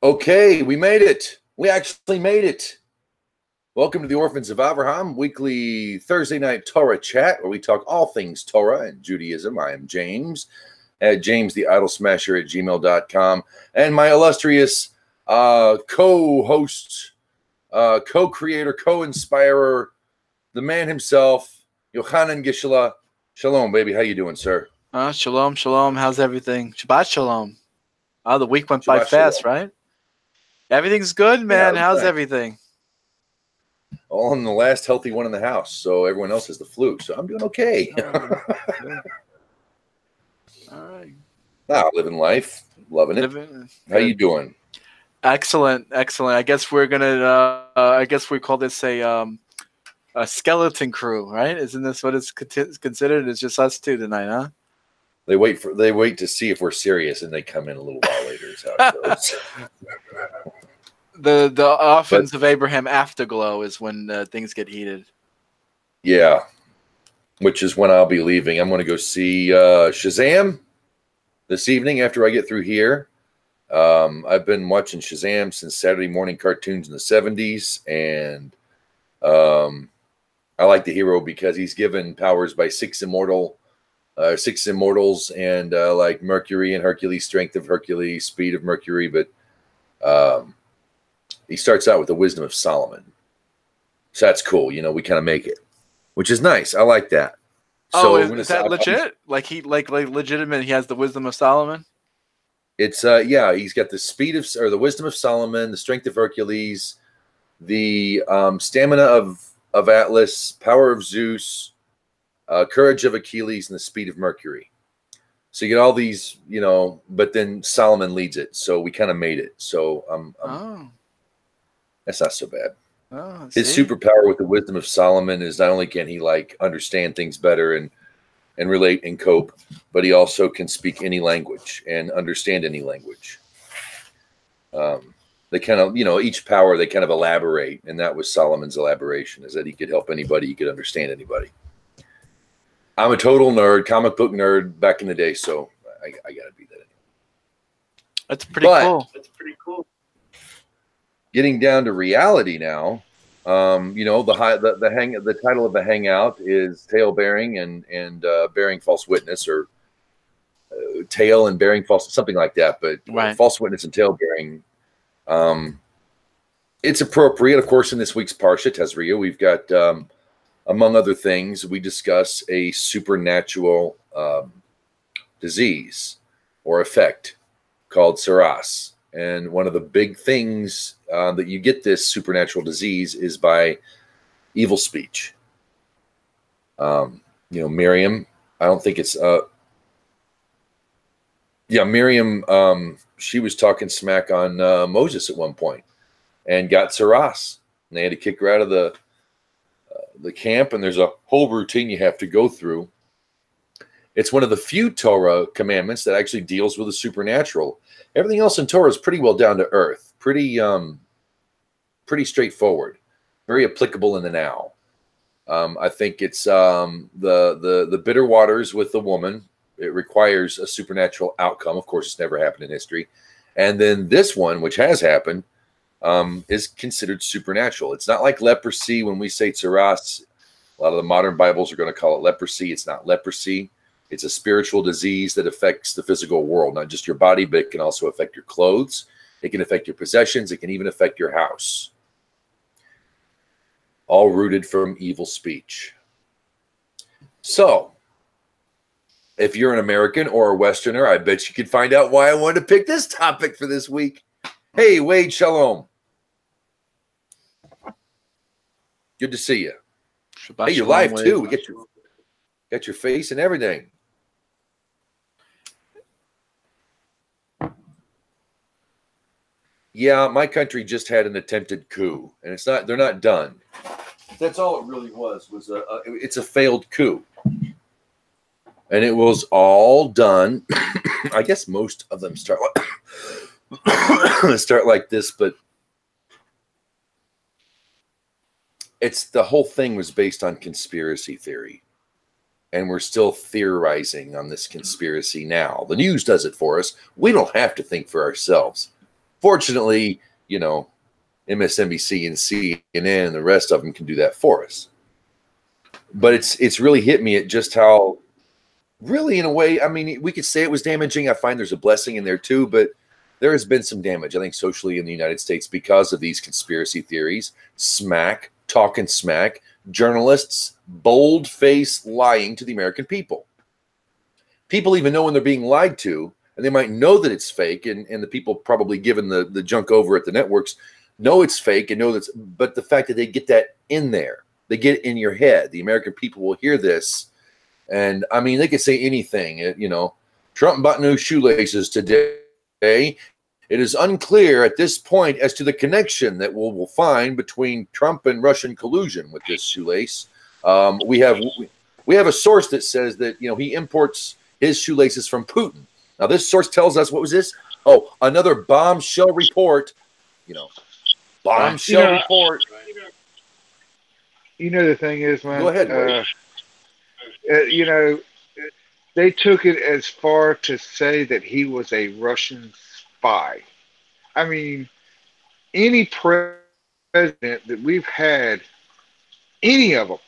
Okay, we made it. We actually made it. Welcome to the Orphans of Avraham, weekly Thursday night Torah chat, where we talk all things Torah and Judaism. I am James, at James the Idol Smasher at gmail.com, and my illustrious co-host, co-creator, co-inspirer, the man himself, Yochanan Gishala. Shalom, baby. How you doing, sir? Shalom, shalom. How's everything? Shabbat shalom. The week went by Shabbat fast, shalom. right? Everything's good, man. Yeah, How's right. everything? All in the last healthy one in the house, so everyone else has the flu. So I'm doing okay. All right. Living life, loving it. How you doing? Excellent, excellent. I guess we're gonna. I guess we call this a skeleton crew, right? Isn't this what it's considered? It's just us two tonight, huh? They wait to see if we're serious, and they come in a little while later. Is how it goes. The Orphans of Abraham afterglow is when things get heated. Yeah, which is when I'll be leaving. I'm going to go see Shazam this evening after I get through here. I've been watching Shazam since Saturday morning cartoons in the 70s, and I like the hero because he's given powers by six immortals, and like Mercury and Hercules, strength of Hercules, speed of Mercury, but he starts out with the wisdom of Solomon. So that's cool. You know, we kind of make it, which is nice. I like that. So is that legit? Like legitimate? He has the wisdom of Solomon. It's yeah. He's got the speed of, or the wisdom of Solomon, the strength of Hercules, the stamina of Atlas, power of Zeus, courage of Achilles, and the speed of Mercury. So you get all these, you know, but then Solomon leads it. So we kind of made it. So that's not so bad. Oh, his superpower with the wisdom of Solomon is not only can he like understand things better and relate and cope, but he also can speak any language and understand any language. They kind of, you know, each power they kind of elaborate, and that was Solomon's elaboration, is that he could help anybody, he could understand anybody. I'm a total nerd, comic book nerd back in the day, so I got to be that. That's pretty cool. That's pretty cool. Getting down to reality now, you know, the title of the hangout is tale bearing and bearing false witness, or tale and bearing false, something like that. But right. False witness and tale bearing. It's appropriate, of course, in this week's Parsha Tezria. We've got, among other things, we discuss a supernatural disease or effect called saras. And one of the big things that you get this supernatural disease is by evil speech. You know, Miriam, I don't think it's Miriam, she was talking smack on Moses at one point and got saras. And they had to kick her out of the camp, and there's a whole routine you have to go through. It's one of the few Torah commandments that actually deals with the supernatural. Everything else in Torah is pretty well down to earth, pretty straightforward, very applicable in the now. I think it's the bitter waters with the woman. It requires a supernatural outcome. Of course, it's never happened in history. And then this one, which has happened, is considered supernatural. It's not like leprosy. When we say tsaras, a lot of the modern Bibles are going to call it leprosy. It's not leprosy. It's a spiritual disease that affects the physical world, not just your body, but it can also affect your clothes. It can affect your possessions. It can even affect your house. All rooted from evil speech. So, if you're an American or a Westerner, I bet you could find out why I wanted to pick this topic for this week. Hey, Wade, shalom. Good to see you. Shabbat hey, you're live too. We got your face and everything. Yeah, my country just had an attempted coup, and they're not done. That's all it really was it's a failed coup. And it was all done. I guess most of them start like this, but the whole thing was based on conspiracy theory. And we're still theorizing on this conspiracy now. The news does it for us. We don't have to think for ourselves. Fortunately, MSNBC and CNN and the rest of them can do that for us. But it's really hit me at just how, really, in a way, I mean, we could say it was damaging. I find there's a blessing in there too, but there has been some damage, I think, socially in the United States because of these conspiracy theories, talking smack, journalists, bold-faced lying to the American people. People even know when they're being lied to, and they might know that it's fake, and the people probably giving the junk over at the networks know it's fake and know that's, but the fact that they get that in there, they get it in your head. The American people will hear this, and I mean, they could say anything. Trump bought new shoelaces today. It is unclear at this point as to the connection that we'll find between Trump and Russian collusion with this shoelace. We have a source that says that he imports his shoelaces from Putin. Now, this source tells us, what was this? Oh, another bombshell report. Bombshell report. The thing is, man. Go ahead. They took it as far to say that he was a Russian spy. I mean, any president that we've had, any of them,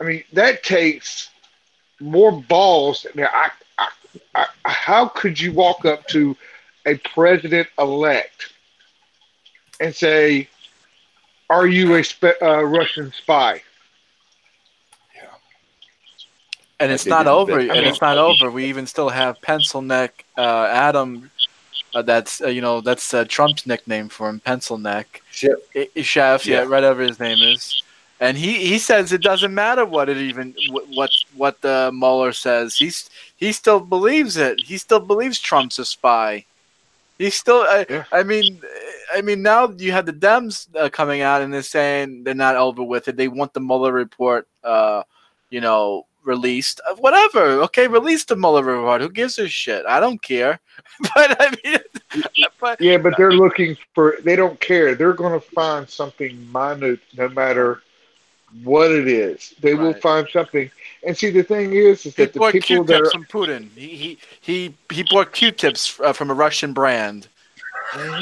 I mean, that takes more balls. Now, how could you walk up to a president-elect and say, "Are you a Russian spy?" And it's not over. And it's not over. We even still have Pencil Neck Adam. That's Trump's nickname for him, Pencil Neck. Chef, yeah, whatever his name is. And he says it doesn't matter what the Mueller says. He still believes it. He still believes Trump's a spy. He still. I mean, now you have the Dems coming out and they're saying they're not over with it. They want the Mueller report, released. Whatever. Okay, release the Mueller report. Who gives a shit? I don't care. But I mean, but they're looking for. They don't care. They're going to find something minute, no matter what it is. They will find something. And see, the thing is that the people that are from Putin. He bought Q-tips from a Russian brand.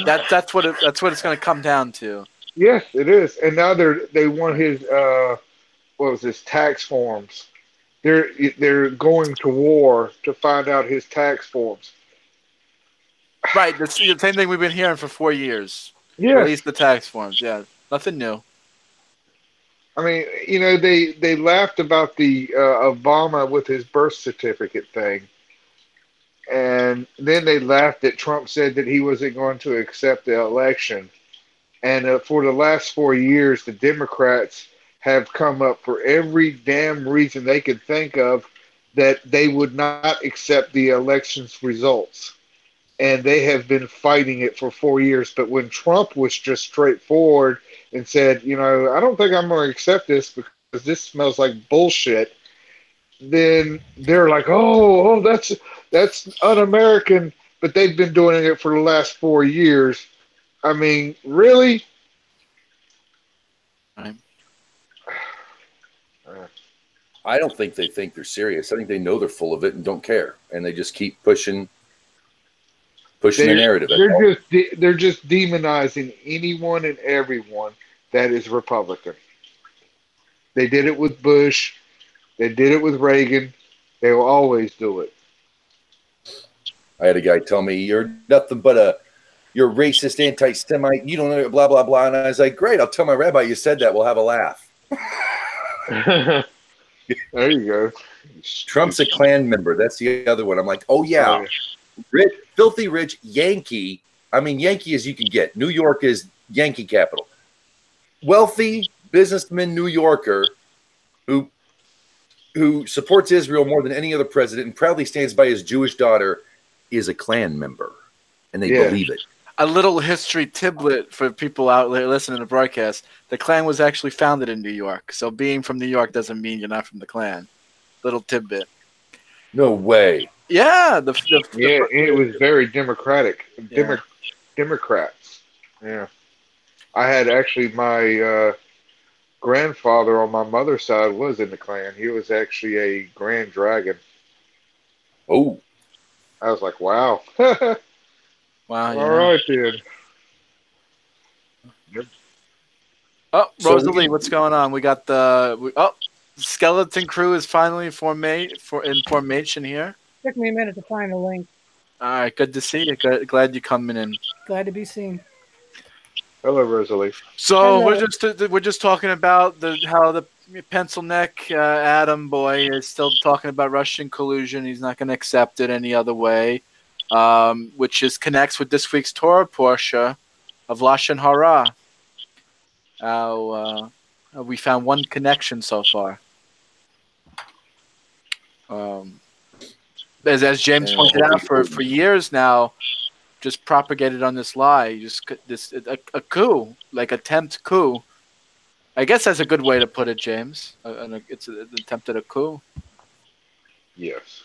That's what it's going to come down to. Yes, it is. And now they want his his tax forms. They're going to war to find out his tax forms. Right, that's the same thing we've been hearing for 4 years. Yeah, release the tax forms. Yeah, nothing new. I mean, they laughed about the Obama with his birth certificate thing, and then they laughed that Trump said that he wasn't going to accept the election. And for the last 4 years, the Democrats have come up for every damn reason they could think of that they would not accept the election's results. And they have been fighting it for 4 years. But when Trump was just straightforward and said, I don't think I'm going to accept this because this smells like bullshit, then they're like, oh, that's un-American. But they've been doing it for the last 4 years. I mean, really? I don't think they think they're serious. I think they know they're full of it and don't care, and they just keep pushing the narrative. They're just demonizing anyone and everyone that is Republican. They did it with Bush. They did it with Reagan. They will always do it. I had a guy tell me, "You're nothing but you're a racist, anti-Semite. You don't know blah blah blah." And I was like, "Great, I'll tell my rabbi you said that. We'll have a laugh." There you go. Trump's a Klan member. That's the other one. I'm like, oh yeah, rich, filthy rich Yankee. I mean, Yankee as you can get. New York is Yankee capital. Wealthy businessman New Yorker who supports Israel more than any other president and proudly stands by his Jewish daughter is a Klan member, and they believe it. A little history tidbit for people out there listening to the broadcast. The Klan was actually founded in New York. So being from New York doesn't mean you're not from the Klan. Little tidbit. No way. Yeah. It was very democratic. Democrats. Yeah. I had actually my grandfather on my mother's side was in the Klan. He was actually a Grand Dragon. Oh. I was like, wow. Wow. All right then. Oh, Rosalie, what's going on? We got the skeleton crew is finally in formation here. Took me a minute to find the link. All right, good to see you. Glad you're coming in. Glad to be seen. Hello, Rosalie. So Hello. we're just talking about how the pencil neck Adam boy is still talking about Russian collusion. He's not going to accept it any other way, which connects with this week's Torah portion of Lashon Hara. We found one connection so far. As James pointed out, for years now, just propagated on this lie. A coup, like attempt coup. I guess that's a good way to put it, James. It's an attempt at a coup. Yes.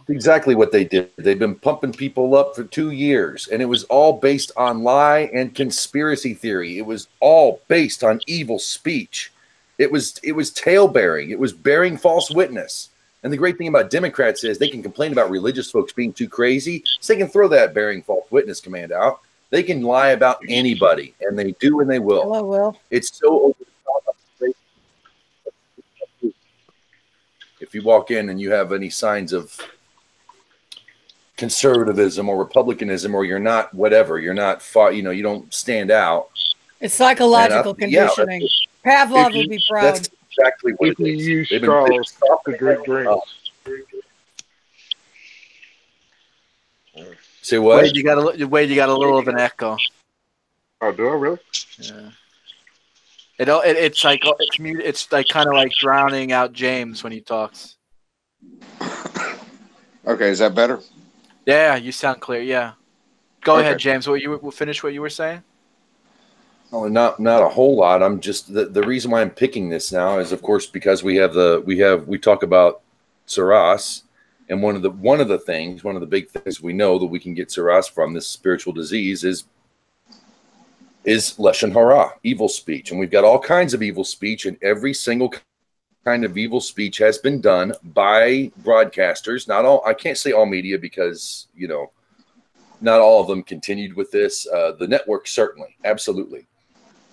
Exactly what they did. They've been pumping people up for 2 years, and it was all based on lie and conspiracy theory. It was all based on evil speech. It was tale bearing. It was bearing false witness. And the great thing about Democrats is they can complain about religious folks being too crazy, so they can throw that bearing false witness command out. They can lie about anybody, and they do, and they will. Hello, Will. It's so over the top. If you walk in and you have any signs of conservatism or republicanism, or you're not whatever, you're not you don't stand out. It's psychological conditioning. Pavlov would be proud. That's exactly what If you use straws to drink drinks. Say what? Wade, you got a little of an echo. Oh, do I really? Yeah. It's like kind of like drowning out James when he talks. Okay, is that better? Yeah, you sound clear. Yeah, go ahead, James. We'll finish what you were saying. Oh, not a whole lot. I'm just the reason why I'm picking this now is, of course, because we talk about Saras, and one of the big things we know that we can get Saras from, this spiritual disease, is Lashon Hara, evil speech, and we've got all kinds of evil speech, and every single kind of evil speech has been done by broadcasters. Not all. I can't say all media because not all of them continued with this. The network certainly, absolutely.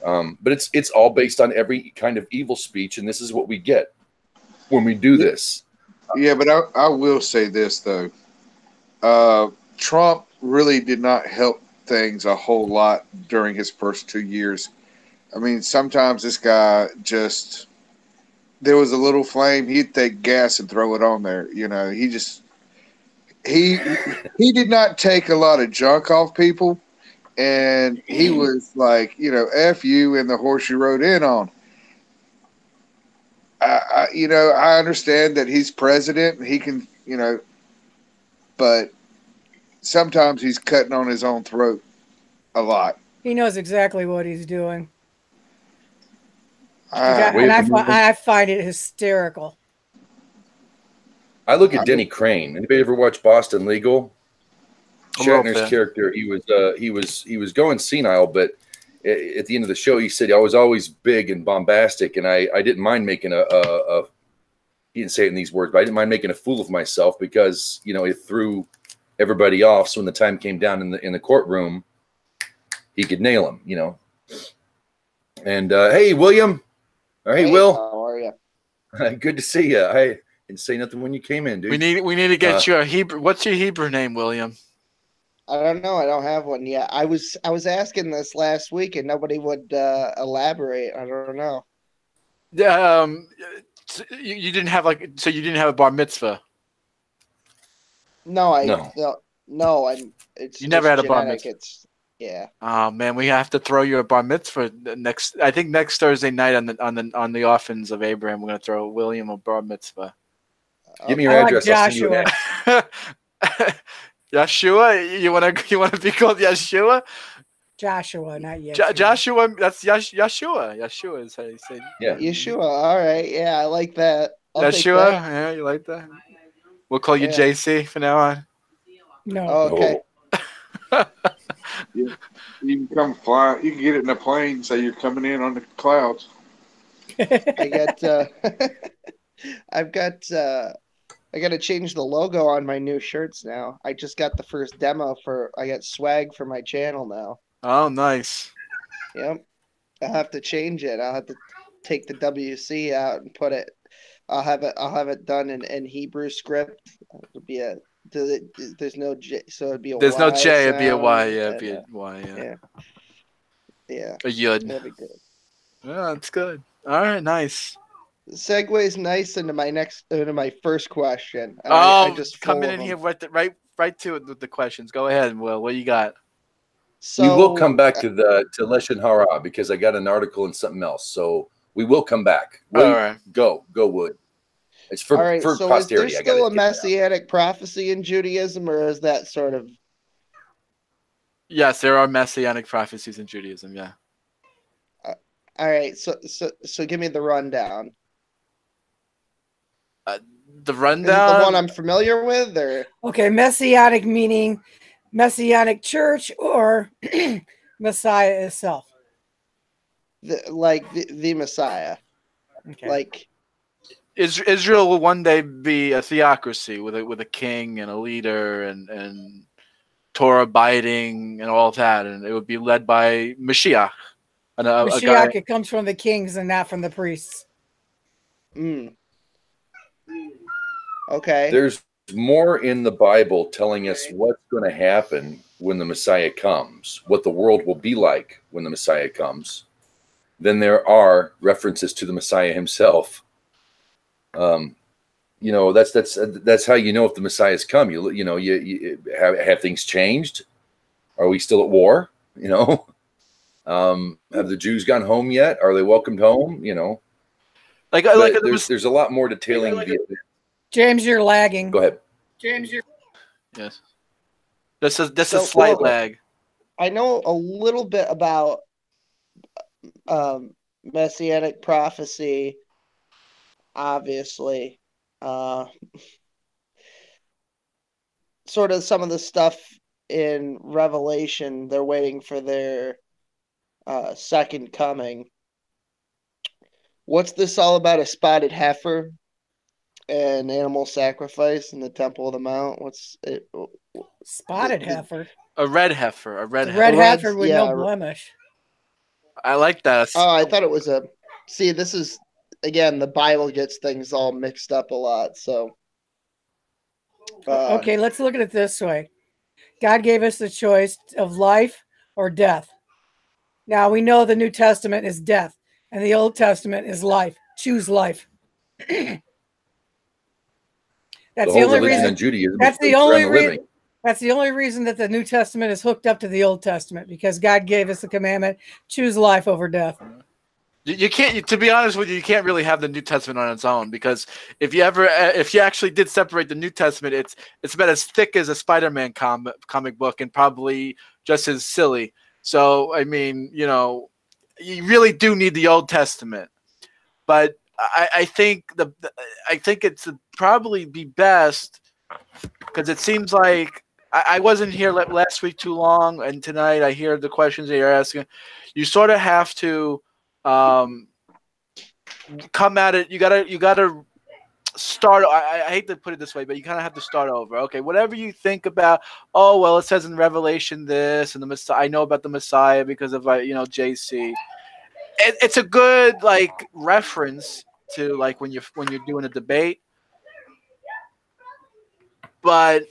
But it's all based on every kind of evil speech, and this is what we get when we do this. Yeah, but I will say this, though. Trump really did not help things a whole lot during his first 2 years. I mean, sometimes this guy just, there was a little flame, he'd take gas and throw it on there. He did not take a lot of junk off people. And he was like, F you and the horse you rode in on. I understand that he's president and he can, but sometimes he's cutting on his own throat a lot. He knows exactly what he's doing. I find it hysterical. I look at Denny Crane. Anybody ever watch Boston Legal? Shatner's character, he was going senile, but at the end of the show, he said I was always big and bombastic, and I didn't mind making he didn't say it in these words, but I didn't mind making a fool of myself because it threw everybody off. So when the time came down in the courtroom, he could nail him, And hey, William, hey, Will, how are you? Good to see you. I didn't say nothing when you came in, dude. We need to get you a Hebrew. What's your Hebrew name, William? I don't know. I don't have one yet. I was asking this last week and nobody would elaborate. I don't know. You didn't have you didn't have a bar mitzvah. No. You never had a bar mitzvah. Yeah. Oh man, we have to throw you a bar mitzvah next. I think next Thursday night on the Orphans of Abraham, we're gonna throw William a bar mitzvah. Give me your address. I'll send you an Yeshua, you wanna be called Yeshua? Joshua, not Yeshua. Joshua, that's Yeshua. Yeshua is how you say. Yeah. Yeshua. All right. Yeah, I like that. Yeshua. Yeah, you like that? We'll call you JC from now on. No. Oh, okay. You can come fly. You can get it in a plane. Say you're coming in on the clouds. I got. I've got I got to change the logo on my new shirts now. I just got the first demo I got swag for my channel now. Oh, nice. Yep. I'll have to change it. I'll have to take the WC out and put it. I'll have it done in Hebrew script. It'll be there's no J, so it'd be a there's Y no J, it'd be a Y, sound, it'd be a Y, yeah. Yeah. A Yud. That'd be good. Yeah, that's good. All right, nice. Segues nice into my first question. Oh, I just coming in here right to it with the questions. Go ahead, Will. What you got? So, we will come back to Leshon Hara because I got an article and something else. So we will come back. Will, all right. Go Wood. It's for so posterity. Is there still a messianic prophecy in Judaism, or is that sort of? Yes, there are messianic prophecies in Judaism. Yeah. All right. So give me the rundown. The rundown. Is it the one I'm familiar with, or? Okay, messianic meaning messianic church or Messiah itself. The Messiah. Okay. Like Israel will one day be a theocracy with a king and a leader and Torah abiding and all of that, and it would be led by Mashiach. Mashiach, it comes from the kings and not from the priests. Okay. There's more in the Bible telling us what's going to happen when the Messiah comes, what the world will be like when the Messiah comes, than there are references to the Messiah himself. That's how you know if the Messiah's come. You have things changed? Are we still at war? Have the Jews gone home yet? Are they welcomed home? There's a lot more detailing. James, you're lagging. Go ahead. James, yes. This is a slight lag. I know a little bit about messianic prophecy. Obviously, sort of some of the stuff in Revelation. They're waiting for their second coming. What's this all about? A spotted heifer? An animal sacrifice in the Temple of the Mount. What's it? Spotted heifer. A red heifer. A red heifer with no blemish. I like that. Oh, I thought it was a. See, this is again the Bible gets things all mixed up a lot. So. Okay, let's look at it this way. God gave us the choice of life or death. Now we know the New Testament is death, and the Old Testament is life. Choose life. That's the only reason. That's the only reason. That's the only reason that the New Testament is hooked up to the Old Testament, because God gave us the commandment: choose life over death. You can't. To be honest with you, you can't really have the New Testament on its own, because if you actually did separate the New Testament, it's about as thick as a Spider-Man comic book and probably just as silly. So I mean, you really do need the Old Testament, but I think it's probably be best, because it seems like I wasn't here last week too long, and tonight I hear the questions that you're asking. You sort of have to come at it. You gotta start. I hate to put it this way, but you kind of have to start over. Okay, whatever you think about. Oh well, it says in Revelation this, and the Messiah. I know about the Messiah because of JC. It's a good reference to when you're doing a debate, but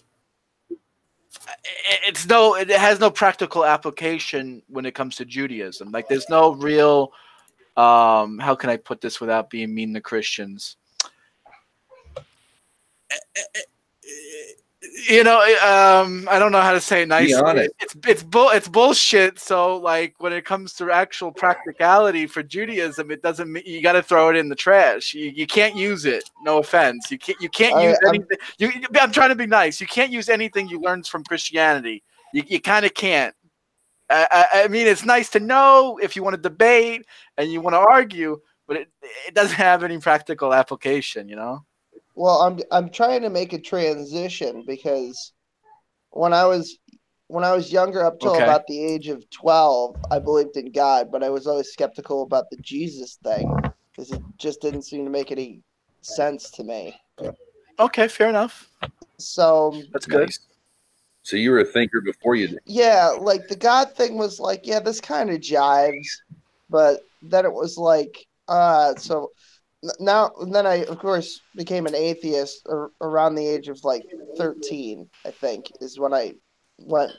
it has no practical application when it comes to Judaism. There's no real how can I put this without being mean to Christians? I don't know how to say it nicely. Be honest. It's bullshit. So when it comes to actual practicality for Judaism, it doesn't. You got to throw it in the trash. You can't use it. No offense. You can't use anything. I'm trying to be nice. You can't use anything you learned from Christianity. You kind of can't. I mean, it's nice to know if you want to debate and you want to argue, but it doesn't have any practical application. Well, I'm trying to make a transition, because when I was younger, up till about the age of 12, I believed in God, but I was always skeptical about the Jesus thing, because it just didn't seem to make any sense to me. Okay, fair enough. So that's good. Nice. So you were a thinker before you did. Yeah, like the God thing was like, yeah, this kind of jives, but then it was like, so now then I of course became an atheist around the age of like 13, I think, is when I went.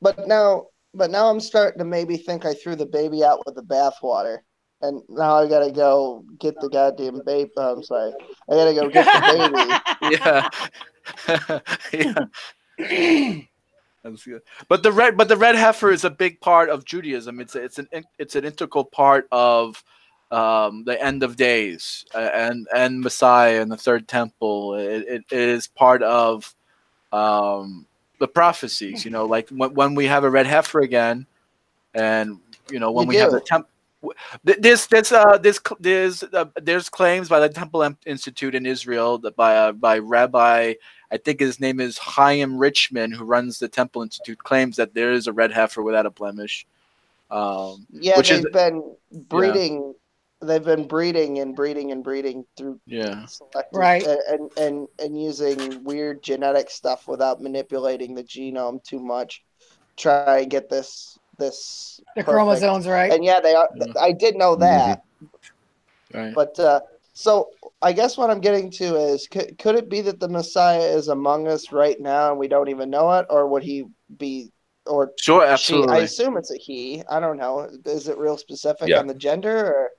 But now I'm starting to maybe think I threw the baby out with the bathwater, and now I gotta go get the goddamn baby. I'm sorry, I gotta go get the baby. Yeah. Yeah. That's good. But the red heifer is a big part of Judaism. It's an integral part of the end of days and Messiah and the third temple. It is part of the prophecies. Like when we have a red heifer again, and when we have the temple. There's claims by the Temple Institute in Israel that by Rabbi, I think his name is Chaim Richman, who runs the Temple Institute, claims that there is a red heifer without a blemish. They've been breeding. Yeah. They've been breeding and breeding and breeding through selective, right, and using weird genetic stuff without manipulating the genome too much. Try and get this the perfect. chromosomes right. And yeah, they are. Yeah. I did know that. Right. But so I guess what I'm getting to is, could it be that the Messiah is among us right now and we don't even know it, or would he be? Or sure, absolutely. She, I assume it's a he. I don't know. Is it real specific on the gender? Or?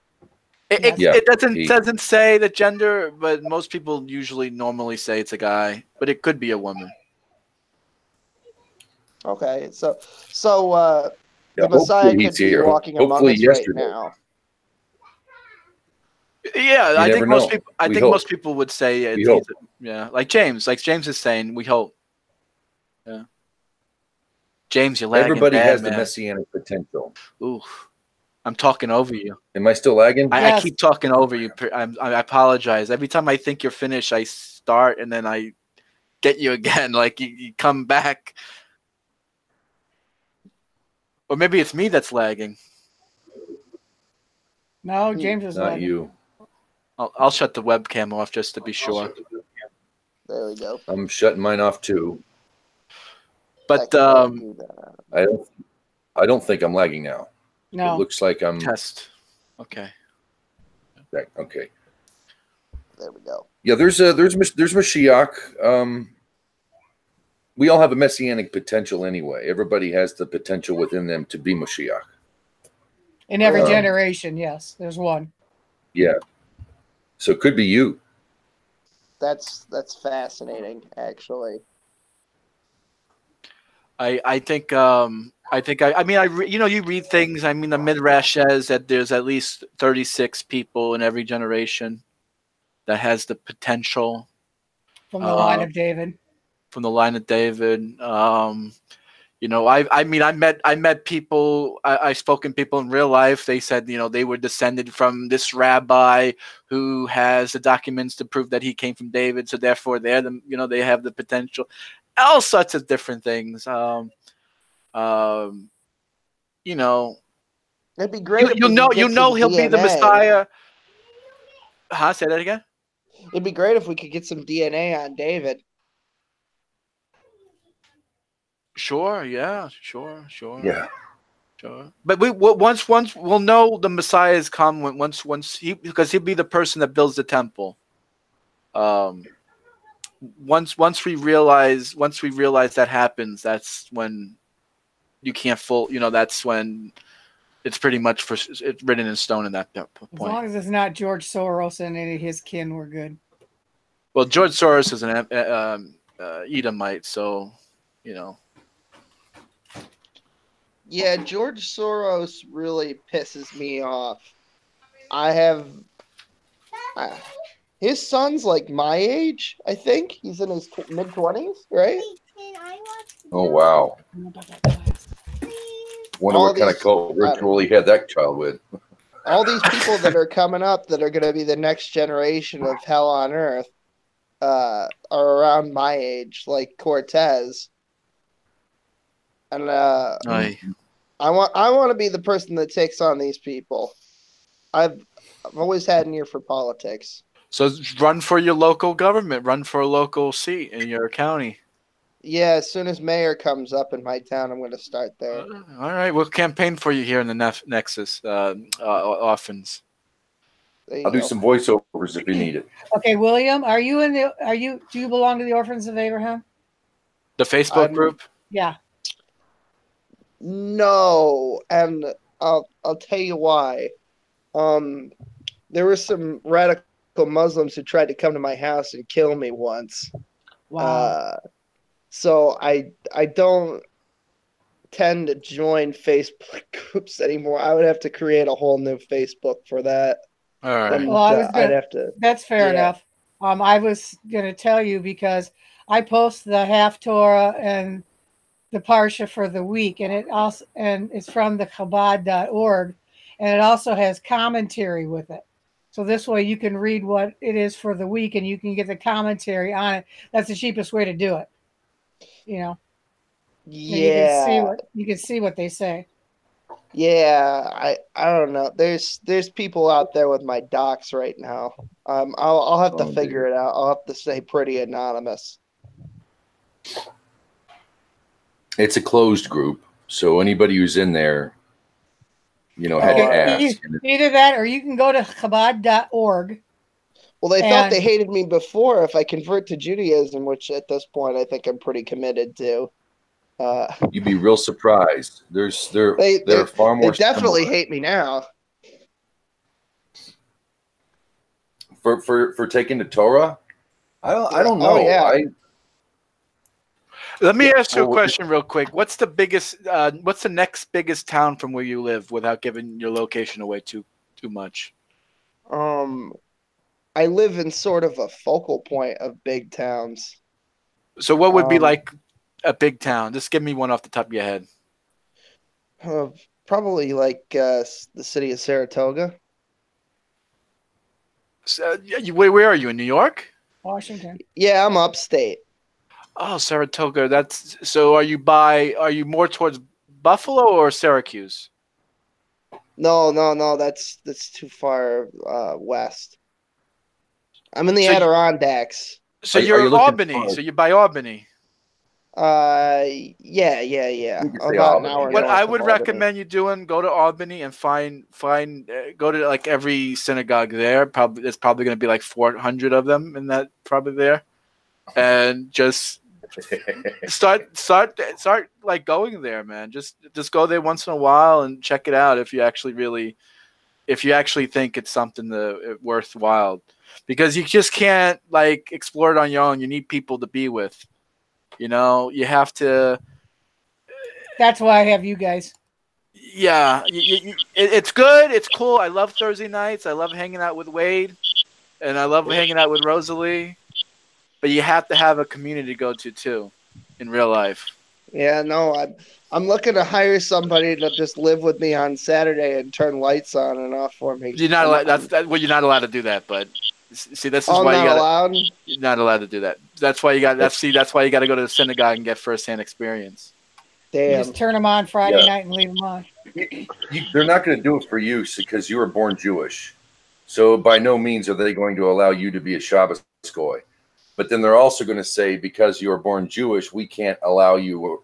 It doesn't say the gender, but most people usually normally say it's a guy, but it could be a woman. Okay, so the Messiah could be walking among us right now. Yeah, I think most people. I think most people would say it's yeah, like James. Like James is saying, we hope. Yeah. James, you're lagging. Everybody has the messianic potential. Ooh, I'm talking over you. Am I still lagging? I keep talking over you. I apologize. Every time I think you're finished, I start and then I get you again. Like you come back. Or maybe it's me that's lagging. No, James is not lagging. You. I'll shut the webcam off just to be sure. There we go. I'm shutting mine off too. But I don't think I'm lagging now. No. It looks like I'm test. Okay. Okay. There we go. Yeah, there's Mashiach. We all have a messianic potential anyway. Everybody has the potential within them to be Mashiach. In every generation, yes, there's one. Yeah. So it could be you. That's fascinating, actually. I think you read things. I mean, the Midrash says that there's at least 36 people in every generation that has the potential from the line of David. From the line of David. I met people. I've spoken to people in real life. They said, they were descended from this rabbi who has the documents to prove that he came from David. So therefore, they have the potential. All sorts of different things. It'd be great. He'll be the Messiah. Say that again. It'd be great if we could get some DNA on David. Sure. Yeah. Sure. Yeah. Sure. But once we'll know the Messiah has come once because he'll be the person that builds the temple. Once we realize that happens, that's when you can't that's when it's pretty much it's written in stone in that point. As long as it's not George Soros and any of his kin, we're good. Well, George Soros is an Edomite, so Yeah, George Soros really pisses me off. His son's like my age, I think. He's in his mid-20s, right? Oh, wow. Wonder what kind of cult ritual he had that child with. All these people that are coming up that are going to be the next generation of hell on earth are around my age, like Cortez. And I want to be the person that takes on these people. I've always had an ear for politics. So run for your local government. Run for a local seat in your county. Yeah, as soon as mayor comes up in my town, I'm going to start there. All right, we'll campaign for you here in the Nexus Orphans. I'll do some voiceovers if you need it. Okay, William, do you belong to the Orphans of Abraham? The Facebook group? Yeah. No, and I'll tell you why. There were some radical Muslims who tried to come to my house and kill me once. Wow. So I don't tend to join Facebook groups anymore. I would have to create a whole new Facebook for that. All right. And, I'd have to. That's fair enough. I was going to tell you because I post the half Torah and the Parsha for the week, and it's from the Chabad.org, and it also has commentary with it. So this way you can read what it is for the week, and you can get the commentary on it. That's the cheapest way to do it. Yeah. You can see what they say. Yeah, I don't know. There's people out there with my docs right now. I'll have to figure it out. I'll have to stay pretty anonymous. It's a closed group, so anybody who's in there, had to ask. Either that, or you can go to Chabad.org. Well, they thought they hated me before if I convert to Judaism, which at this point I think I'm pretty committed to. You'd be real surprised. They're far more. They definitely hate me now. For taking the Torah. I don't know. Oh, yeah. Let me ask you a question real quick. What's the next biggest town from where you live, without giving your location away too much? I live in sort of a focal point of big towns. So what would be like a big town? Just give me one off the top of your head. Probably like the city of Saratoga. So, where are you, in New York? Washington. Yeah, I'm upstate. Oh, Saratoga. So are you more towards Buffalo or Syracuse? No, that's too far west. I'm in the Adirondacks. So you're in Albany. So you're by Albany. Yeah. About an hour. What I would recommend you doing: go to Albany and go to like every synagogue there. There's probably going to be like 400 of them in that there, and just start like going there, man. Just go there once in a while and check it out if you actually think it's something worthwhile, because you just can't like explore it on your own. You need people to be with. You have to. That's why I have you guys. Yeah, it's good. It's cool. I love Thursday nights. I love hanging out with Wade, and I love hanging out with Rosalie. But you have to have a community to go to too, in real life. Yeah, no, I'm looking to hire somebody to just live with me on Saturday and turn lights on and off for me. You're not allowed. Well, you're not allowed to do that, but. See, this is why you're not allowed to do that. That's why you got. That's why you got to go to the synagogue and get firsthand experience. Damn. You just turn them on Friday night and leave them on. They're not going to do it for you because you were born Jewish. So by no means are they going to allow you to be a Shabbos goy. But then they're also going to say, because you were born Jewish, we can't allow you.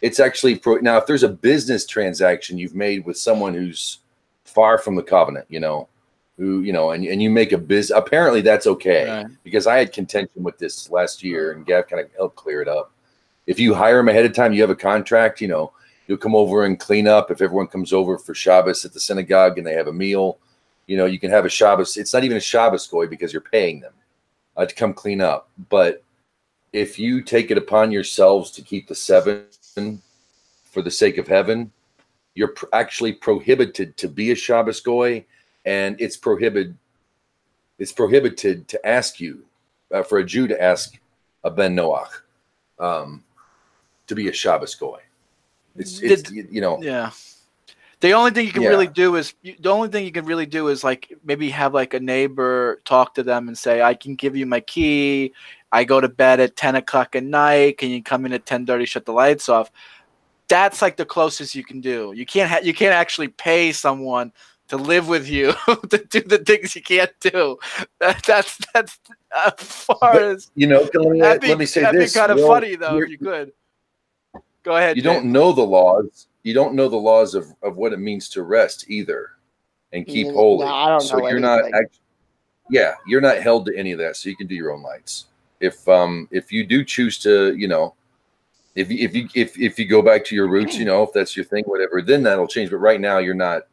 It's actually now if there's a business transaction you've made with someone who's far from the covenant, who and you make a business, apparently that's okay. Right. Because I had contention with this last year, and Gav kind of helped clear it up. If you hire them ahead of time, you have a contract, you'll come over and clean up. If everyone comes over for Shabbos at the synagogue and they have a meal, you can have a Shabbos. It's not even a Shabbos goy because you're paying them to come clean up. But if you take it upon yourselves to keep the 7 for the sake of heaven, you're actually prohibited to be a Shabbos goy. And it's prohibited to ask you, for a Jew to ask a Ben Noach to be a Shabbos goy. Yeah. The only thing you can really do is like maybe have like a neighbor talk to them and say, I can give you my key. I go to bed at 10 o'clock at night. Can you come in at 10:30, shut the lights off? That's like the closest you can do. You can't actually pay someone to live with you, to do the things you can't do. That's as far as let me say that'd this. be kind of funny though if you could. Go ahead. You don't know the laws. You don't know the laws of what it means to rest either, and keep holy. No, I don't know you're anything. not you're not held to any of that. So you can do your own lights. If you do choose to, if you go back to your roots, if that's your thing, whatever, then that'll change. But right now you're not.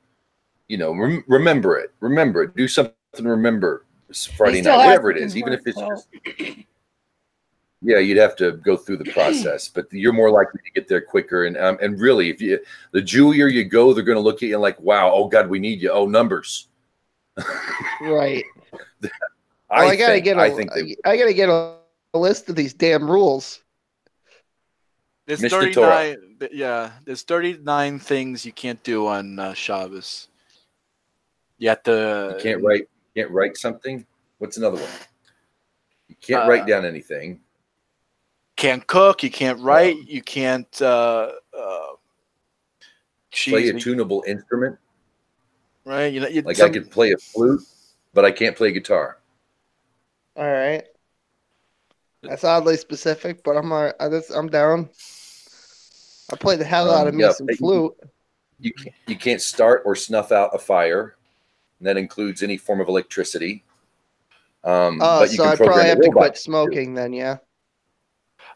Remember it. Remember it. Do something to remember Friday night, whatever it is, even if it's just. Yeah, you'd have to go through the process, but you're more likely to get there quicker. And really, if the Jewier you go, they're going to look at you like, "Wow, oh God, we need you." Oh, numbers. Right. I gotta get a list of these damn rules. There's 39. Yeah, there's 39 things you can't do on Shabbos. You have to. You can't write something. What's another one? You can't write down anything. Can't cook. You can't write. You can't play a tunable instrument. Right. I could play a flute, but I can't play guitar. All right. That's oddly specific, but I'm down. I play the hell out of me some flute. You can't start or snuff out a fire. And that includes any form of electricity. But you so can I probably have to quit smoking too. then, yeah.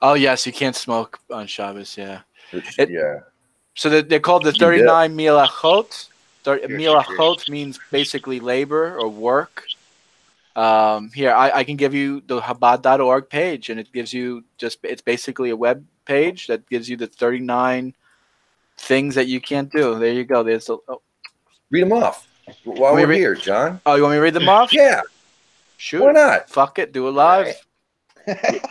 Oh yes, you can't smoke on Shabbos. Yeah. Yeah. So they're called the 39 milachot. Milachot means basically labor or work. Here, I can give you the Chabad.org page, and it gives you it's basically a web page that gives you the 39 things that you can't do. There you go. Read them off while we're here, John. Oh, you want me to read them off? Yeah. Shoot. Why not? Fuck it. Do it live. Right.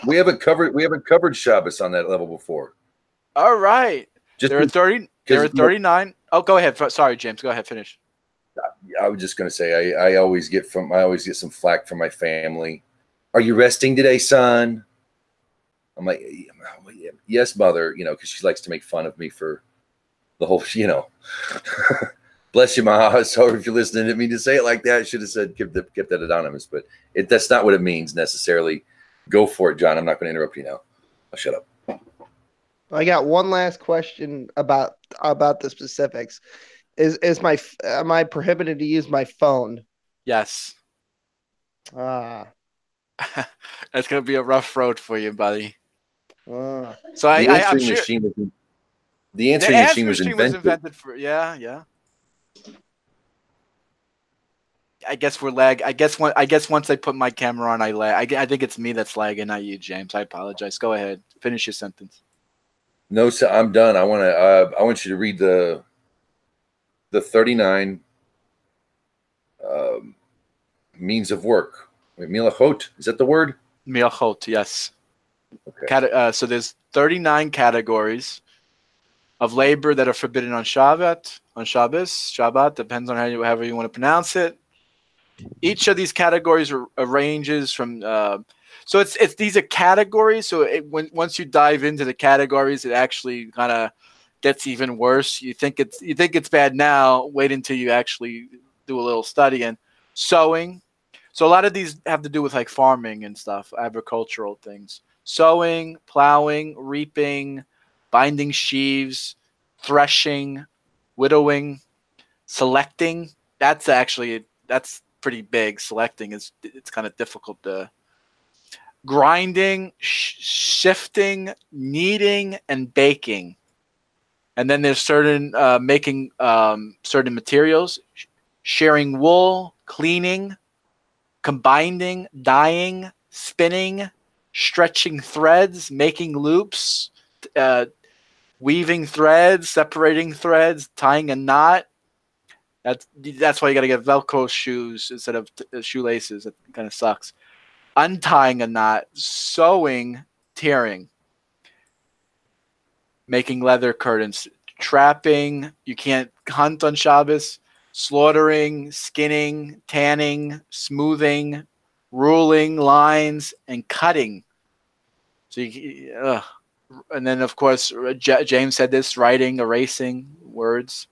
We haven't covered Shabbos on that level before. All right. There are 39. Oh, go ahead. Sorry, James. Go ahead. Finish. I was just going to say I always get some flack from my family. Are you resting today, son? I'm like, yes, mother. Because she likes to make fun of me for the whole. Bless you, Ma. Sorry if you're listening. I didn't mean to say it like that. I should have said kept that anonymous, but that's not what it means necessarily. Go for it, John. I'm not going to interrupt you now. I'll shut up. I got one last question about the specifics. Am I prohibited to use my phone? Yes. That's gonna be a rough road for you, buddy. So I'm sure the answering machine was invented for yeah. I guess we're lag. I guess once I put my camera on, I lag. I think it's me that's lagging, not you, James. I apologize. Go ahead. Finish your sentence. No, sir, I'm done. I want you to read the 39 means of work. Wait, milachot, is that the word? Milachot, yes. Okay. So there's 39 categories of labor that are forbidden on Shabbat, Shabbat, depends on however you want to pronounce it. Each of these categories ranges from so it's these are categories. So once you dive into the categories, it actually kind of gets even worse. You think it's bad now. Wait until you actually do a little studying. Sowing. So a lot of these have to do with like farming and stuff, agricultural things. Sowing, plowing, reaping, binding sheaves, threshing, widowing, selecting. That's pretty big. Selecting it's kind of difficult to. Grinding, shifting, kneading, and baking. And then there's certain making certain materials, sharing wool, cleaning, combining, dyeing, spinning, stretching threads, making loops, weaving threads, separating threads, tying a knot. That's why you got to get Velcro shoes instead of shoelaces. It kind of sucks. Untying a knot, sewing, tearing, making leather curtains, trapping. You can't hunt on Shabbos. Slaughtering, skinning, tanning, smoothing, ruling lines, and cutting. So and then of course James said this: writing, erasing words.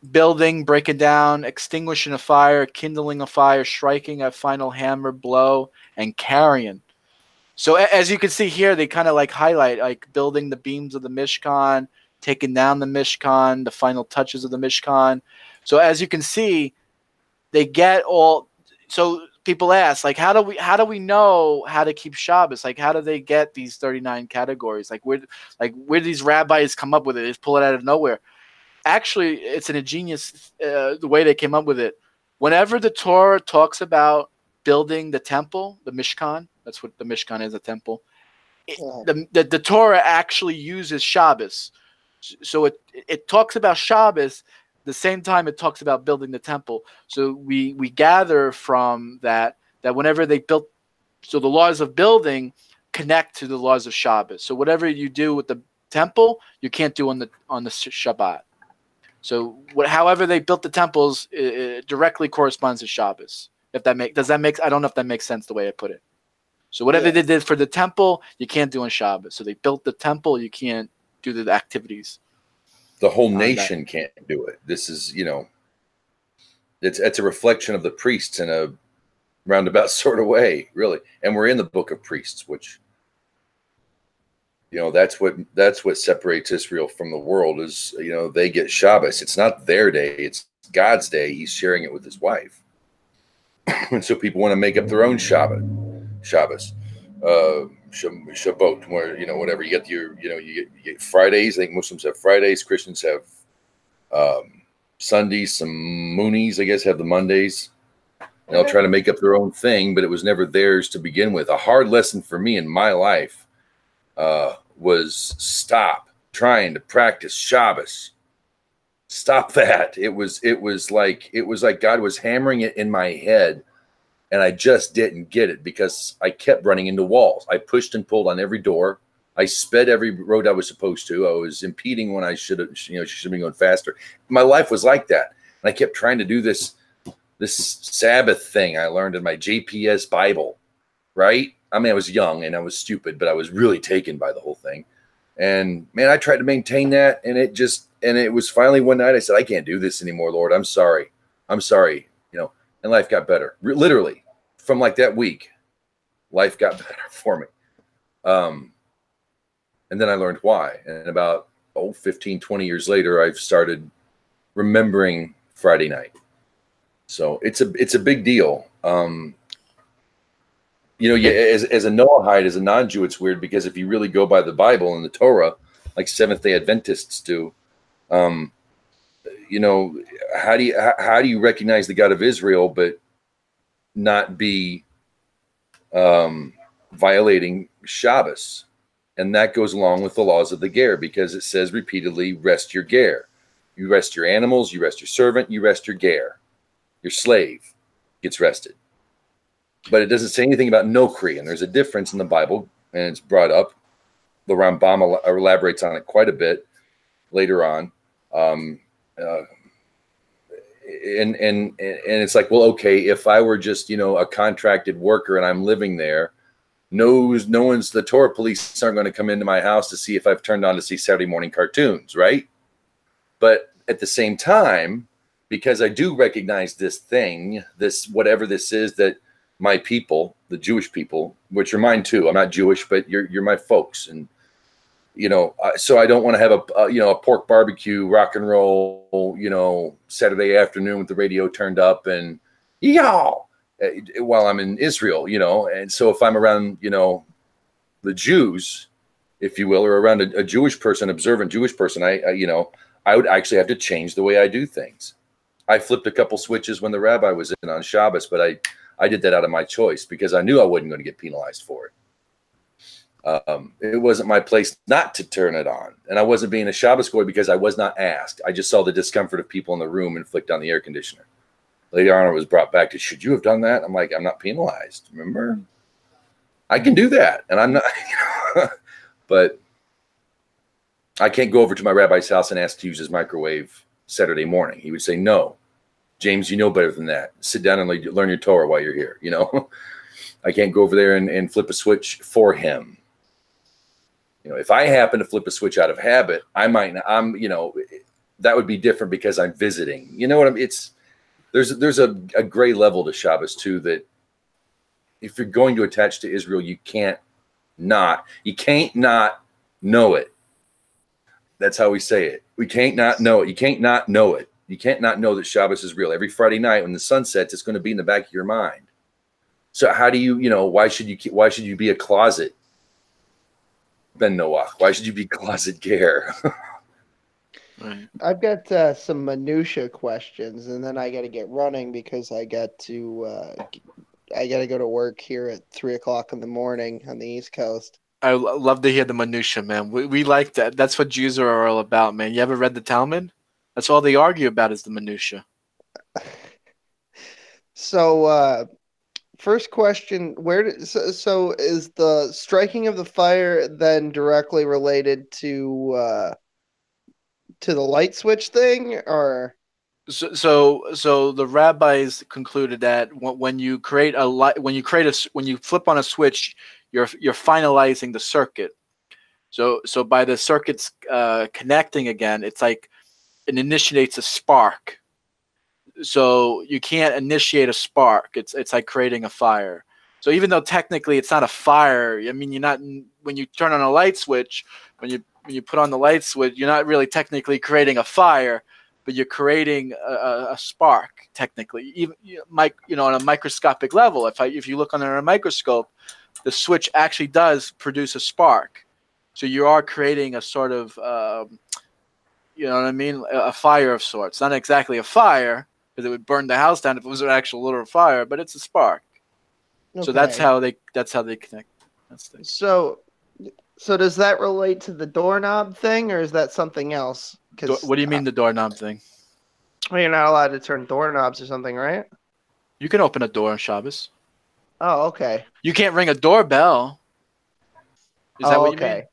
building, breaking down, extinguishing a fire, kindling a fire, striking a final hammer blow, and carrying. So as you can see here, they kind of like highlight like building the beams of the Mishkan, taking down the Mishkan, the final touches of the Mishkan. So as you can see, they get all. So people ask, like, how do we know how to keep Shabbos? Like, how do they get these 39 categories? Like, where do these rabbis come up with it? They just pull it out of nowhere. Actually, it's an ingenious the way they came up with it. Whenever the Torah talks about building the temple, the Mishkan, that's what the Mishkan is, a temple. The Torah actually uses Shabbos. So it talks about Shabbos the same time it talks about building the temple. So we gather from that whenever they built, so the laws of building connect to the laws of Shabbos. So whatever you do with the temple, you can't do on the Shabbat. So however they built the temples, it directly corresponds to Shabbos. Does that make? I don't know if that makes sense the way I put it. So whatever they did for the temple, you can't do on Shabbos. So they built the temple, you can't do the activities. The whole nation can't do it. This is, it's a reflection of the priests in a roundabout sort of way, really. And we're in the book of priests, which, that's what separates Israel from the world is, they get Shabbos. It's not their day. It's God's day. He's sharing it with his wife. And so people want to make up their own Shabbos, Shabbat, where, whatever you get you get Fridays. I think Muslims have Fridays. Christians have Sundays. Some Moonies, I guess, have the Mondays. And they'll try to make up their own thing, but it was never theirs to begin with. A hard lesson for me in my life was stop trying to practice Shabbos. Stop that. It was like God was hammering it in my head, and I just didn't get it because I kept running into walls. I pushed and pulled on every door. I sped every road I was supposed to. I was impeding when I should have, should have been going faster. My life was like that. And I kept trying to do this Sabbath thing I learned in my JPS Bible, right? I mean, I was young and I was stupid, but I was really taken by the whole thing. And man, I tried to maintain that, and it was finally one night I said, I can't do this anymore, Lord. I'm sorry. And life got better. Literally, from like that week, life got better for me. And then I learned why. And about 15, 20 years later, I've started remembering Friday night. So it's a big deal. As a Noahide, as a non-Jew, it's weird because if you really go by the Bible and the Torah, like Seventh-day Adventists do, how do you recognize the God of Israel but not be violating Shabbos? And that goes along with the laws of the ger, because it says repeatedly, rest your ger. You rest your animals, you rest your servant, you rest your ger. Your slave gets rested. But it doesn't say anything about nokri, and there's a difference in the Bible, and it's brought up. The Rambam elaborates on it quite a bit later on. And it's like, well, okay, if I were just, a contracted worker and I'm living there, the Torah police aren't going to come into my house to see if I've turned on to see Saturday morning cartoons, right? But at the same time, because I do recognize this thing, whatever this is that my people, the Jewish people, which are mine too. I'm not Jewish, but you're my folks, and so I don't want to have a pork barbecue, rock and roll, Saturday afternoon with the radio turned up and while I'm in Israel, and so if I'm around, the Jews, if you will, or around a Jewish person, observant Jewish person, I would actually have to change the way I do things. I flipped a couple switches when the rabbi was in on Shabbos, but I did that out of my choice because I knew I wasn't going to get penalized for it. It wasn't my place not to turn it on. And I wasn't being a Shabbos goy because I was not asked. I just saw the discomfort of people in the room and flicked on the air conditioner. Later on, I was brought back to, should you have done that? I'm like, I'm not penalized. Remember? I can do that. And I'm not, but I can't go over to my rabbi's house and ask to use his microwave Saturday morning. He would say, no, James, you know better than that. Sit down and learn your Torah while you're here. I can't go over there and flip a switch for him. If I happen to flip a switch out of habit, I might not, that would be different because I'm visiting. You know what I mean? There's a gray level to Shabbos too, that if you're going to attach to Israel, you can't not know it. That's how we say it. We can't not know it. You can't not know it. You can't not know that Shabbos is real. Every Friday night when the sun sets, it's going to be in the back of your mind. So how do why should you be a closet Ben Noach? Why should you be closet Ger? Right. I've got some minutia questions, and then I got to get running because I got to go to work here at 3:00 in the morning on the East Coast. I love to hear the minutia, man. We like that. That's what Jews are all about, man. You ever read the Talmud? That's all they argue about is the minutia. So, first question: so is the striking of the fire then directly related to the light switch thing, or? So the rabbis concluded that when you create a light, when you flip on a switch, you're finalizing the circuit. So by the circuits connecting again, it's like it initiates a spark. So you can't initiate a spark. It's like creating a fire. So even though technically it's not a fire, I mean, you're not, when you turn on a light switch, when you put on the light switch, you're not really technically creating a fire, but you're creating a spark technically. Even on a microscopic level, if you look under a microscope, the switch actually does produce a spark. So you are creating a sort of, you know what I mean, a fire of sorts. Not exactly a fire, because it would burn the house down if it was an actual literal fire, but it's a spark. Okay. So that's how they connect. So does that relate to the doorknob thing, or is that something else? What do you mean the doorknob thing? Well, you're not allowed to turn doorknobs or something, right? You can open a door on Shabbos. Oh, okay. You can't ring a doorbell. Is that what you mean?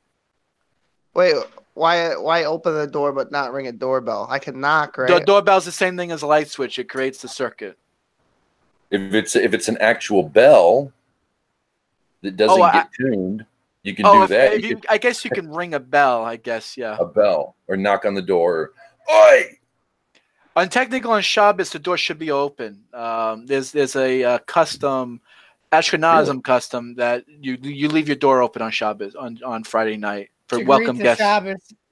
Wait, why open the door but not ring a doorbell? I can knock, right? The doorbell's the same thing as a light switch. It creates the circuit. If it's an actual bell that doesn't get tuned, you can do that. I guess you can ring a bell. I guess, yeah. A bell or knock on the door. Oi! On technical on Shabbos, the door should be open. There's a custom Ashkenazim custom that you leave your door open on Shabbos on Friday night for welcome guests.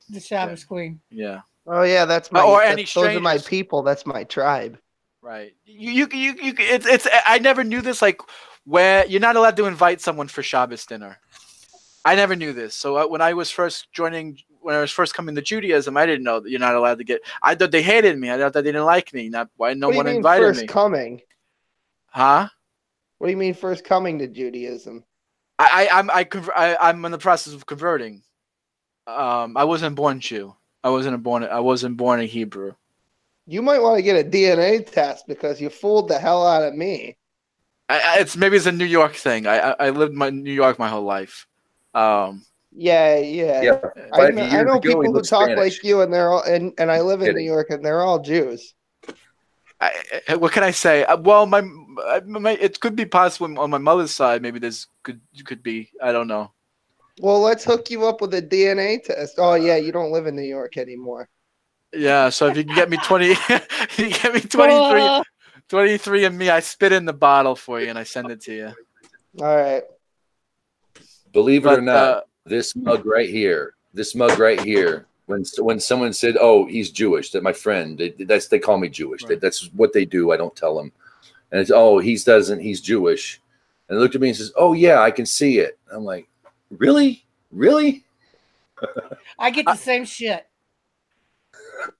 The Shabbos queen. Yeah. Oh yeah, that's my. Those are my people. That's my tribe. Right. It's. I never knew this. Like, where you're not allowed to invite someone for Shabbos dinner. I never knew this. So when I was first coming to Judaism, I didn't know that you're not allowed to get. I thought they hated me. I thought that they didn't like me. Not why no one invited me. First coming. Huh? What do you mean first coming to Judaism? I'm in the process of converting. I wasn't born Jew. I wasn't born a Hebrew. You might want to get a DNA test because you fooled the hell out of me. It's a New York thing. I lived New York my whole life. Yeah. I know people who talk like you, and they're all and I live in New York, and they're all Jews. What can I say? Well, it could be possible on my mother's side. Maybe could be. I don't know. Well, let's hook you up with a DNA test. Oh yeah, you don't live in New York anymore. Yeah, so if you can get me 20, you can get me 23 and me, I spit in the bottle for you and I send it to you. All right. Believe it or not, this mug right here, when someone said, "Oh, he's Jewish," that my friend, they call me Jewish. Right. That's what they do. I don't tell them. And it's, "Oh, he's Jewish." And they looked at me and says, "Oh yeah, I can see it." I'm like, "Really? Really?" I get the same shit.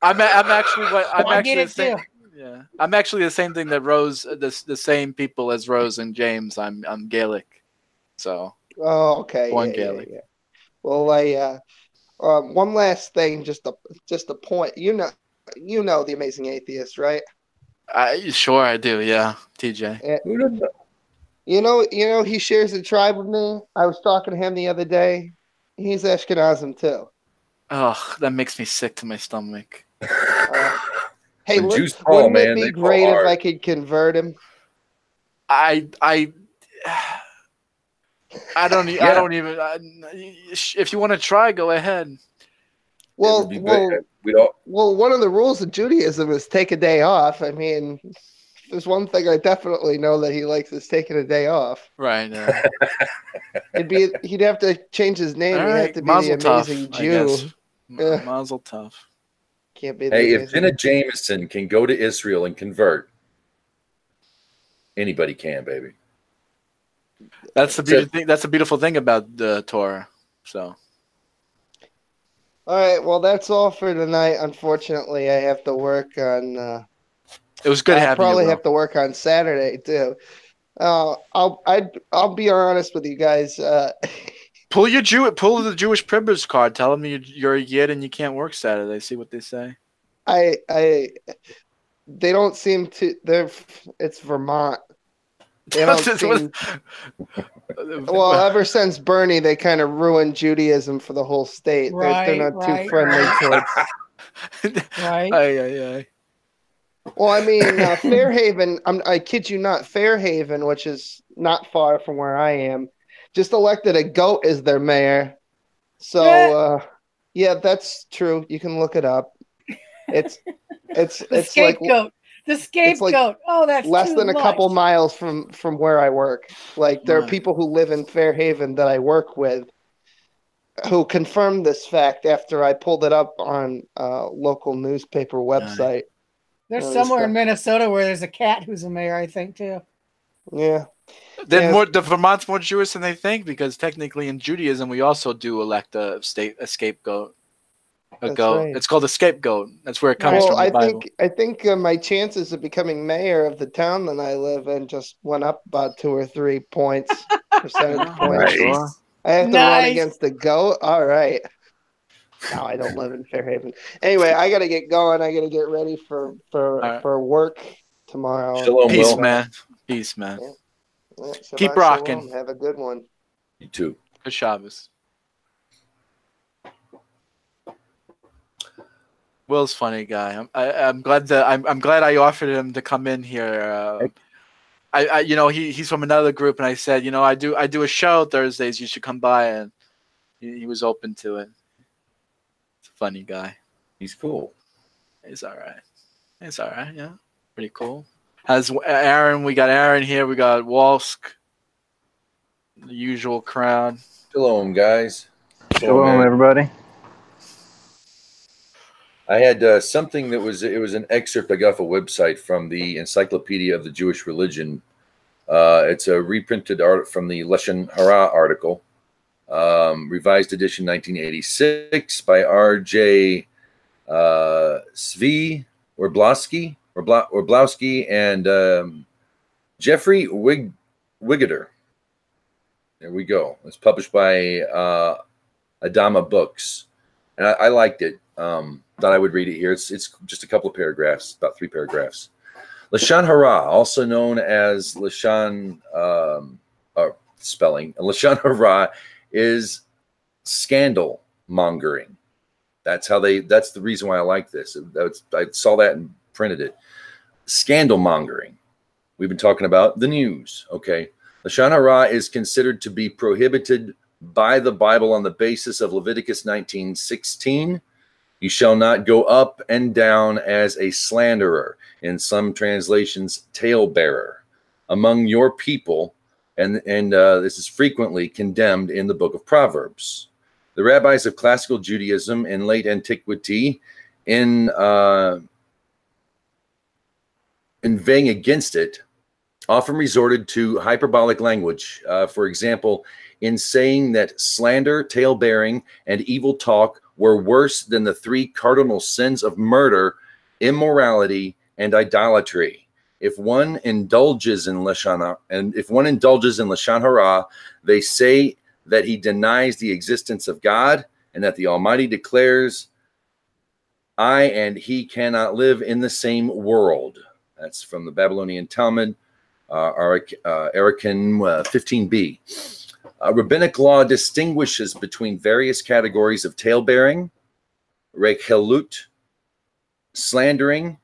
I'm actually the same. Yeah, I'm actually the same thing that Rose, the same people as Rose and James. I'm Gaelic, so. Oh, okay. Born Gaelic. Yeah. Well, one last thing, just a point. You know the Amazing Atheist, right? Sure I do. Yeah, TJ. You know he shares a tribe with me. I was talking to him the other day. He's Ashkenazim too. Oh, that makes me sick to my stomach. Hey, wouldn't it be great if I could convert him? I don't even. If you want to try, go ahead. Well, one of the rules of Judaism is take a day off. I mean, there's one thing I definitely know that he likes is taking a day off. Right. He'd have to change his name. He'd have to be the amazing Jew. Mazel tov. Can't be. Hey, if Jenna Jameson can go to Israel and convert, anybody can, baby. That's the beautiful thing. That's the beautiful thing about the Torah. So. All right. Well, that's all for tonight. Unfortunately, I have to work on. It was good having you. Probably have to work on Saturday too. I'll be honest with you guys. Pull the Jewish privilege card. Tell them you're a Yid and you can't work Saturday. See what they say. They don't seem to. It's Vermont. They don't seem. Well, ever since Bernie, they kind of ruined Judaism for the whole state. They're not too friendly towards. Right. Aye. Well, I mean, Fairhaven. I kid you not. Fairhaven, which is not far from where I am, just elected a goat as their mayor. So, yeah, that's true. You can look it up. It's the scapegoat. The scapegoat. That's less than a couple miles from where I work. Like there are people who live in Fairhaven that I work with who confirmed this fact after I pulled it up on a local newspaper website. There's somewhere in Minnesota where there's a cat who's a mayor, I think, too. Yeah. The Vermont's more Jewish than they think because technically in Judaism we also do elect a scapegoat. Goat. Right. It's called a scapegoat. That's where it comes from. I think my chances of becoming mayor of the town that I live in just went up about 2 or 3 percentage points. Nice. I have to run against the goat. All right. No, I don't live in Fairhaven. Anyway, I got to get going. I got to get ready for work tomorrow. Shalom, Peace, Will. man. Peace, man. Yeah, keep rocking. Shalom. Have a good one. You too. Good Shabbos. Will's funny guy. I'm glad I offered him to come in here. He's from another group, and I said, I do a show Thursdays. You should come by, and he was open to it. It's a funny guy. He's cool. He's all right. Yeah, pretty cool. Has Aaron? We got Aaron here. We got Walsk. The usual crowd. Shalom, guys. Shalom, everybody. I had something that was an excerpt I got off a website from the Encyclopedia of the Jewish Religion. It's a reprinted art from the Lashon Hara article, revised edition 1986 by R.J. Svi Orblowski and Jeffrey Wiggeter. There we go. It's published by Adama Books, and I liked it. Thought I would read it here. It's just a couple of paragraphs, about 3 paragraphs. Lashon Hara, also known as Lashon spelling. Lashon Hara is scandal mongering. That's the reason why I like this. I saw that and printed it. Scandal mongering. We've been talking about the news. Okay. Lashon Hara is considered to be prohibited by the Bible on the basis of Leviticus 19:16. You shall not go up and down as a slanderer, in some translations, talebearer, among your people, and this is frequently condemned in the book of Proverbs. The rabbis of classical Judaism in late antiquity, in inveighing against it, often resorted to hyperbolic language. For example, in saying that slander, talebearing, and evil talk were worse than the 3 cardinal sins of murder, immorality, and idolatry. If one indulges in Lashon Hara, they say that he denies the existence of God, and that the Almighty declares, I and he cannot live in the same world. That's from the Babylonian Talmud, Arakan 15b. Rabbinic law distinguishes between various categories of talebearing, rekelut, slandering,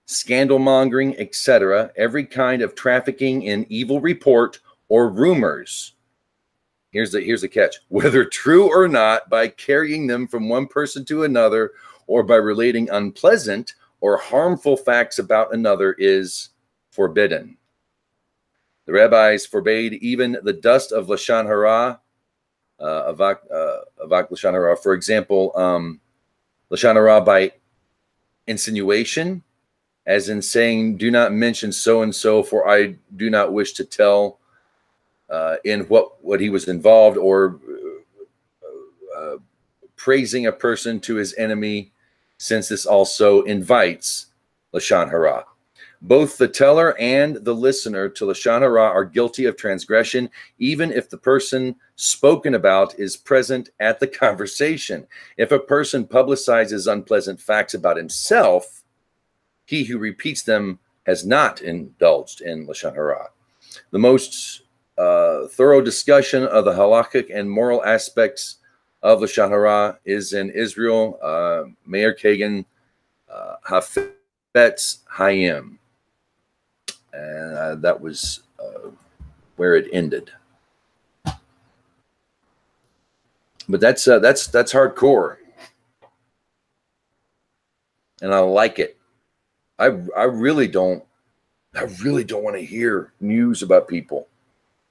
scandal-mongering, etc., every kind of trafficking in evil report or rumors. here's the catch: whether true or not, by carrying them from one person to another, or by relating unpleasant or harmful facts about another, is forbidden. The rabbis forbade even the dust of lashon hara, avak lashon hara. For example, lashon hara by insinuation, as in saying, "Do not mention so and so, for I do not wish to tell in what he was involved," or praising a person to his enemy, since this also invites lashon hara. Both the teller and the listener to lashon hara are guilty of transgression, even if the person spoken about is present at the conversation. If a person publicizes unpleasant facts about himself, he who repeats them has not indulged in lashon hara. The most thorough discussion of the halakhic and moral aspects of lashon hara is in Israel, Meir Kagan, Hafetz Hayim. And that was where it ended. But that's hardcore, and I like it. I really don't want to hear news about people.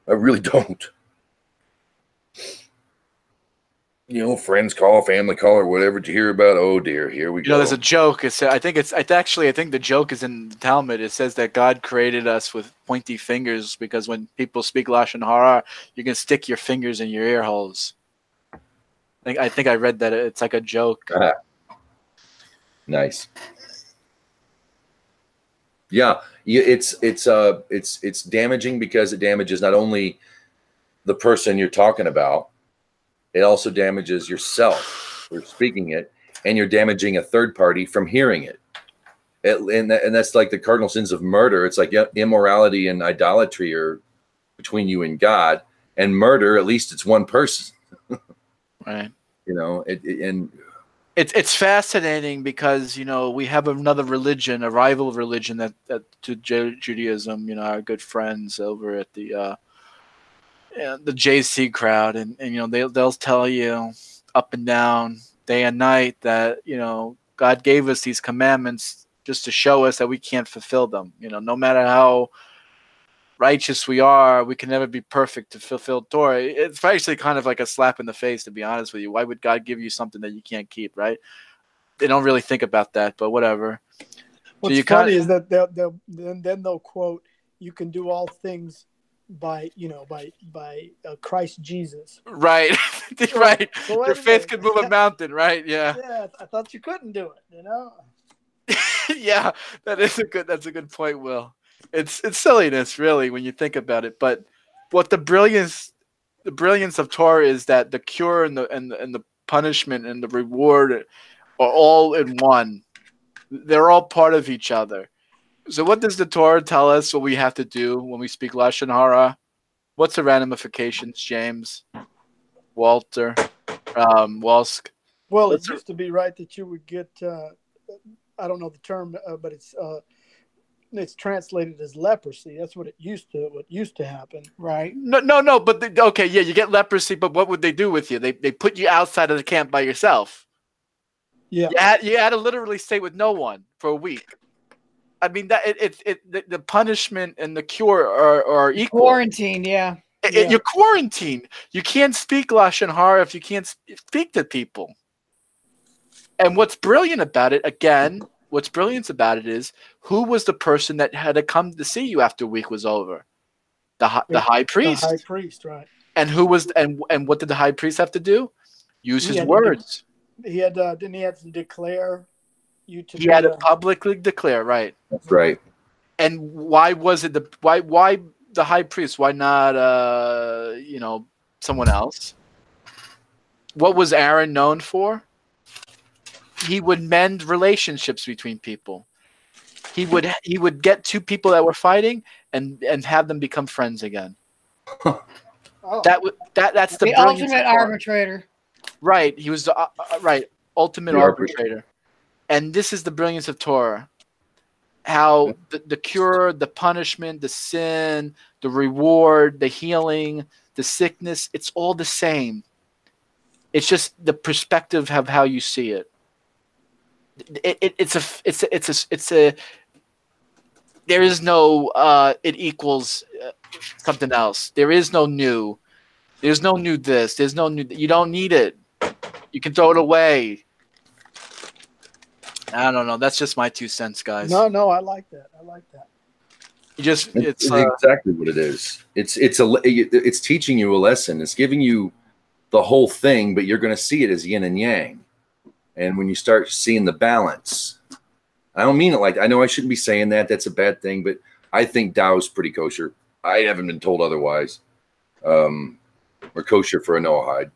I really don't. Friends call, family call, or whatever. Did you hear about? Oh dear, here we go. There's a joke. I think the joke is in the Talmud. It says that God created us with pointy fingers because when people speak lashon hara, you can stick your fingers in your ear holes. I think I read that it's like a joke. Nice. Yeah, it's damaging because it damages not only the person you're talking about, it also damages yourself for speaking it, and you're damaging a third party from hearing it. And that's like the cardinal sins of murder. It's like immorality and idolatry are between you and God, and murder, at least it's one person. Right. It's fascinating because we have another religion, a rival religion that to Judaism. Our good friends over at the JC crowd, and they'll tell you up and down, day and night, that God gave us these commandments just to show us that we can't fulfill them. No matter how righteous we are, we can never be perfect to fulfill Torah. It's actually kind of like a slap in the face, to be honest with you. Why would God give you something that you can't keep, right? They don't really think about that, but whatever. What's funny is that they'll quote, "You can do all things by Christ Jesus." Right. Right. So your faith can move a mountain, right? Yeah. Yeah, I thought you couldn't do it, Yeah, that's a good point, Will. It's silliness, really, when you think about it. But what the brilliance of Torah is that the cure and the punishment and the reward are all in one. They're all part of each other. So what does the Torah tell us what we have to do when we speak lashon hara? What's the ramifications, James, Walter, Walsk? Well, it used to be right that you would get I don't know the term, but it's translated as leprosy. That's what used to happen. Right. No. But okay, yeah, you get leprosy, but what would they do with you? They put you outside of the camp by yourself. Yeah. You had to literally stay with no one for a week. I mean, that the punishment and the cure are equal. Quarantine, yeah. You're quarantined. You can't speak lashon hara if you can't speak to people. And what's brilliant about it is, who was the person that had to come to see you after a week was over? The high priest. The high priest, right? And who was and what did the high priest have to do? Use his words. He had didn't he have to declare you to? He had to publicly declare, right? That's right. And why was it why the high priest? Why not someone else? What was Aaron known for? He would mend relationships between people. He would get two people that were fighting and have them become friends again. That's the ultimate arbitrator. Right. He was the ultimate arbitrator. And this is the brilliance of Torah. How the cure, the punishment, the sin, the reward, the healing, the sickness, it's all the same. It's just the perspective of how you see it. It's a there is no it equals something else. There is no new. There's no new this. There's no new. You don't need it. You can throw it away. I don't know. That's just my 2 cents, guys. No, I like that. It's exactly what it is. It's teaching you a lesson. It's giving you the whole thing, but you're going to see it as yin and yang. And when you start seeing the balance, I don't mean it like, I know I shouldn't be saying that. That's a bad thing, but I think Tao is pretty kosher. I haven't been told otherwise. Or kosher for a Noahide.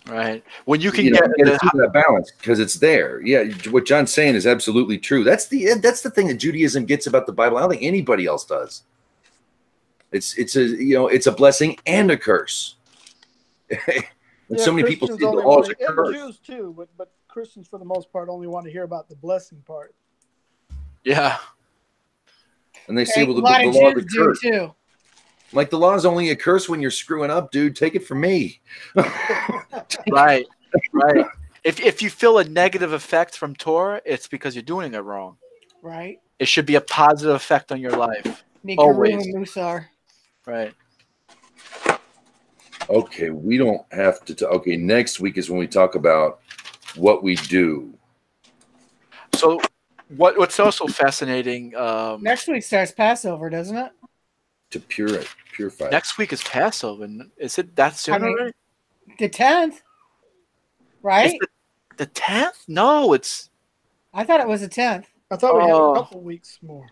Right. When you can get that balance, because it's there. Yeah, what John's saying is absolutely true. That's the thing that Judaism gets about the Bible. I don't think anybody else does. It's a blessing and a curse. So many people see the law as a curse. Jews too, but Christians for the most part only want to hear about the blessing part. Yeah. And they say, well, the law is a curse too. Like, the law is only a curse when you're screwing up, dude. Take it from me. Right. If you feel a negative effect from Torah, it's because you're doing it wrong. Right. It should be a positive effect on your life. Always. Right. Okay, we don't have to. Okay, next week is when we talk about what we do. So, what's also fascinating? Next week starts Passover, doesn't it? To purify. Next week is Passover. Is it that soon already? The 10th, right? The 10th? No, it's. I thought it was the 10th. I thought we had a couple weeks more.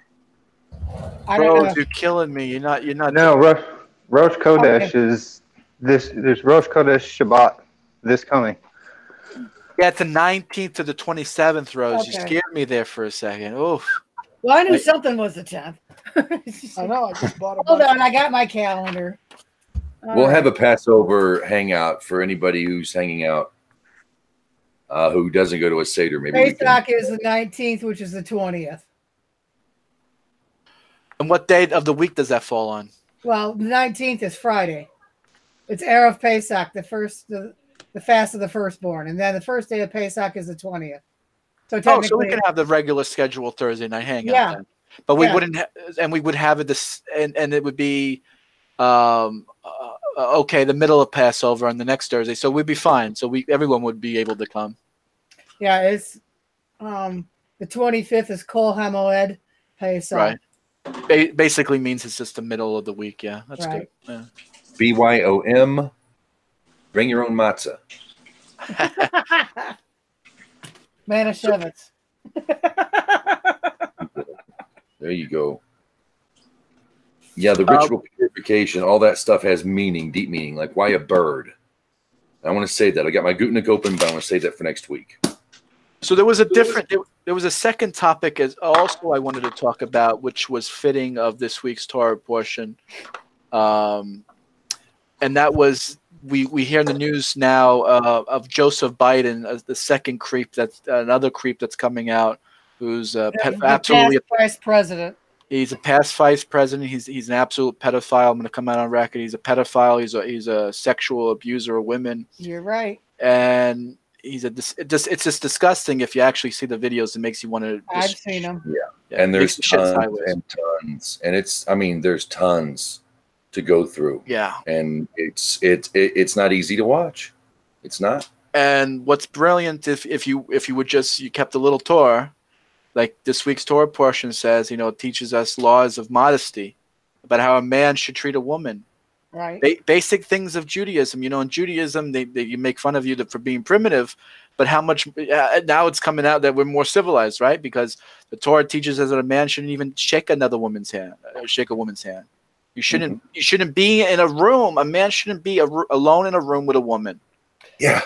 I don't know. You're killing me. You're not. No, Rosh Chodesh is this. There's Rosh Chodesh Shabbat this coming. Yeah, it's the 19th to the 27th, Rose. Okay. You scared me there for a second. Oof. Well, I knew something was the 10th. I know. I just bought a. Hold on, I got my calendar. We'll have a Passover hangout for anybody who's hanging out who doesn't go to a Seder. Maybe Pesach is the 19th, which is the 20th. And what day of the week does that fall on? Well, the 19th is Friday. It's Erev Pesach, the fast of the firstborn, and then the first day of Pesach is the 20th. So we can have the regular scheduled Thursday night hangout then. But we wouldn't, and we would have it and it would be, okay, the middle of Passover on the next Thursday, so we'd be fine. So everyone would be able to come. Yeah, it's the 25th is Kol HaMoed Pesach. Right. Basically means it's just the middle of the week. Yeah, that's good. Yeah. BYOM. Bring your own matzah. Manischewitz. There you go. Yeah, the ritual purification, all that stuff has meaning, deep meaning. Like, why a bird? I want to say that. I got my Gutnick open, but I want to save that for next week. So there was a second topic as also I wanted to talk about, which was fitting of this week's Torah portion. And that was, we hear in the news now of Joseph Biden as the second creep, another creep that's coming out, who's absolutely past vice president. He's a past vice president. He's an absolute pedophile. I'm going to come out on record. He's a pedophile. He's a sexual abuser of women. You're right. And it's just disgusting if you actually see the videos. It makes you want to. I've seen them. Yeah, and there's tons and tons, and there's tons to go through. Yeah, and it's not easy to watch. It's not. And what's brilliant if you kept a little Torah. Like this week's Torah portion says, it teaches us laws of modesty about how a man should treat a woman. Right. Basic things of Judaism. In Judaism, you make fun of you for being primitive, but how much now it's coming out that we're more civilized, right? Because the Torah teaches us that a man shouldn't even shake another woman's hand, shake a woman's hand. You shouldn't. Mm-hmm. You shouldn't be in a room. A man shouldn't be alone in a room with a woman. Yeah.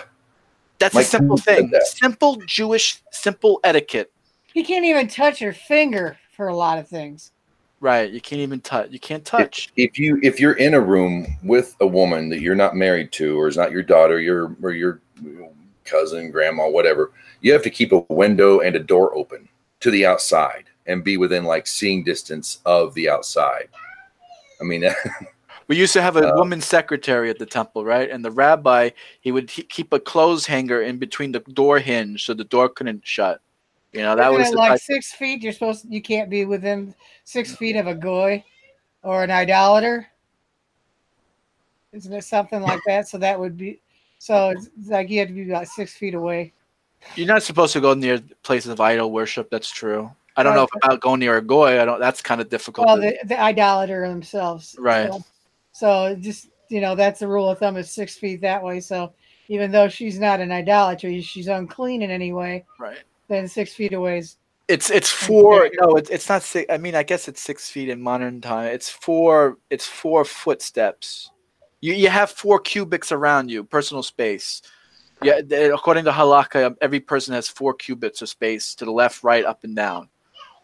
That's a simple thing. Simple Jewish, simple etiquette. You can't even touch your finger for a lot of things. Right. You can't even touch. You can't touch. If you're in a room with a woman that you're not married to, or is not your daughter, or your cousin, grandma, whatever, you have to keep a window and a door open to the outside and be within seeing distance of the outside. I mean, we used to have a woman secretary at the temple, right? And the rabbi, he would keep a clothes hanger in between the door hinge so the door couldn't shut. You know, that was like 6 feet. You can't be within 6 feet of a goy or an idolater. Isn't it something like that? So that would be, so it's like you had to be about 6 feet away. You're not supposed to go near places of idol worship. That's true. I don't know if about going near a goy. That's kind of difficult. Well, the idolater themselves, right? So just that's the rule of thumb is 6 feet that way. So even though she's not an idolatry, she's unclean in any way. Right. Then 6 feet away is. It's 4. No, it's not 6. I mean, I guess it's 6 feet in modern time. It's 4. It's 4 footsteps. You have 4 cubits around you, personal space. Yeah, according to halakha, every person has 4 cubits of space to the left, right, up, and down.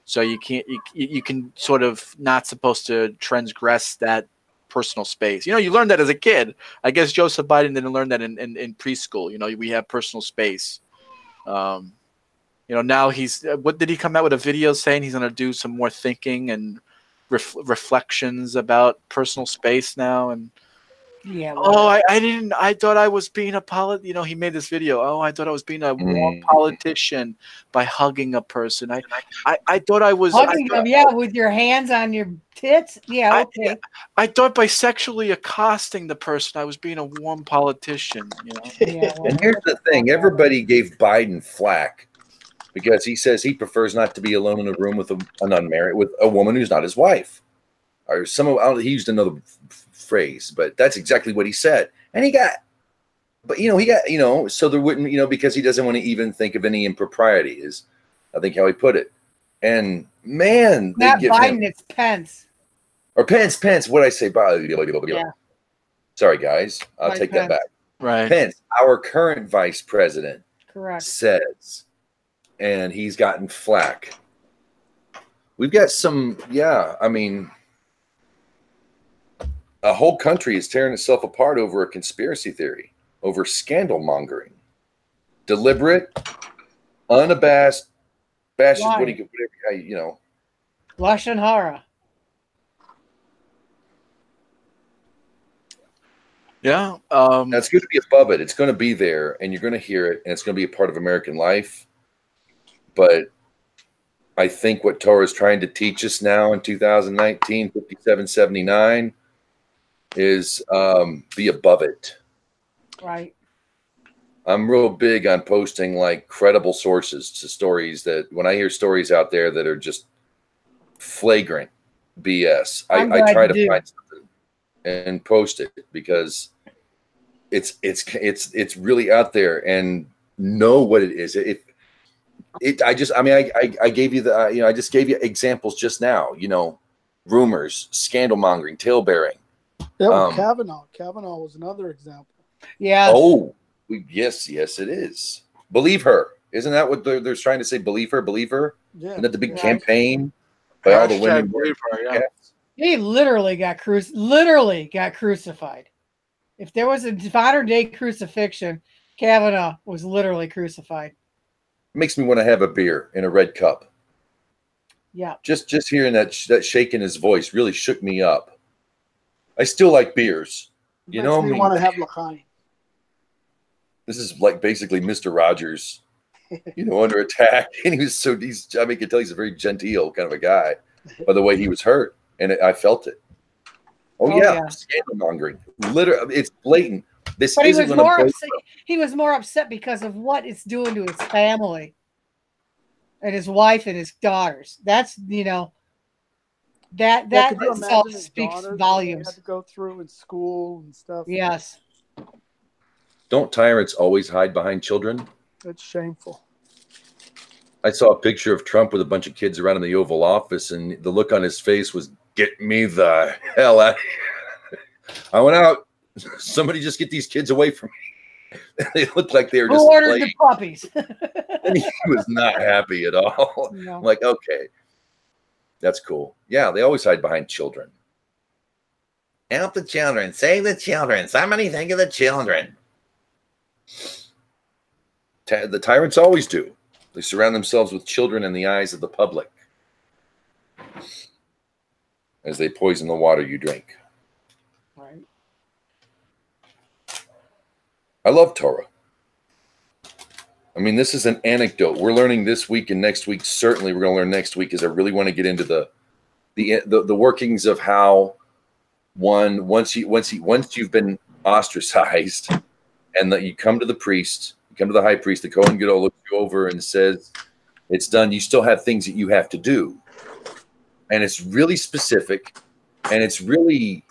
So you can't. You can sort of not supposed to transgress that personal space. You learned that as a kid. I guess Joseph Biden didn't learn that in preschool. We have personal space. Now what did he come out with a video saying he's going to do some more thinking and reflections about personal space now? And yeah. Well, I thought I was being a he made this video. Oh, I thought I was being a warm politician by hugging a person. I thought I was hugging them, with your hands on your tits. Yeah, okay. I thought by sexually accosting the person, I was being a warm politician. Yeah, well, and here's the thing: everybody gave Biden flack because he says he prefers not to be alone in a room with with a woman who's not his wife, or he used another phrase, but that's exactly what he said. And so there wouldn't, because he doesn't want to even think of any impropriety is, I think, how he put it. And man, not Biden, it's Pence. Or Pence. What'd I say? Yeah. Sorry, guys. I'll take that back. Right. Pence, our current vice president, correct, says, and he's gotten flack. We've got some, I mean, a whole country is tearing itself apart over a conspiracy theory, over scandal mongering, deliberate, unabashed, lashon hara. Yeah, that's going to be above it. It's going to be there, and you're going to hear it, and it's going to be a part of American life. But I think what Torah is trying to teach us now in 2019, 5779, is be above it. Right. I'm real big on posting like credible sources to stories that when I hear stories out there that are just flagrant BS, I try to find something and post it because it's really out there and know what it is. I gave you I just gave you examples just now, rumors, scandal mongering, tail bearing. Yeah, Kavanaugh. Kavanaugh was another example. Yeah. Oh, yes, it is. Believe her. Isn't that what they're trying to say? Believe her. Yeah. Isn't that the big campaign by all the women? Believe her, yeah. He literally got crucified. If there was a modern day crucifixion, Kavanaugh was literally crucified. It makes me want to have a beer in a red cup. Yeah. Just hearing that shake in his voice really shook me up. I still like beers. You want to have l'chaim. This is like basically Mr. Rogers, under attack. And I can tell he's a very genteel kind of a guy by the way he was hurt. And I felt it. Oh yeah. Scandal mongering. Literally, it's blatant. But he was more upset because of what it's doing to his family and his wife and his daughters. That's, that itself speaks volumes. Had to go through in school and stuff. Yes. Don't tyrants always hide behind children? That's shameful. I saw a picture of Trump with a bunch of kids around in the Oval Office, and the look on his face was, "Get me the hell out of here." I went out. Somebody just get these kids away from me. They looked like they were just Who ordered the puppies? And he was not happy at all. No. I'm like, okay, that's cool. Yeah, they always hide behind children. Help the children. Save the children. Somebody think of the children. The tyrants always do. They surround themselves with children in the eyes of the public. as they poison the water you drink. Right. I love Torah. I mean, this is an anecdote. We're learning this week and next week. Certainly, we're going to learn next week, because I really want to get into the workings of how once you've been ostracized, and that you come to the priest, you come to the high priest, the Kohen Gadol looks you over and says, "It's done." You still have things that you have to do, and it's really specific, and it's really,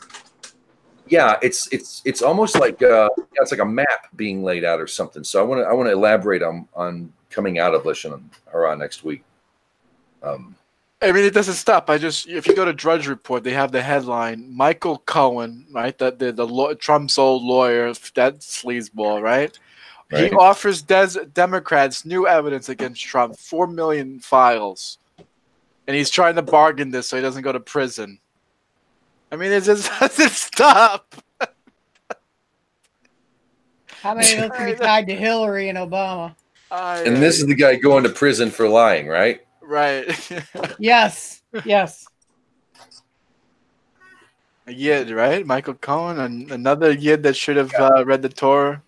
yeah, it's almost like it's like a map being laid out or something. So I want to elaborate on coming out of Lashon Hara next week. I mean, it doesn't stop. If you go to Drudge Report, they have the headline: Michael Cohen, right? The Trump's old lawyer, that sleazeball, right? He offers Democrats new evidence against Trump, 4 million files, and he's trying to bargain this so he doesn't go to prison. I mean, it just doesn't stop. How many of those can be tied to Hillary and Obama? And this is the guy going to prison for lying, right? Right. Yes. Yes. A Yid, right? Michael Cohen, and another Yid that should have read the Torah.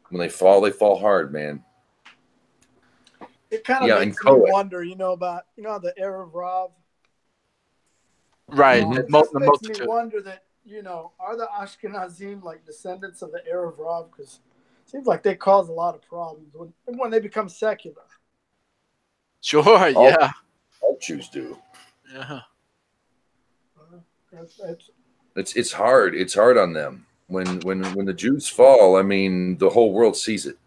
When they fall hard, man. It kind of makes me wonder, about the Erev Rav. Right. It just makes me wonder that, are the Ashkenazim like descendants of the Erev Rav? Because it seems like they cause a lot of problems when they become secular. Sure, yeah. All Jews do. Yeah. It's hard. It's hard on them. When the Jews fall, I mean, the whole world sees it.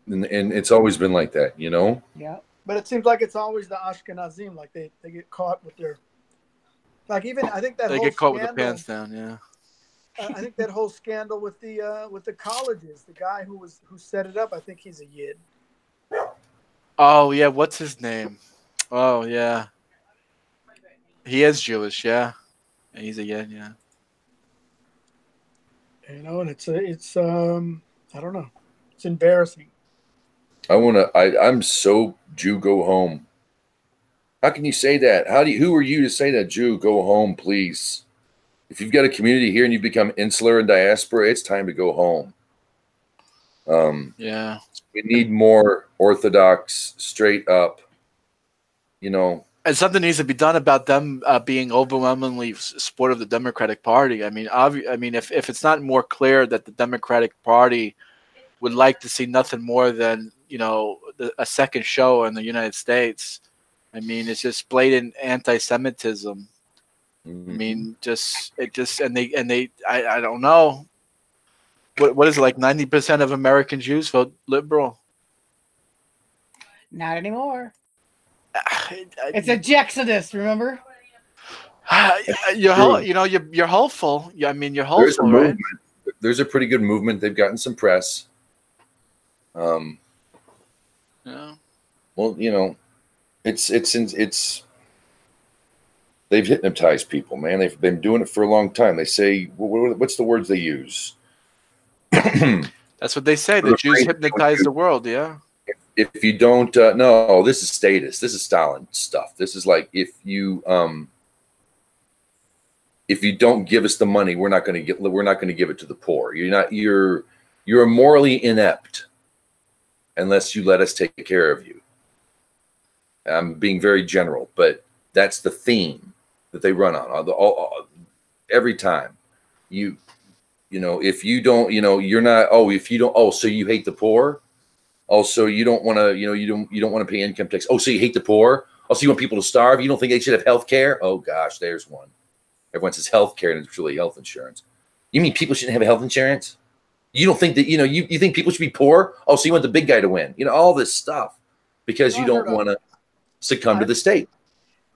And it's always been like that, Yeah. But it seems like it's always the Ashkenazim, like they get caught with their, like, even I think that they whole get caught scandal, with the pants down, yeah. I think that whole scandal with the colleges, the guy who set it up, I think he's a Yid. Oh yeah, what's his name? Oh yeah, he is Jewish, yeah. He's a Yid, yeah. And it's I don't know, it's embarrassing. I'm so Jew, go home. How can you say that? Who are you to say that? Jew, go home, please. If you've got a community here and you've become insular and diaspora, it's time to go home. Yeah. We need more Orthodox, straight up, And something needs to be done about them being overwhelmingly supportive of the Democratic Party. I mean, if it's not more clear that the Democratic Party would like to see nothing more than a second show in the United States. I mean, it's just blatant anti-Semitism. Mm-hmm. I mean, I don't know. What is it, like 90% of American Jews vote liberal? Not anymore. It's a Jexodus, remember? You're hopeful. I mean, you're hopeful, right? There's a pretty good movement. They've gotten some press. Yeah. Well, it's they've hypnotized people, man. They've been doing it for a long time. They say, what's the words they use? That's what they say. The Jews hypnotize the world. Yeah. If you don't, no, this is status. This is Stalin stuff. This is like if you don't give us the money, we're not going to give it to the poor. You're morally inept unless you let us take care of you. I'm being very general, but that's the theme that they run on every time. If you don't, you're not. Oh, if you don't. Oh, so you hate the poor. Oh, so you don't want to. You don't want to pay income tax. Oh, so you hate the poor. Oh, so you want people to starve. You don't think they should have health care. Oh gosh, there's one. Everyone says health care, and it's really health insurance. You mean people shouldn't have health insurance? You don't think that you think people should be poor? Oh, so you want the big guy to win? All this stuff because you don't want to succumb to the state.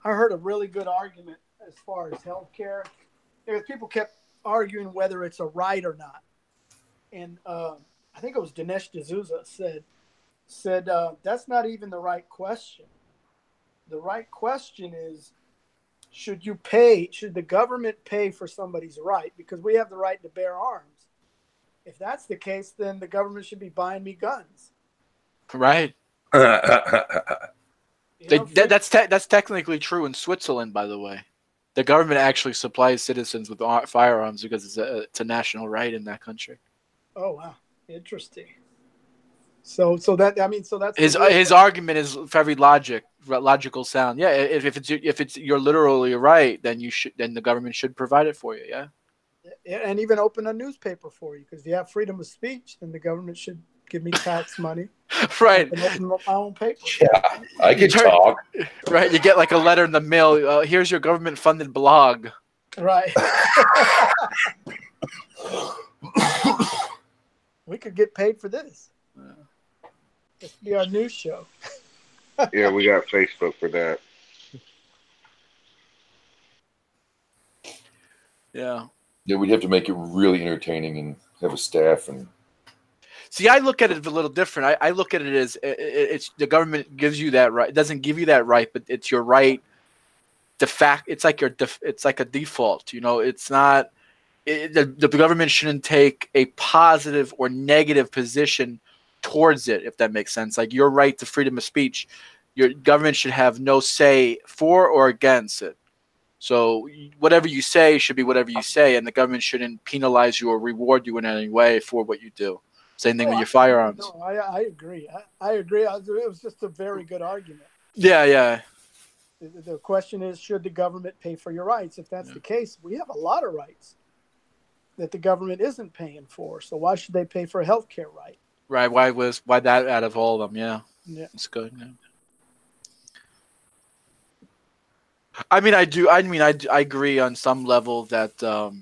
I heard a really good argument as far as health care. People kept arguing whether it's a right or not, and I think it was Dinesh D'Souza said that's not even the right question. The right question is, should the government pay for somebody's right? Because we have the right to bear arms. If that's the case, then the government should be buying me guns. Right. That's technically true in Switzerland, by the way. The government actually supplies citizens with firearms because it's a national right in that country. Oh wow, interesting. So that's his argument is very logical sound. Yeah, if it's you're literally right, then the government should provide it for you. Yeah, and even open a newspaper for you, because if you have freedom of speech, then the government should give me tax money. Right. And open my own paper. Yeah, I can talk. Right, you get like a letter in the mail. Here's your government-funded blog. Right. We could get paid for this. This could be our news show. Yeah, we got Facebook for that. Yeah. Yeah, we'd have to make it really entertaining and have a staff and. See, I look at it a little different. I look at it as it's the government gives you that right. It doesn't give you that right, but it's your right. It's like it's like a default. You know, it's not. The government shouldn't take a positive or negative position towards it, if that makes sense. Like your right to freedom of speech, your government should have no say for or against it. So whatever you say should be whatever you say, and the government shouldn't penalize you or reward you in any way for what you do. Same thing with your firearms. No, I agree. I agree. It was just a very good argument. Yeah. The question is, should the government pay for your rights? If that's the case, we have a lot of rights that the government isn't paying for. So why should they pay for a health care right? Right. Why that out of all of them? Yeah. It's good. Yeah. I agree on some level that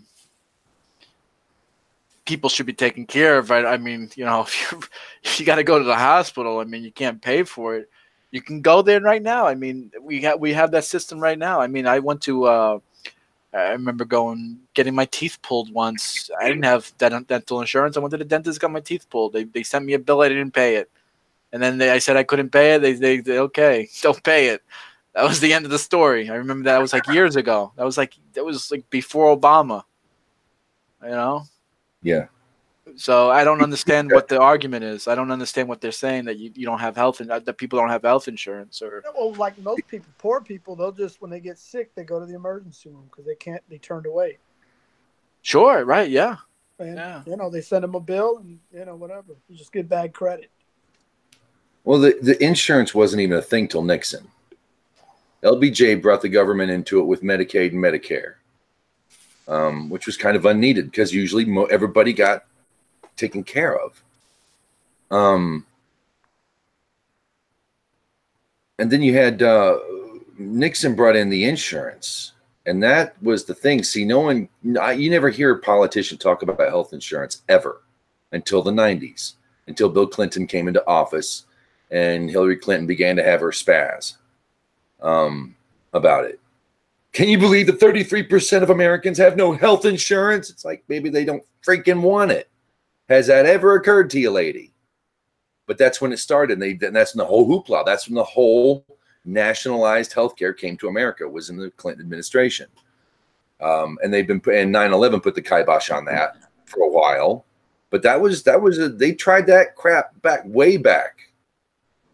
people should be taken care of, right? I mean, you know, if you got to go to the hospital, I mean, you can't pay for it. You can go there right now. I mean, we have that system right now. I mean, I went to I remember getting my teeth pulled once. I didn't have dental insurance. I went to the dentist, got my teeth pulled. They sent me a bill. I didn't pay it, and then I said I couldn't pay it. They okay, don't pay it. That was the end of the story. I remember that was like years ago. That was like before Obama. You know. Yeah. So I don't understand what the argument is. I don't understand what they're saying that you don't have health and that people don't have health insurance or. Well, like most people, poor people, they'll just when they get sick, they go to the emergency room because they can't be turned away. Sure. Right. Yeah. And, you know, they send them a bill and, you know, whatever. You just get bad credit. Well, the insurance wasn't even a thing till Nixon. LBJ brought the government into it with Medicaid and Medicare, which was kind of unneeded because usually everybody got taken care of. And then you had Nixon brought in the insurance, and that was the thing. See, you never hear a politician talk about health insurance ever until the 90s, until Bill Clinton came into office and Hillary Clinton began to have her spaz about it. Can you believe that 33% of Americans have no health insurance? It's like, maybe they don't freaking want it. Has that ever occurred to you, lady? But that's when it started. And that's when the whole hoopla. That's when the whole nationalized healthcare came to America, was in the Clinton administration. And and 9/11 put the kibosh on that for a while. But they tried that crap way back.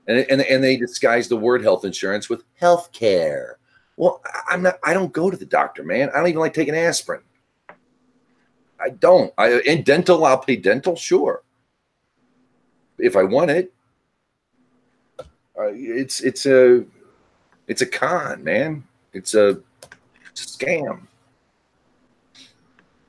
And they disguised the word health insurance with health care. Well, I don't go to the doctor, man. I don't even like taking aspirin. I don't. In dental, I'll pay dental, sure, if I want it. It's a con, man. It's a scam.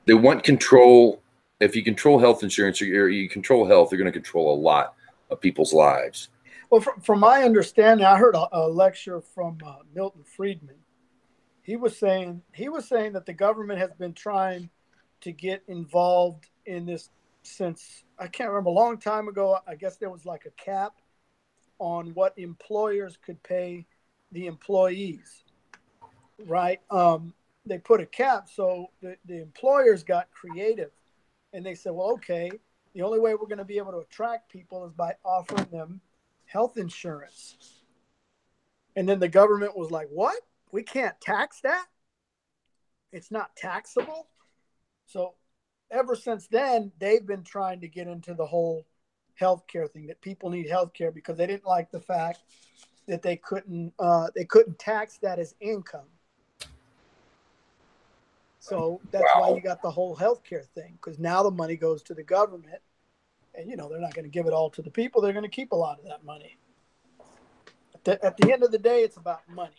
They want control. If you control health insurance, or you control health, you're going to control a lot of people's lives. Well, from my understanding, I heard a lecture from Milton Friedman. He was saying that the government has been trying to get involved in this since, I can't remember, a long time ago. I guess there was like a cap on what employers could pay the employees, right? They put a cap, so the employers got creative, and they said, well, okay, the only way we're going to be able to attract people is by offering them health insurance. And then the government was like, what? We can't tax that? It's not taxable? So ever since then, they've been trying to get into the whole healthcare thing, that people need healthcare because they didn't like the fact that they couldn't tax that as income. So that's why you got the whole healthcare thing, because now the money goes to the government, and they're not going to give it all to the people. They're going to keep a lot of that money. At the end of the day, it's about money.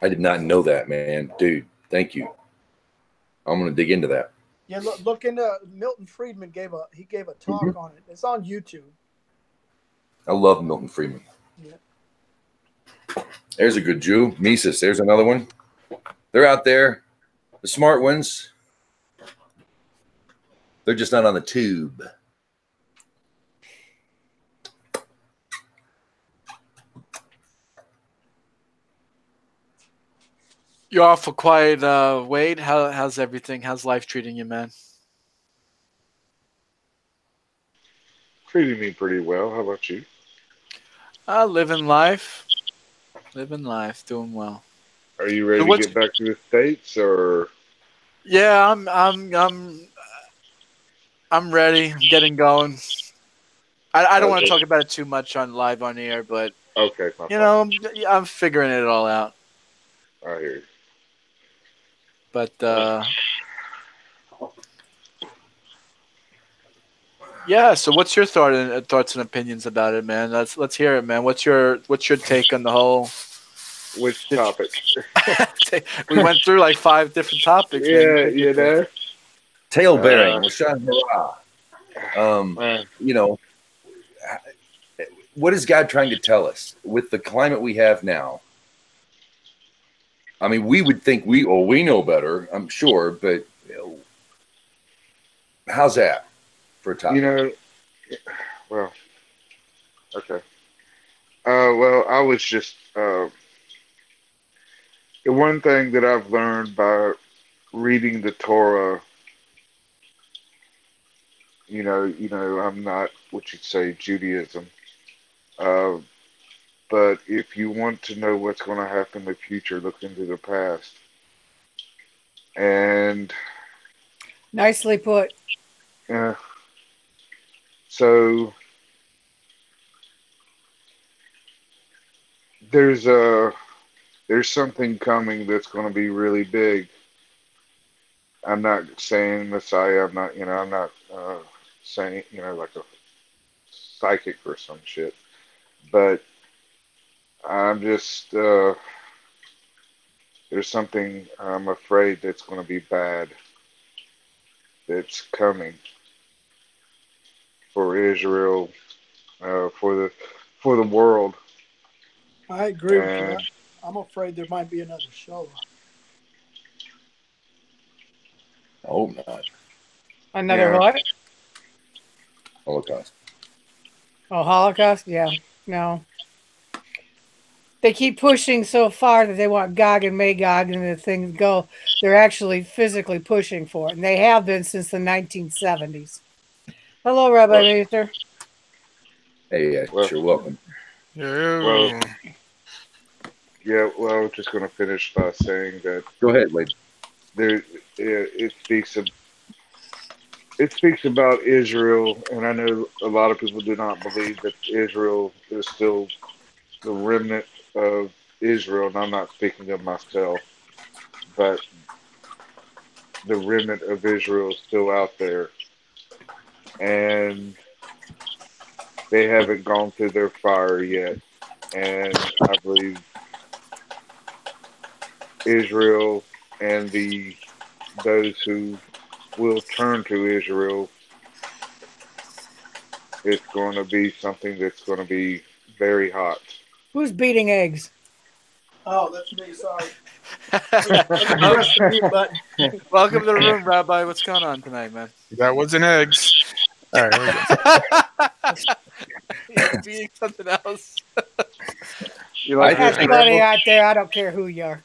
I did not know that, man. Dude, thank you. I'm going to dig into that. Yeah, look into Milton Friedman gave a talk on it. It's on YouTube. I love Milton Friedman. Yeah. There's a good Jew. Mises, there's another one. They're out there. The smart ones. They're just not on the tube. You're awful quiet, Wade. How's everything? How's life treating you, man? Treating me pretty well. How about you? Living life. Living life. Doing well. Are you ready to get back to the States, or? Yeah, I'm ready. I'm getting going. I don't want to talk about it too much live on air, but okay, I'm figuring it all out. I hear you. But yeah. So, what's your thoughts and opinions about it, man? Let's hear it, man. What's your take on the whole? Which topic? We went through like 5 different topics. Yeah, man. Tail bearing. What is God trying to tell us with the climate we have now? I mean, we would think we know better, I'm sure, but how's that for a topic? Well, okay. Well, I was just the one thing that I've learned by reading the Torah. I'm not what you'd say Judaism. But if you want to know what's going to happen in the future, look into the past. And nicely put. Yeah. So there's something coming that's going to be really big. I'm not saying Messiah. I'm not saying like a psychic or some shit. But I'm just there's something I'm afraid that's going to be bad that's coming for Israel, for the world. I agree with you. I'm afraid there might be another Shoah. I hope not. Another what? Holocaust. Oh, Holocaust? Yeah. No. They keep pushing so far that they want Gog and Magog and the things go. They're actually physically pushing for it. And they have been since the 1970s. Hello, Rabbi Maester. Hey, sure, welcome. Well, yeah, well, I was just going to finish by saying that. Go ahead, Wade. It speaks about Israel, and I know a lot of people do not believe that Israel is still the remnant of Israel, and I'm not speaking of myself, but the remnant of Israel is still out there, and they haven't gone through their fire yet, and I believe Israel and those who will turn to Israel, it's going to be something that's going to be very hot. Who's beating eggs? Oh, that's me. Sorry. Press the mute button. Welcome to the room, Rabbi. What's going on tonight, man? That wasn't eggs. All right, here we go. He's beating something else. That's funny out there. I don't care who you are.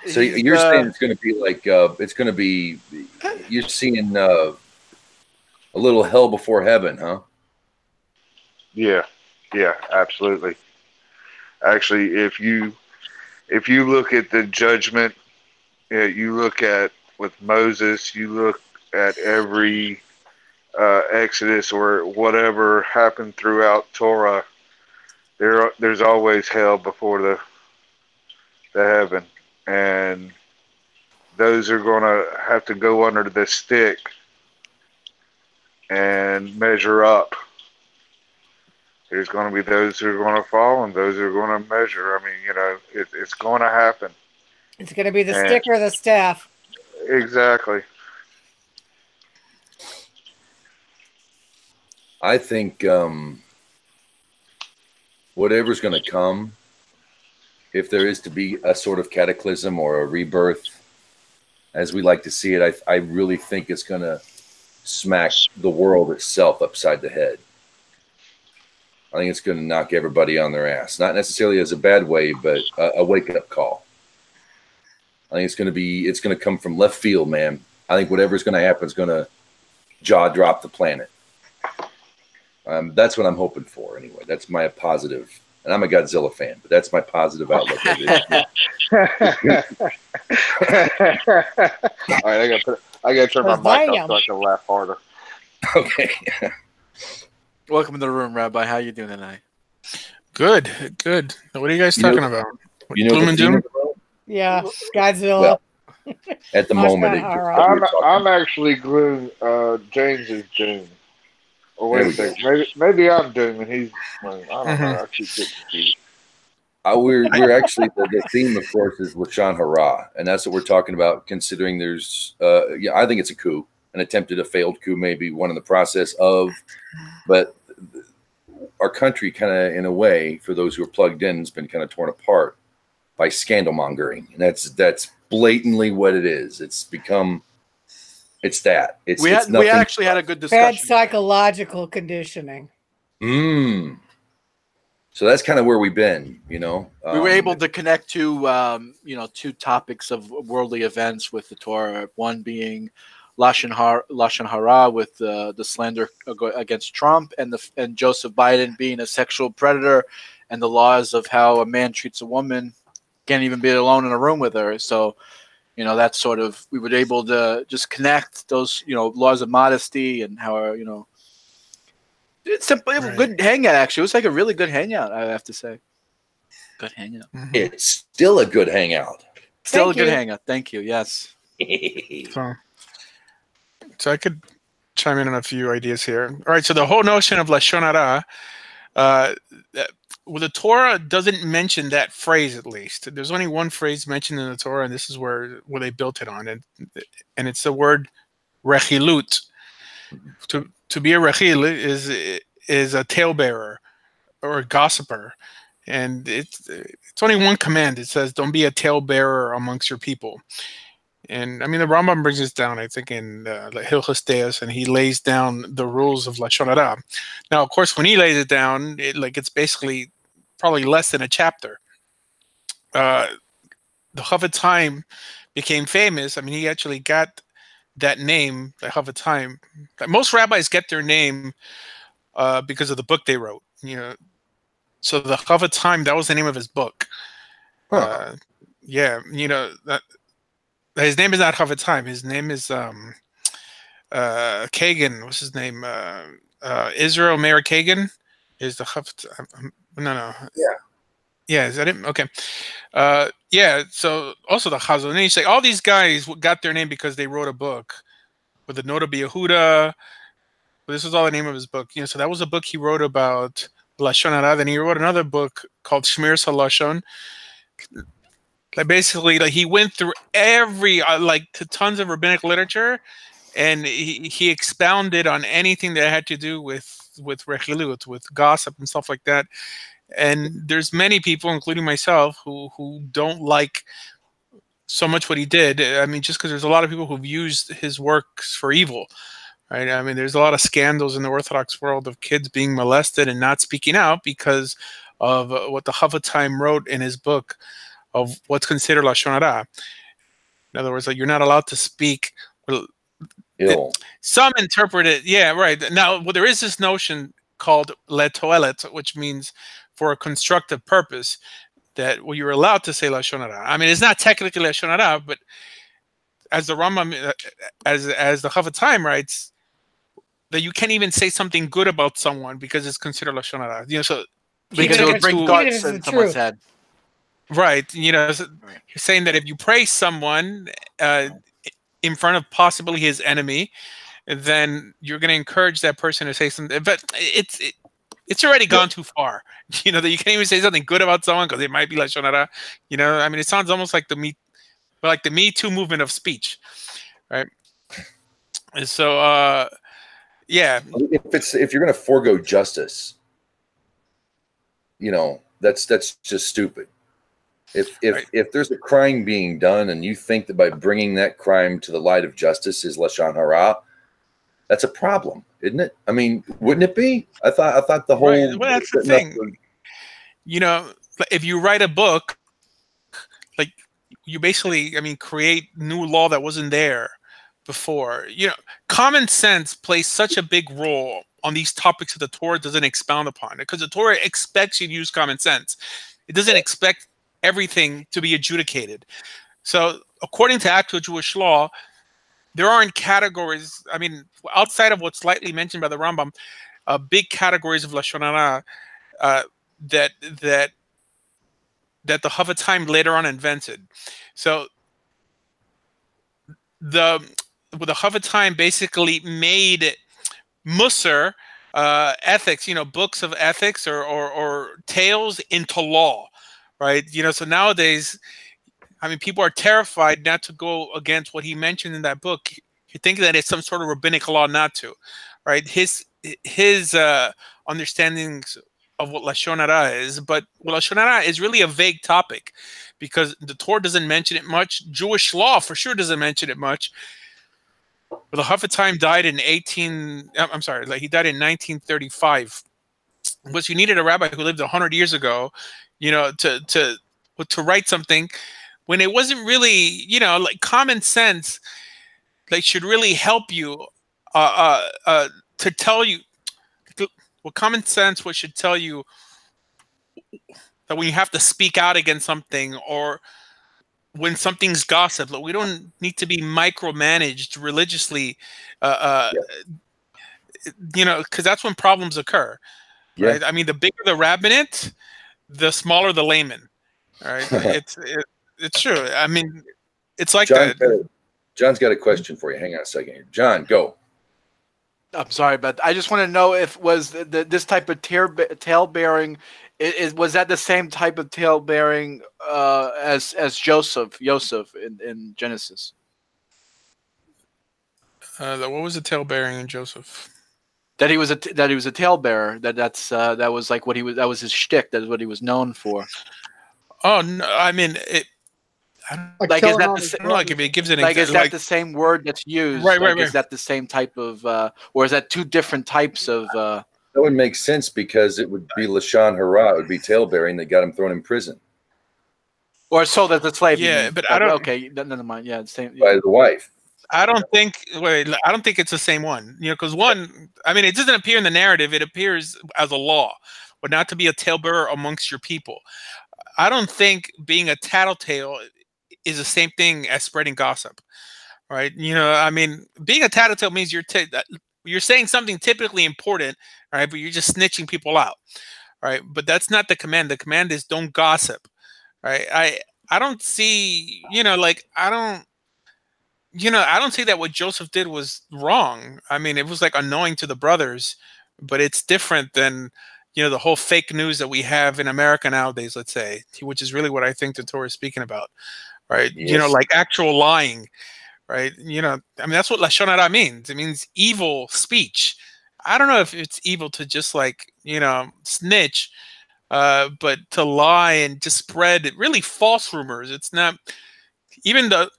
So you're saying it's going to be like you're seeing a little hell before heaven, huh? Yeah, absolutely. Actually, if you look at the judgment, you look at with Moses, you look at every Exodus or whatever happened throughout Torah, there's always hell before the heaven, and those are going to have to go under the stick and measure up. There's going to be those who are going to fall and those who are going to measure. I mean, it's going to happen. It's going to be the stick or the staff. Exactly. I think whatever's going to come, if there is to be a sort of cataclysm or a rebirth, as we like to see it, I really think it's going to smack the world itself upside the head. I think it's going to knock everybody on their ass. Not necessarily as a bad way, but a wake-up call. I think it's going to come from left field, man. I think whatever's going to happen is going to jaw drop the planet. That's what I'm hoping for, anyway. That's my positive. And I'm a Godzilla fan, but that's my positive outlook. All right, I got to turn my mic up so I can laugh harder. Okay. Welcome to the room, Rabbi. How you doing tonight? Good. What are you guys talking about? Gloom and doom? Yeah, Godzilla. Well, at the moment, I'm actually gloom. James is doom. Or wait a second. Maybe I'm doom and he's. I don't know. I keep getting confused. We're actually the theme, of course, is Lashon Hara, and that's what we're talking about. Considering there's, I think it's a coup, an attempted, a failed coup, maybe one in the process of, but our country kind of, in a way, for those who are plugged in, has been kind of torn apart by scandal mongering, and that's blatantly what it is. It's become, it's that. We actually had a good discussion. Bad psychological conditioning. So that's kind of where we've been, We were able to connect to, two topics of worldly events with the Torah. One being Lashon Hara with the slander against Trump, and Joseph Biden being a sexual predator, and the laws of how a man treats a woman. Can't even be alone in a room with her. So, that's sort of, we were able to just connect those, laws of modesty and how, it's simple. Right. A good hangout, actually. It was like a really good hangout, I have to say. Good hangout. Mm-hmm. It's still a good hangout. Still a good hangout. Thank you. Yes. So I could chime in on a few ideas here. All right. So the whole notion of Lashon Hara, well, the Torah doesn't mention that phrase, at least. There's only one phrase mentioned in the Torah, and this is where they built it on. And it's the word rechilut. To be a rechil is a talebearer or a gossiper. And it's only one command. It says, don't be a talebearer amongst your people. And I mean, the Rambam brings this down, I think, in Hilchos Deos, and he lays down the rules of Lashon Hara. Now, of course, when he lays it down, it's basically probably less than a chapter. The Chofetz Chaim became famous. I mean, he actually got that name, the Chofetz Chaim. Most rabbis get their name because of the book they wrote. So the Chofetz Chaim, that was the name of his book. Huh. His name is not Chofetz Chaim. His name is Kagan. What's his name? Israel Meir Kagan is the Chofetz. No. Yeah. Is that it? Okay. So also the Chazon Ish, all these guys got their name because they wrote a book with the Noda B'Yehuda. This was all the name of his book. So that was a book he wrote about Lashon Hara. Then he wrote another book called Shmir Salashon. Basically, he went through every to tons of rabbinic literature, and he expounded on anything that had to do with rechilut, with gossip and stuff like that. And there's many people, including myself, who don't like so much what he did. I mean, just because there's a lot of people who've used his works for evil, right? I mean, there's a lot of scandals in the Orthodox world of kids being molested and not speaking out because of what the Chofetz Chaim wrote in his book of what's considered Lashon Hara. In other words, you're not allowed to speak. Some interpret it, yeah, right. Now, there is this notion called letoelet, which means for a constructive purpose, that you're allowed to say Lashon Hara. I mean, it's not technically Lashon Hara, but as the Rambam, as the Chofetz Chaim writes, that you can't even say something good about someone because it's considered Lashon Hara. So Because it would bring guts in someone's head. Right. You're saying that if you praise someone in front of possibly his enemy, then you're going to encourage that person to say something. But it's already gone too far. That you can't even say something good about someone because it might be lashon hara. I mean, it sounds almost like the Me Too movement of speech, right? And so, yeah. If you're going to forego justice, that's just stupid. If there's a crime being done and you think that by bringing that crime to the light of justice is lashon hara, that's a problem, isn't it? I mean, wouldn't it be? I thought the whole. Right. Well, that's the thing. If you write a book, like you basically, create new law that wasn't there before. Common sense plays such a big role on these topics that the Torah doesn't expound upon, because the Torah expects you to use common sense. It doesn't expect everything to be adjudicated. So according to actual Jewish law, there aren't categories. I mean, outside of what's slightly mentioned by the Rambam, big categories of lashon hara that the Havatim later on invented. So the Havatim basically made Musar, ethics, books of ethics or tales into law, right? So nowadays, people are terrified not to go against what he mentioned in that book. You think that it's some sort of rabbinic law not to, right? His understandings of what lashon hara is, but lashon hara is really a vague topic because the Torah doesn't mention it much. Jewish law for sure doesn't mention it much. But the Hafethaim died in he died in 1935. Was you needed a rabbi who lived 100 years ago, to write something when it wasn't really, like common sense, like should really help you to tell you what common sense should tell you that when you have to speak out against something or when something's gossip, we don't need to be micromanaged religiously, because that's when problems occur. Yeah. Right? I mean, the bigger the rabbinate, the smaller the layman. All right, it's true. I mean, it's like that. John's got a question for you. Hang on a second here. John, go. I'm sorry, but I just want to know if this type of tail bearing. Was that the same type of tail bearing as Joseph in Genesis? What was the tail bearing in Joseph? That he was a tail bearer. That was like what he was. That was his shtick. That is what he was known for. Oh no! I mean, is that the same word that's used? Right. Is that the same type of, or is that two different types of? That would make sense because it would be lashon hara. It would be tail bearing that got him thrown in prison. Or sold as a slave. Yeah, but I don't. Okay, never mind. Yeah, the same. By the wife. I don't think it's the same one. Because one, it doesn't appear in the narrative. It appears as a law, but not to be a talebearer amongst your people. I don't think being a tattletale is the same thing as spreading gossip, right? Being a tattletale means you're saying something typically important, right? But you're just snitching people out, right? But that's not the command. The command is don't gossip, right? I don't see, I don't see that what Joseph did was wrong. It was like annoying to the brothers, but it's different than, the whole fake news that we have in America nowadays, let's say, which is really what I think the Torah is speaking about, right? Yes. Like actual lying, right? That's what lashon hara means. It means evil speech. I don't know if it's evil to just snitch, but to lie and just spread really false rumors. It's not even the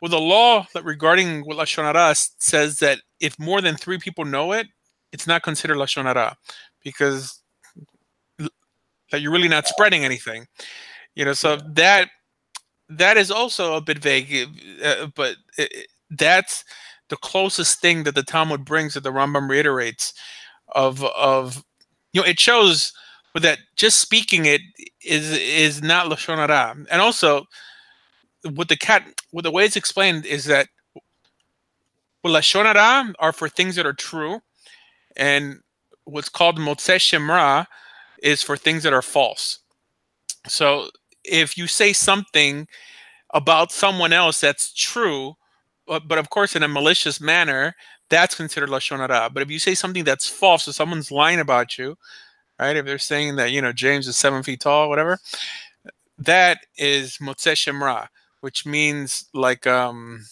law that regarding what lashon hara says that if more than 3 people know it, it's not considered lashon hara because that you're really not spreading anything. So that is also a bit vague, but that's the closest thing that the Talmud brings that the Rambam reiterates of it shows that just speaking it is not lashon hara. And also with the way it's explained is that lashon hara are for things that are true, and what's called motzei shemra is for things that are false. So if you say something about someone else that's true, but of course in a malicious manner, that's considered lashon hara. But if you say something that's false, so someone's lying about you, right? If they're saying that, you know, James is 7 feet tall, whatever, that is motzeh shem ra, which means like I mean,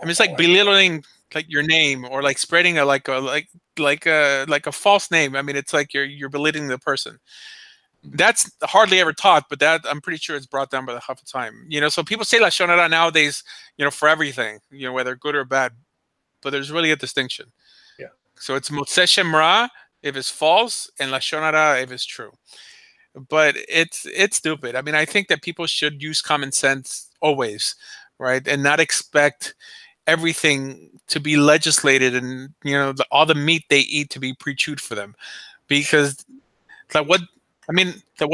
it's like belittling like your name, or like spreading a like a false name. I mean, it's like you're belittling the person. That's hardly ever taught, but that I'm pretty sure it's brought down by the Hafetz. You know, so people say lashon hara nowadays, you know, for everything, you know, whether good or bad, but there's really a distinction. Yeah. So it's motzeh shem ra if it's false, and lashon hara if it's true. But it's stupid. I mean, I think that people should use common sense always, right, and not expect everything to be legislated, and you know, all the meat they eat to be pre-chewed for them, because like what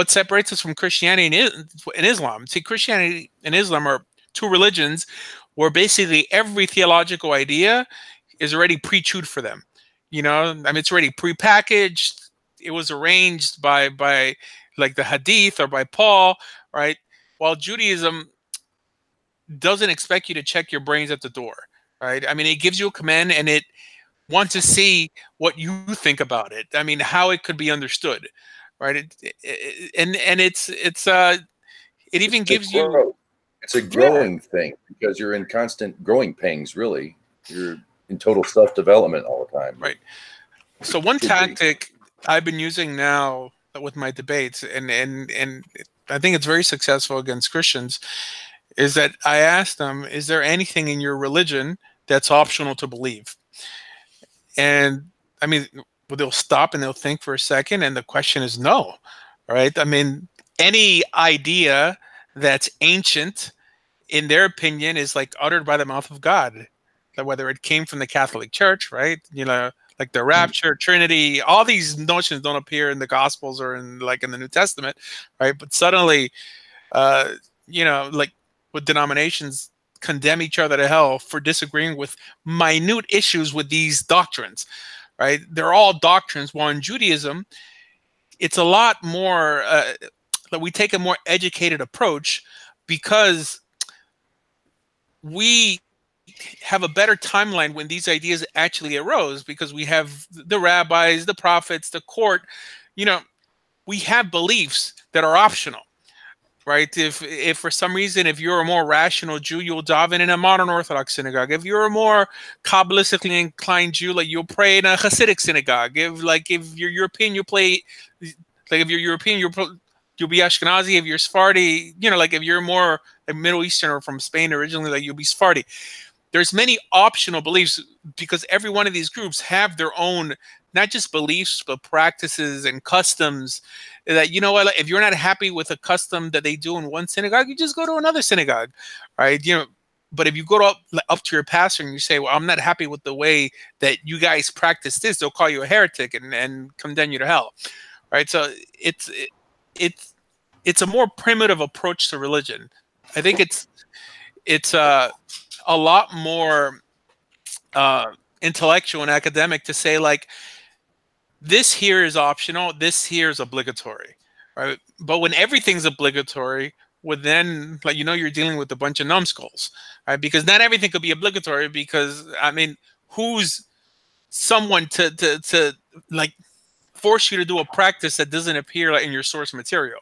separates us from Christianity and Islam? See, Christianity and Islam are two religions where basically every theological idea is already pre-chewed for them. You know, I mean, it's already pre-packaged. It was arranged by like the Hadith or by Paul, right? While Judaism doesn't expect you to check your brains at the door, right? I mean, it gives you a command and it wants to see what you think about it. I mean, how it could be understood, right? It even gives you. It's a growing thing, because you're in constant growing pains. Really, you're in total self-development all the time. Right. So one tactic I've been using now with my debates, and I think it's very successful against Christians, is that I ask them, is there anything in your religion that's optional to believe? And I mean, they'll stop and they'll think for a second, and the question is no, right? I mean, any idea that's ancient, in their opinion, is like uttered by the mouth of God, whether it came from the Catholic Church, right? You know, like the rapture, Trinity, all these notions don't appear in the Gospels or in the New Testament, right? But suddenly, you know, like with denominations condemn each other to hell for disagreeing with minute issues with these doctrines, right? They're all doctrines. While in Judaism, it's a lot more, we take a more educated approach, because we have a better timeline when these ideas actually arose, because we have the rabbis, the prophets, the court. You know, we have beliefs that are optional, right? If for some reason, if you're a more rational Jew, you'll daven in a modern Orthodox synagogue. If you're a more Kabbalistically inclined Jew, like you'll pray in a Hasidic synagogue. If you're European, you'll play, like if you're European, you'll be Ashkenazi. If you're Sephardi, you know, like if you're more like Middle Eastern or from Spain originally, like you'll be Sephardi. There's many optional beliefs, because every one of these groups have their own, not just beliefs, but practices and customs that, you know what, like, if you're not happy with a custom that they do in one synagogue, you just go to another synagogue, right? You know, but if you go up to your pastor and you say, well, I'm not happy with the way that you guys practice this, they'll call you a heretic and condemn you to hell, right? So it's a more primitive approach to religion. I think it's a lot more intellectual and academic to say, like, this here is optional, this here is obligatory, right? But when everything's obligatory, well, then, like, you know, you're dealing with a bunch of numbskulls, right? Because not everything could be obligatory, because, I mean, who's someone to like force you to do a practice that doesn't appear like in your source material,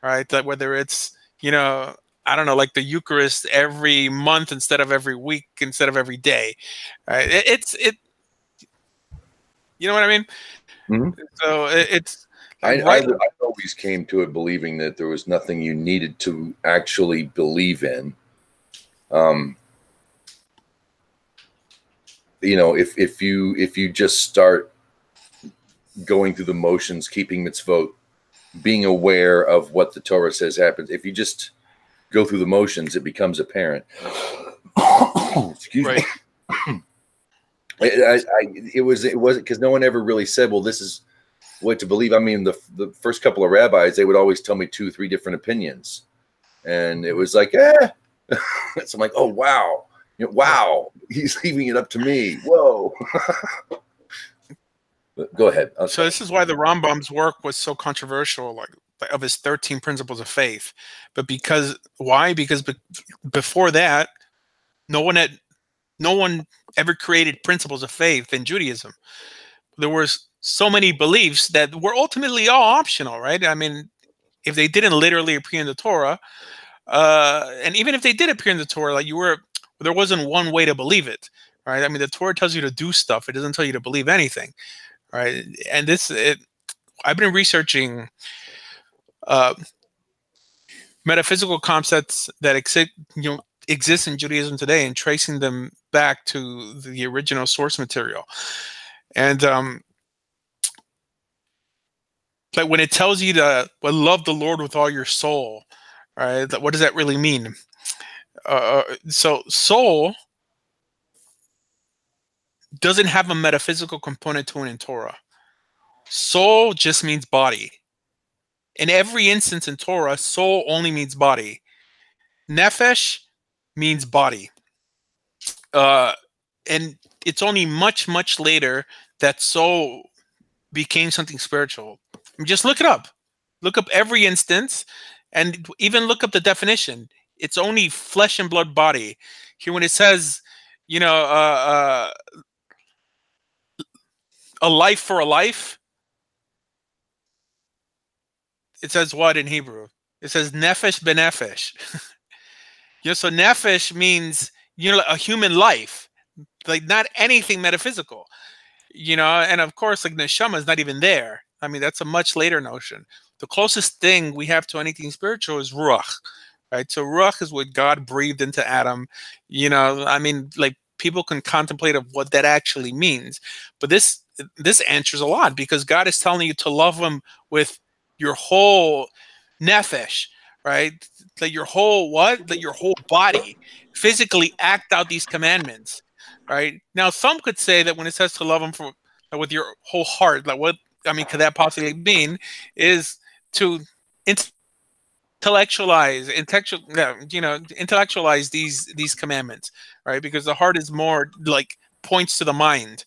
right? Like whether it's, you know, I don't know, like the Eucharist every month instead of every week, instead of every day, right? You know what I mean? Mm-hmm. So it's. I always came to it believing that there was nothing you needed to actually believe in. You know, if you just start going through the motions, keeping mitzvot, being aware of what the Torah says happens, if you just go through the motions, it becomes apparent. Excuse me. It wasn't because no one ever really said, well, this is what to believe. I mean, the first couple of rabbis, they would always tell me 2-3 different opinions, and it was like, so I'm like, oh wow, you know, wow, he's leaving it up to me. Whoa. Go ahead. So this is why the Rambam's work was so controversial, like of his 13 principles of faith. But why? Because before that, no one ever created principles of faith in Judaism. There was so many beliefs that were ultimately all optional, right? I mean, if they didn't literally appear in the Torah, and even if they did appear in the Torah, like there wasn't one way to believe it, right? I mean, the Torah tells you to do stuff; it doesn't tell you to believe anything, right? And I've been researching metaphysical concepts that exist in Judaism today and tracing them back to the original source material. And like when it tells you to love the Lord with all your soul, right? What does that really mean? So soul doesn't have a metaphysical component to it in Torah. Soul just means body. In every instance in Torah, soul only means body. Nefesh means body. And it's only much, much later that soul became something spiritual. Just look it up. Look up every instance and even look up the definition. It's only flesh and blood body. Here when it says, a life for a life, it says what in Hebrew? It says nefesh benefesh. So nefesh means, a human life, like not anything metaphysical, and of course, like neshama is not even there. I mean, that's a much later notion. The closest thing we have to anything spiritual is ruach, right? So ruach is what God breathed into Adam. I mean, like people can contemplate of what that actually means, but this answers a lot because God is telling you to love him with your whole nefesh, right? Like your whole Like your whole body, physically act out these commandments, right? Now, some could say that when it says to love him with your whole heart, like what could that possibly mean? Is to intellectualize these commandments, right? Because the heart is more like points to the mind,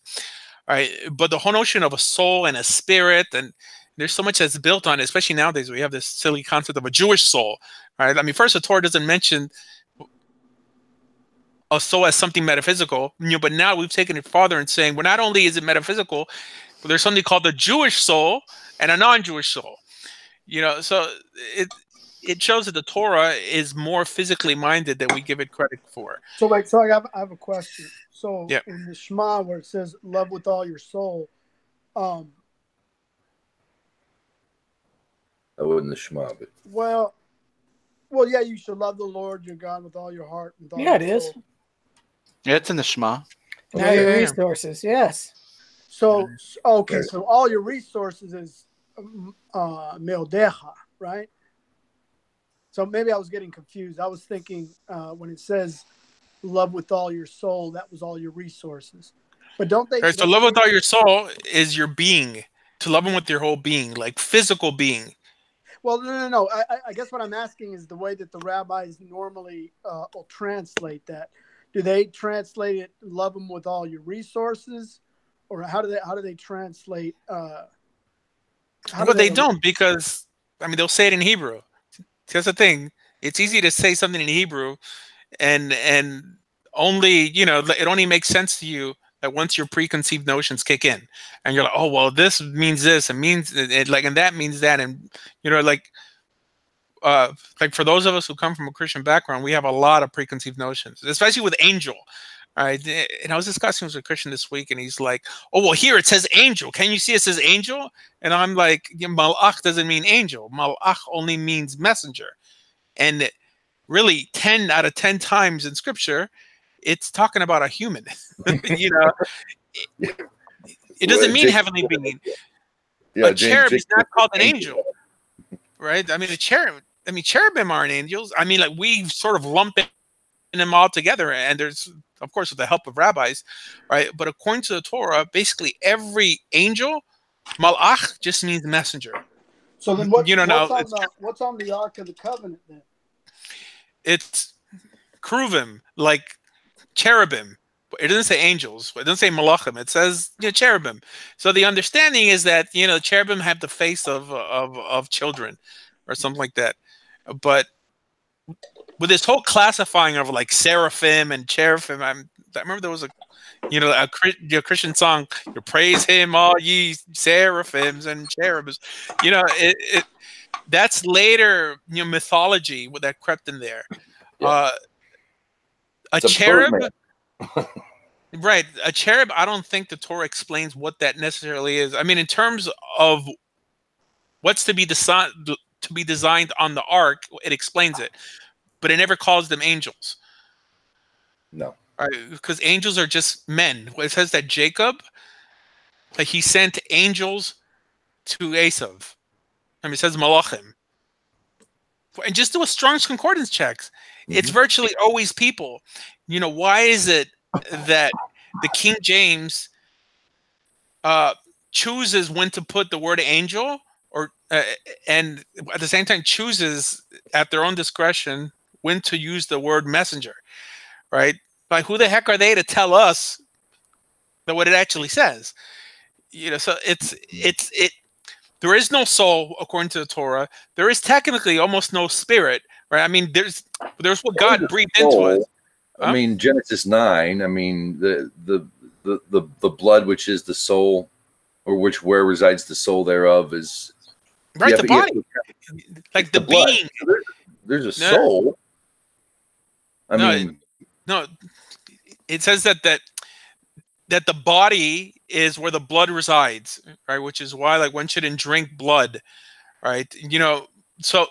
right? But the whole notion of a soul and a spirit, and there's so much that's built on it, especially nowadays. We have this silly concept of a Jewish soul, right? I mean, first, the Torah doesn't mention a soul as something metaphysical, but now we've taken it farther and saying, well, not only is it metaphysical, but there's something called the Jewish soul and a non-Jewish soul. So it shows that the Torah is more physically minded than we give it credit for. So, I have a question. So, in the Shema, where it says "love with all your soul," I wouldn't the Shema, but well, yeah, you should love the Lord your God with all your heart and all yeah, your it soul. is. Yeah, it's in the Shema. Now your resources, yes. So, okay, so all your resources is Meodecha, right? So maybe I was getting confused. I was thinking when it says love with all your soul, that was all your resources. But don't they? Right, so love with all your soul is your being. To love him with your whole being, like physical being. Well, no. I guess what I'm asking is the way that the rabbis normally will translate that. Do they translate it "love him with all your resources," or how do they translate? They don't, because they'll say it in Hebrew. That's the thing. It's easy to say something in Hebrew, and only it only makes sense to you that once your preconceived notions kick in, and you're like, oh well, this means this, and means it, like, and that means that, and like for those of us who come from a Christian background, we have a lot of preconceived notions, especially with angel. Right. And I was discussing with a Christian this week, and he's like, oh, well, here it says angel. Can you see it says angel? And I'm like, malach doesn't mean angel. Malach only means messenger. And really 10 out of 10 times in scripture, it's talking about a human. It doesn't mean heavenly being. A cherub is not called an angel. Right. Cherubim aren't angels. Like we sort of lump them all together, and there's, of course, with the help of rabbis, right? But according to the Torah, basically every angel, malach, just means messenger. So then, what's on the Ark of the Covenant then? It's keruvim, like cherubim, It doesn't say angels. It doesn't say malachim. It says cherubim. So the understanding is that cherubim have the face of children, or something like that. But with this whole classifying of like seraphim and cherubim, I remember there was a Christian song. You praise him, all ye seraphims and cherubims. That's later mythology that crept in there. Yeah. A cherub. Right, a cherub. I don't think the Torah explains what that necessarily is. I mean, in terms of what's to be designed on the ark, it explains it, but it never calls them angels. No, because angels are just men. It says that Jacob, like he sent angels to Esav. I mean, it says malachim. And just do a Strong's Concordance checks. Mm-hmm. It's virtually always people. Why is it that the King James chooses when to put the word angel, or and at the same time chooses at their own discretion when to use the word messenger, right? Like, who the heck are they to tell us that what it actually says? So it. There is no soul according to the Torah. There is technically almost no spirit, right? I mean, there's what God breathed into us. Huh? I mean, Genesis 9. I mean, the blood, which is the soul, or where resides the soul thereof, is right. The body, like the being. So there's a soul. I mean, no. It says that the body is where the blood resides, right? Which is why, like, one shouldn't drink blood, right? So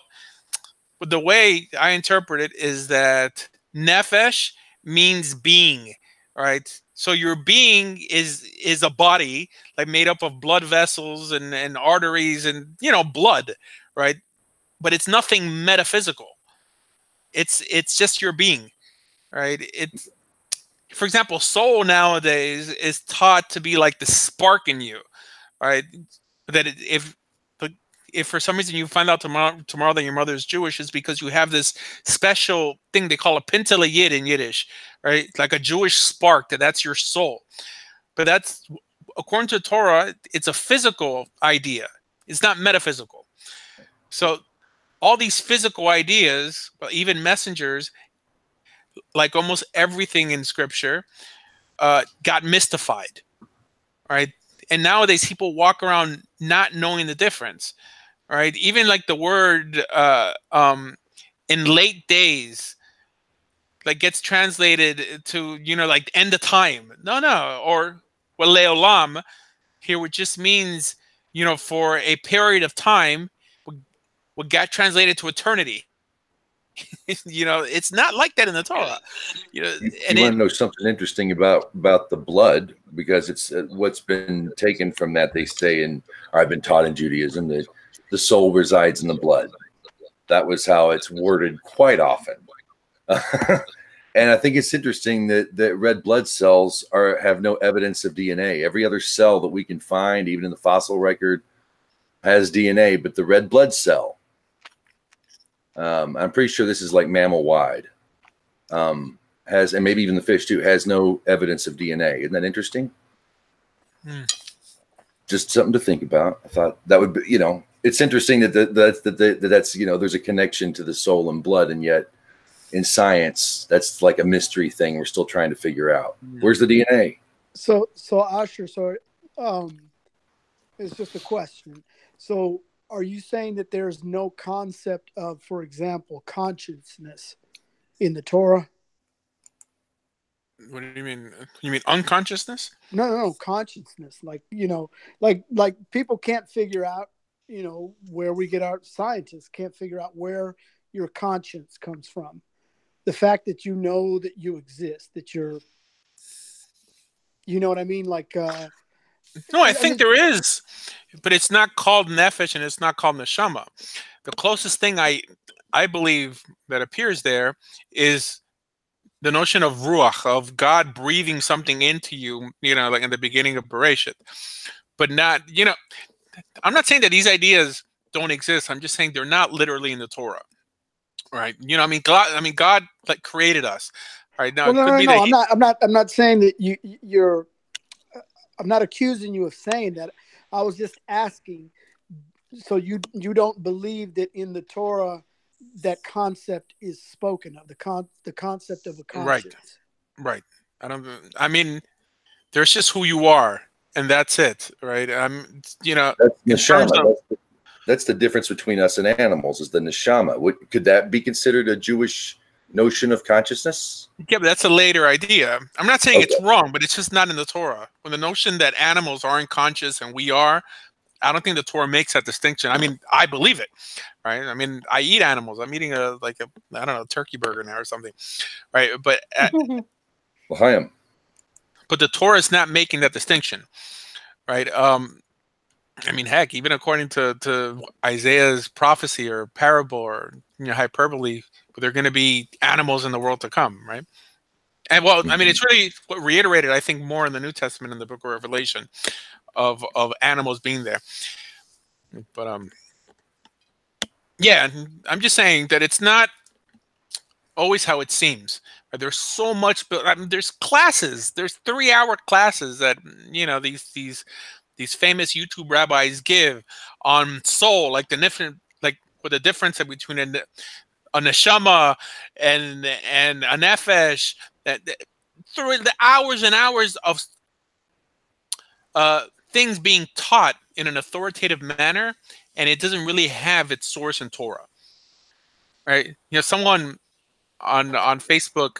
the way I interpret it is that nefesh means being, right? So your being is a body, like, made up of blood vessels and arteries and blood, right? But it's nothing metaphysical. It's just your being, right? It's, for example, soul nowadays is taught to be like the spark in you, right? That if for some reason you find out tomorrow that your mother is Jewish, it's because you have this special thing they call a pintele yid in Yiddish, right? Like a Jewish spark, that's your soul. But that's, according to Torah, it's a physical idea. It's not metaphysical. So all these physical ideas, even messengers, like almost everything in Scripture, got mystified, right? And nowadays people walk around not knowing the difference, right? Even like the word in late days, like, gets translated to like end of time. No, or well, leolam here, which just means for a period of time, what got translated to eternity. It's not like that in the Torah. You want to know something interesting about the blood, because it's what's been taken from that. They say, and I've been taught in Judaism, that the soul resides in the blood. That was how it's worded quite often. And I think it's interesting that red blood cells have no evidence of DNA. Every other cell that we can find, even in the fossil record, has DNA, but the red blood cell, I'm pretty sure this is like mammal wide, has, and maybe even the fish too, has no evidence of DNA. Isn't that interesting? Just something to think about. I thought that would be, it's interesting that that's there's a connection to the soul and blood, and yet in science that's like a mystery thing we're still trying to figure out. Where's the DNA? So Asher, it's just a question. So are you saying that there's no concept of, for example, consciousness in the Torah? What do you mean? You mean unconsciousness? No, consciousness. Like people can't figure out, where we get our scientists can't figure out where your conscience comes from. The fact that you know that you exist, that you're, you know what I mean? Like, no, I think there is, but it's not called nefesh and it's not called neshama. The closest thing I believe that appears there is the notion of ruach, of God breathing something into you, like in the beginning of Bereshit. But not, I'm not saying that these ideas don't exist. I'm just saying they're not literally in the Torah, right? God like created us, Right now, well, it could be that I'm not saying that you're. I'm not accusing you of saying that. I was just asking. So you don't believe that in the Torah that concept is spoken of, the concept of a conscience. Right. I mean, there's just who you are, and that's it, right? That's neshama. That's the difference between us and animals, is the neshama. Could that be considered a Jewish notion of consciousness? Yeah, but that's a later idea. I'm not saying it's wrong, but it's just not in the Torah. When the notion that animals aren't conscious and we are, I don't think the Torah makes that distinction. I mean, I believe it, right? I mean, I eat animals. I'm eating I don't know, turkey burger now or something, right? But but the Torah is not making that distinction, right? I mean, heck, even according to Isaiah's prophecy or parable or hyperbole, there are going to be animals in the world to come, right? And well, I mean, it's really reiterated, I think, more in the New Testament in the Book of Revelation of animals being there. But yeah, I'm just saying that it's not always how it seems. There's so much, but I mean, there's classes. There's 3-hour classes that these famous YouTube rabbis give on soul, like with the difference between a neshama and a nefesh, through the hours and hours of things being taught in an authoritative manner, and it doesn't really have its source in Torah, right? Someone on Facebook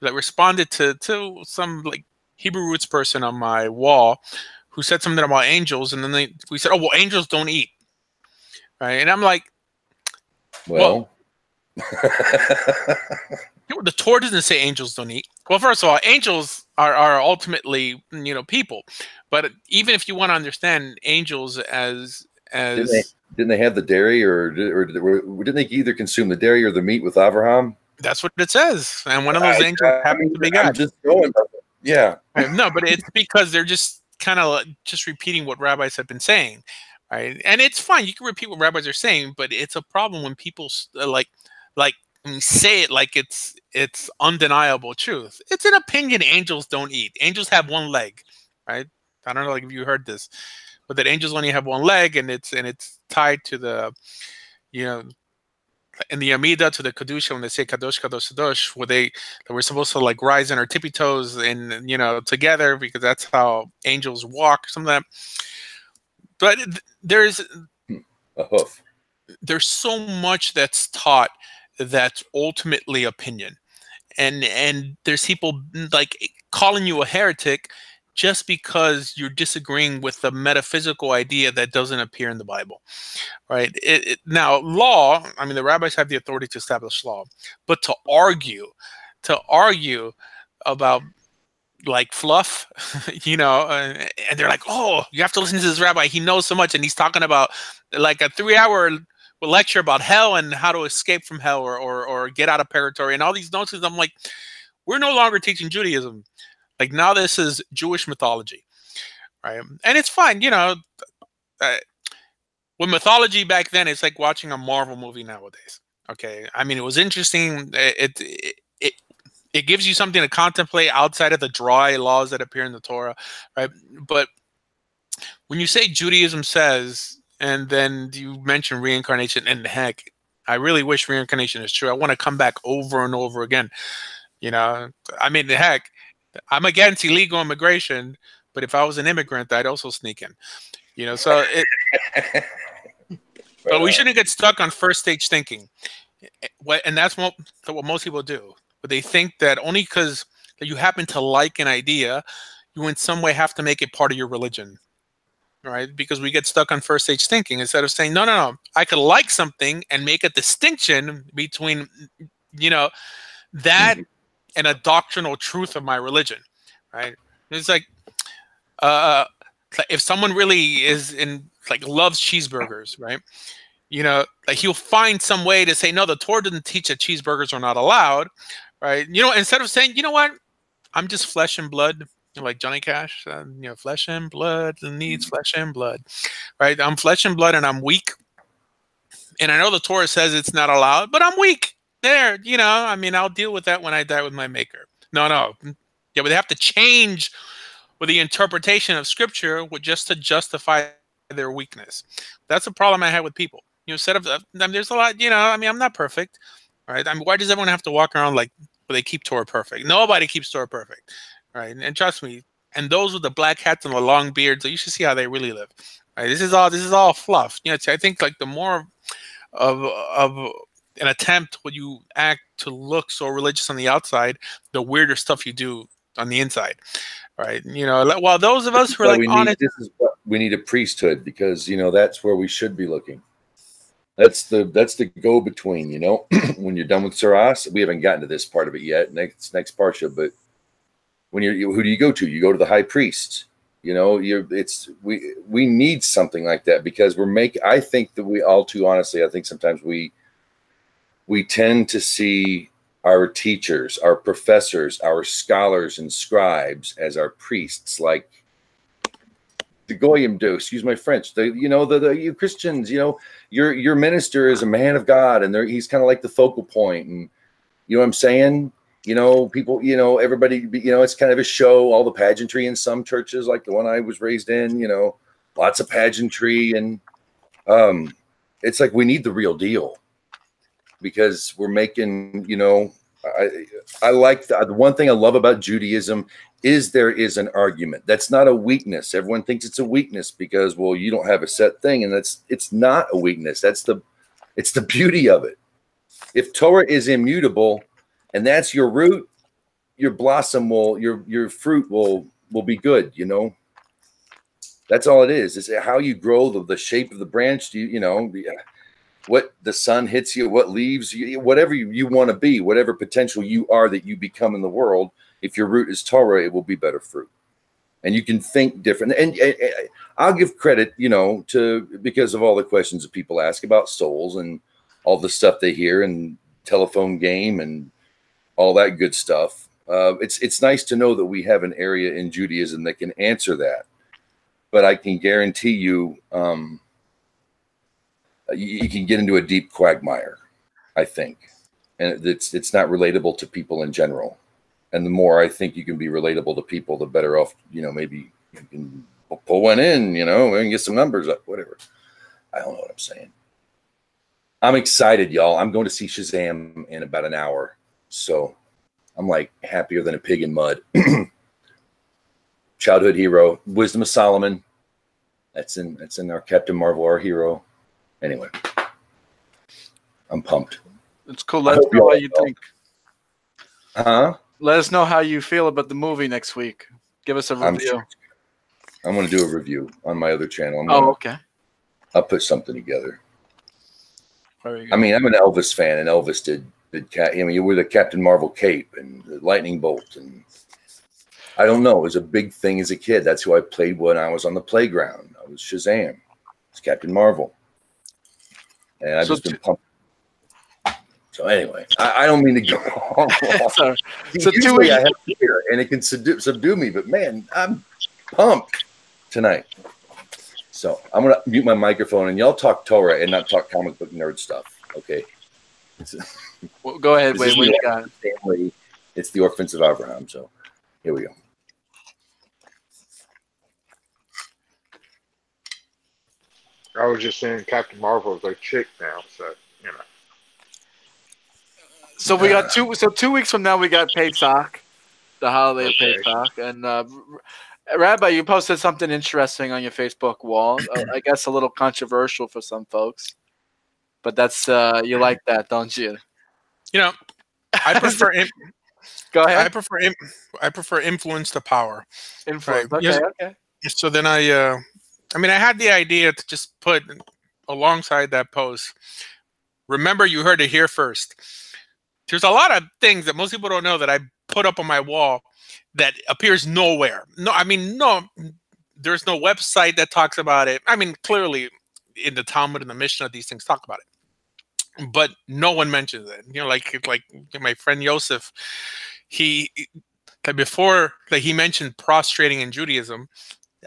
that responded to some like Hebrew roots person on my wall who said something about angels, and then we said, "Oh, well, angels don't eat," right? And I'm like, "Well, the Torah doesn't say angels don't eat." Well, first of all, angels are ultimately people, but even if you want to understand angels as didn't they have the dairy, or didn't they either consume the dairy or the meat with Avraham? That's what it says, and one of those angels happened to be God. Yeah. No, but it's because they're just kind of just repeating what rabbis have been saying, right? And it's fine, you can repeat what rabbis are saying, but it's a problem when people say it like it's undeniable truth. It's an opinion. Angels don't eat. Angels have one leg, right? I don't know if you heard this, but that angels only have one leg, and it's tied to the in the Amida to the Kedusha, when they say Kadosh, Kadosh, Kadosh, where they were supposed to like rise on our tippy toes and together, because that's how angels walk, something like that. But there's a hoof. There's so much that's taught that's ultimately opinion, and there's people like calling you a heretic just because you're disagreeing with the metaphysical idea that doesn't appear in the Bible, right? Now, law, I mean, the rabbis have the authority to establish law, but to argue about like fluff, and they're like, oh, you have to listen to this rabbi. He knows so much, and he's talking about like a 3-hour lecture about hell and how to escape from hell or get out of purgatory and all these nonsense. I'm like, we're no longer teaching Judaism. Like, now this is Jewish mythology, right? And it's fine, with mythology back then, it's like watching a Marvel movie nowadays. Okay, I mean, it was interesting. It gives you something to contemplate outside of the dry laws that appear in the Torah, right? But when you say Judaism says, and then you mention reincarnation, and heck, I really wish reincarnation is true. I want to come back over and over again. I mean, heck, I'm against illegal immigration, but if I was an immigrant, I'd also sneak in. So but we shouldn't get stuck on first stage thinking. And that's what most people do. But they think that only because you happen to like an idea, you in some way have to make it part of your religion, right? Because we get stuck on first stage thinking instead of saying, no, I could like something and make a distinction between, that and a doctrinal truth of my religion, right? It's like, if someone really loves cheeseburgers, right? Like he'll find some way to say, no, the Torah didn't teach that cheeseburgers are not allowed, right? Instead of saying, you know what, I'm just flesh and blood, like Johnny Cash, flesh and blood needs flesh and blood, right? I'm flesh and blood and I'm weak. And I know the Torah says it's not allowed, but I'm weak. There, I mean, I'll deal with that when I die with my maker. No. Yeah, but they have to change with the interpretation of scripture just to justify their weakness. That's a problem I had with people. Instead of there's a lot. I'm not perfect, right? Why does everyone have to walk around like they keep Torah perfect? Nobody keeps Torah perfect, right? And trust me. And those with the black hats and the long beards, you should see how they really live. Right? This is all fluff. I think like the more of an attempt when you act to look so religious on the outside, the weirder stuff you do on the inside. Right. While those of us who are like honest, this is what we need, a priesthood, because that's where we should be looking. That's the go between. When you're done with Saras, we haven't gotten to this part of it yet. Next parsha, but when who do you go to? You go to the high priest. We need something like that, because I think that we all too honestly, I think sometimes we tend to see our teachers, our professors, our scholars and scribes as our priests, like the goyim do. Excuse my French. You Christians, your minister is a man of God, and he's kind of like the focal point, and you know what I'm saying. People, everybody, it's kind of a show. All the pageantry in some churches, like the one I was raised in, lots of pageantry, and it's like we need the real deal, because we're making, I like the one thing I love about Judaism is there is an argument. That's not a weakness. Everyone thinks it's a weakness because, well, you don't have a set thing, and it's not a weakness. It's the beauty of it. If Torah is immutable, and that's your root, your blossom your fruit will be good. That's all it is. It's how you grow, the shape of the branch. What the sun hits you, what leaves you, whatever you want to be, whatever potential you are that you become in the world. If your root is Torah, it will be better fruit, and you can think different. And I'll give credit, because of all the questions that people ask about souls and all the stuff they hear and telephone game and all that good stuff. It's nice to know that we have an area in Judaism that can answer that. But I can guarantee you, you can get into a deep quagmire, I think, and it's not relatable to people in general. And the more I think you can be relatable to people, the better off. Maybe you can pull one in, and get some numbers up, whatever. I don't know what I'm saying. I'm excited, y'all. I'm going to see Shazam in about an hour. So I'm like happier than a pig in mud. Childhood hero, Wisdom of Solomon. That's in our Captain Marvel, our hero. Anyway, I'm pumped. It's cool. Let us know what you think. Huh? Let us know how you feel about the movie next week. Give us a review. I'm going to do a review on my other channel. Okay. I'll put something together. Very good. I mean, I'm an Elvis fan, and Elvis did you were the Captain Marvel cape and the lightning bolt, and I don't know. It was a big thing as a kid. That's who I played when I was on the playground. I was Shazam. It's Captain Marvel, and I've just been pumped. So anyway, I don't mean to go on. So usually I have fear, and it can subdue me. But man, I'm pumped tonight. So I'm gonna mute my microphone, and y'all talk Torah and not talk comic book nerd stuff. Okay. Well, go ahead. Wait, what you got? Family. It's the Orphans of Avraham. So here we go. I was just saying Captain Marvel is a chick now, so So we got 2 weeks from now we got Pesach, the holiday of Pesach, and Rabbi, you posted something interesting on your Facebook wall. I guess a little controversial for some folks, but that's you like that, don't you? I prefer. Go ahead. I prefer influence to power. Influence. Right. Okay. So then I had the idea to just put alongside that post. Remember, you heard it here first. There's a lot of things that most people don't know that I put up on my wall that appears nowhere. No, there's no website that talks about it. I mean, clearly in the Talmud and the Mishnah, these things talk about it, but no one mentions it. Like my friend Yosef, he mentioned prostrating in Judaism.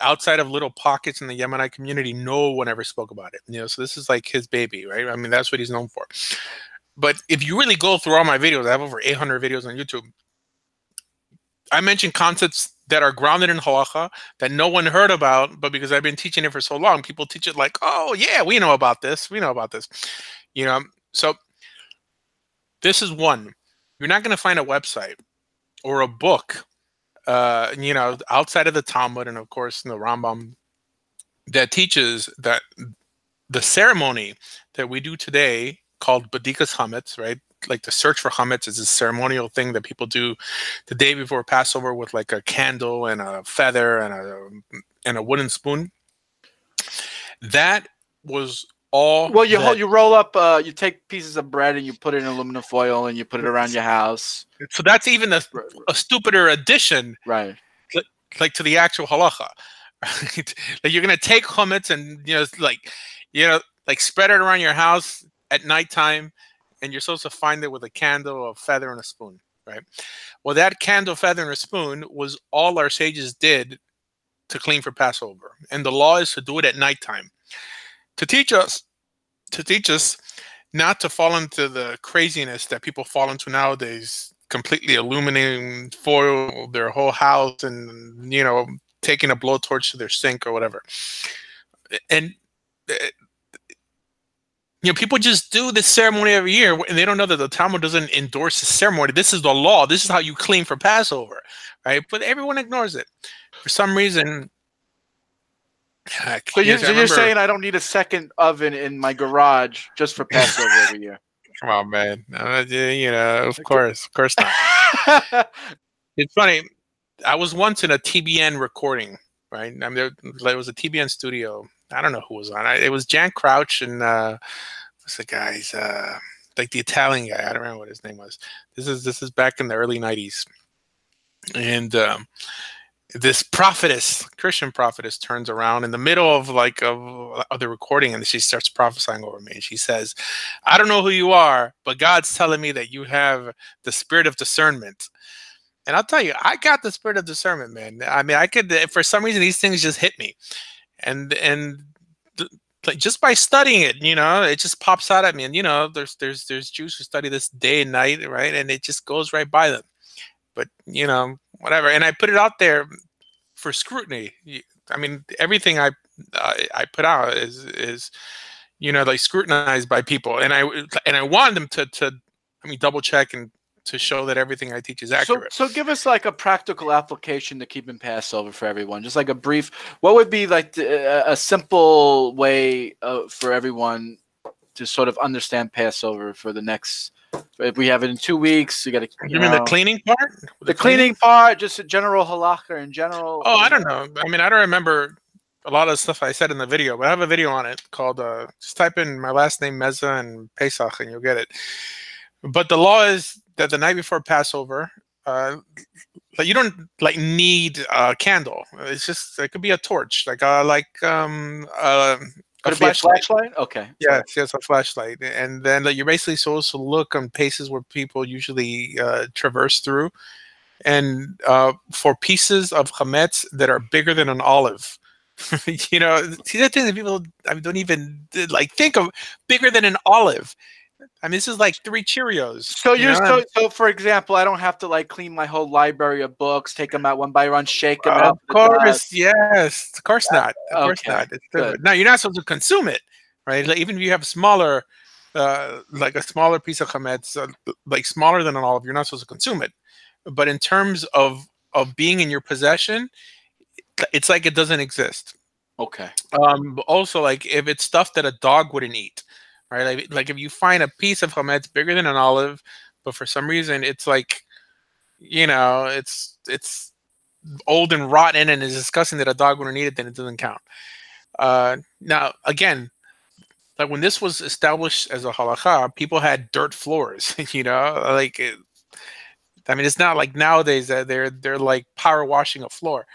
Outside of little pockets in the Yemenite community, no one ever spoke about it. So this is like his baby, right? I mean, that's what he's known for. But if you really go through all my videos, I have over 800 videos on YouTube. I mention concepts that are grounded in halacha that no one heard about, but because I've been teaching it for so long, people teach it like, oh yeah, we know about this. We know about this. You know, so this is one. You're not going to find a website or a book, you know, outside of the Talmud and of course in the Rambam that teaches that the ceremony that we do today called Badikas Hametz, right? Like the search for Hametz is a ceremonial thing that people do the day before Passover with like a candle and a feather and a wooden spoon. That was all. Well, you roll up, you take pieces of bread and you put it in aluminum foil and you put it around your house. So that's even a stupider addition, right? Like to the actual halacha. Right? Like you're gonna take chametz and like spread it around your house at nighttime, and you're supposed to find it with a candle, a feather, and a spoon, right? Well, that candle, feather, and a spoon was all our sages did to clean for Passover, and the law is to do it at nighttime to teach us not to fall into the craziness that people fall into nowadays, completely illuminating foil their whole house and taking a blowtorch to their sink or whatever. And people just do this ceremony every year, and they don't know that the Talmud doesn't endorse the ceremony. This is the law. This is how you clean for Passover, right? But everyone ignores it for some reason. So you're saying I don't need a second oven in my garage just for Passover every year? Come on, man. Of course not. It's funny. I was once in a TBN recording, right? I mean, there was a TBN studio. I don't know who was on. It was Jan Crouch and what's the guy's like the Italian guy. I don't remember what his name was. This is back in the early '90s, and this Christian prophetess, turns around in the middle of the recording, and she starts prophesying over me. And she says, "I don't know who you are, but God's telling me that you have the spirit of discernment." And I'll tell you, I got the spirit of discernment, man. I mean, I could, for some reason, these things just hit me, and like just by studying it, it just pops out at me. And there's Jews who study this day and night, right? And it just goes right by them. But whatever. And I put it out there for scrutiny. I mean, everything I put out is like scrutinized by people, and I want them to double check and to show that everything I teach is accurate. So give us like a practical application to keeping Passover for everyone. Just like a brief. What would be like a simple way for everyone to sort of understand Passover for the next? If we have it in 2 weeks, you got to. You mean the cleaning part? The cleaning part, just a general halakha in general. Oh, I don't know. I mean, I don't remember a lot of the stuff I said in the video, but I have a video on it called. Just type in my last name Meza and Pesach, and you'll get it. But the law is that the night before Passover, you don't need a candle. It's just it could be a torch, Could it be a flashlight? Okay. Yes, a flashlight. And then you're basically supposed to look on places where people usually traverse through. And for pieces of chametz that are bigger than an olive. See, the thing that people don't even think of, bigger than an olive. I mean, this is like 3 Cheerios. So for example, I don't have to clean my whole library of books, take them out one by one, shake them out. Of course, yes. Of course not. Of course not. No, you're not supposed to consume it, right? Like, even if you have smaller, like a smaller piece of chametz, like smaller than an olive, you're not supposed to consume it. But in terms of being in your possession, it's like it doesn't exist. Okay. Also, like if it's stuff that a dog wouldn't eat. Right, like if you find a piece of chametz bigger than an olive, but for some reason it's it's old and rotten and is disgusting that a dog wouldn't eat it, then it doesn't count. Now again, like when this was established as a halakha, people had dirt floors. I mean, it's not like nowadays that they're like power washing a floor.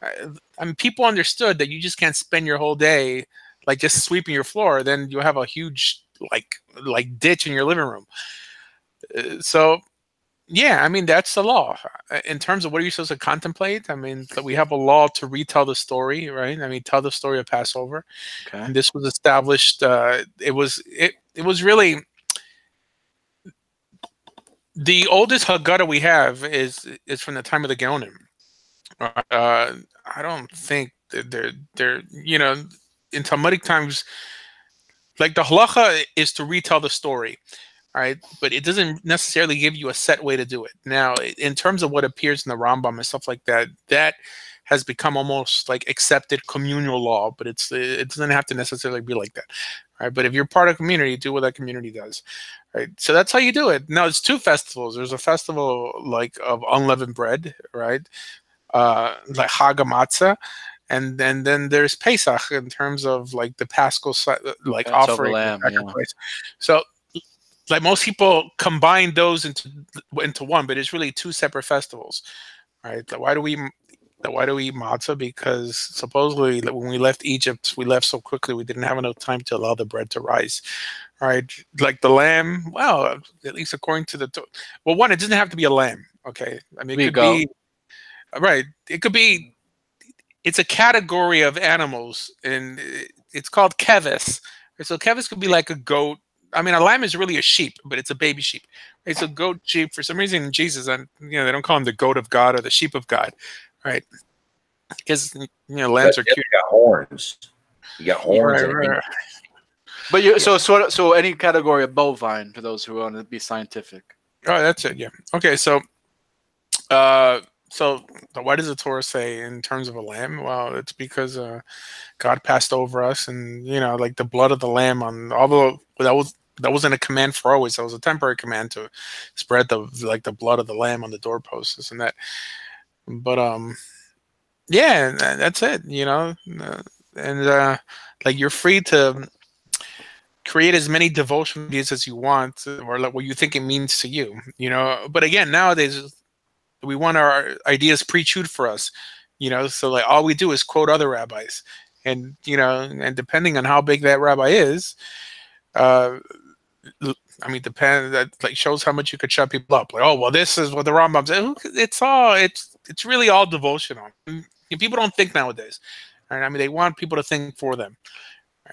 I mean, people understood that you just can't spend your whole day just sweeping your floor, then you'll have a huge like ditch in your living room. So yeah, I mean, that's the law. In terms of what are you supposed to contemplate, I mean, we have a law to retell the story, right? I mean, tell the story of Passover. Okay. And this was established. It was really The oldest Haggadah we have is from the time of the Geonim. I don't think that they're in Talmudic times, like the halacha is to retell the story, right? But it doesn't necessarily give you a set way to do it. Now, in terms of what appears in the Rambam and stuff like that, that has become almost like accepted communal law, but it doesn't have to necessarily be like that, right? But if you're part of a community, do what that community does, right? So that's how you do it. Now, it's two festivals. There's a festival like of unleavened bread, right? Like Chag Matzah, and then there's Pesach in terms of like the Paschal like Passover offering, lamb, sacrifice. So like most people combine those into one, but it's really two separate festivals, right? Why do we eat matzah? Because supposedly when we left Egypt, we left so quickly we didn't have enough time to allow the bread to rise, right? Like the lamb, well, at least according to well, one, it doesn't have to be a lamb, okay? I mean, it could be right. It could be. It's a category of animals, and it's called kevis. So kevis could be like a goat. I mean, a lamb is really a sheep, but it's a baby sheep. It's a goat sheep. For some reason, Jesus, they don't call him the goat of God or the sheep of God, right? Because lambs are cute. You got horns. You got horns. Right. But so any category of bovine for those who want to be scientific. Oh, that's it. Yeah. Okay. So, so why does the Torah say in terms of a lamb? Well, it's because God passed over us, and like the blood of the lamb although that wasn't a command for always. That was a temporary command to spread the blood of the lamb on the doorposts and that. But yeah, that's it. And like you're free to create as many devotional ideas as you want, or like what you think it means to you. But again, nowadays we want our ideas pre-chewed for us. So like all we do is quote other rabbis, and and depending on how big that rabbi is, I mean, that like shows how much you could shut people up. Like, oh well, this is what the Rambam said. It's really all devotional. People don't think nowadays. Right? I mean, they want people to think for them.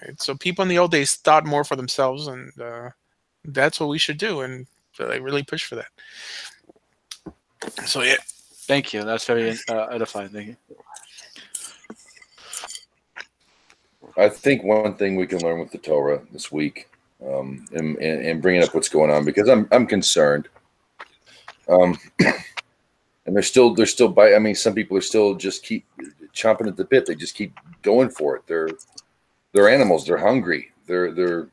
Right? So people in the old days thought more for themselves, and that's what we should do. And so they really push for that. So yeah. Thank you. That's very edifying. Thank you. I think one thing we can learn with the Torah this week, and bringing up what's going on, because I'm concerned. And they're still biting. I mean, some people are still just keep chomping at the bit. They just keep going for it. They're animals. They're hungry. They're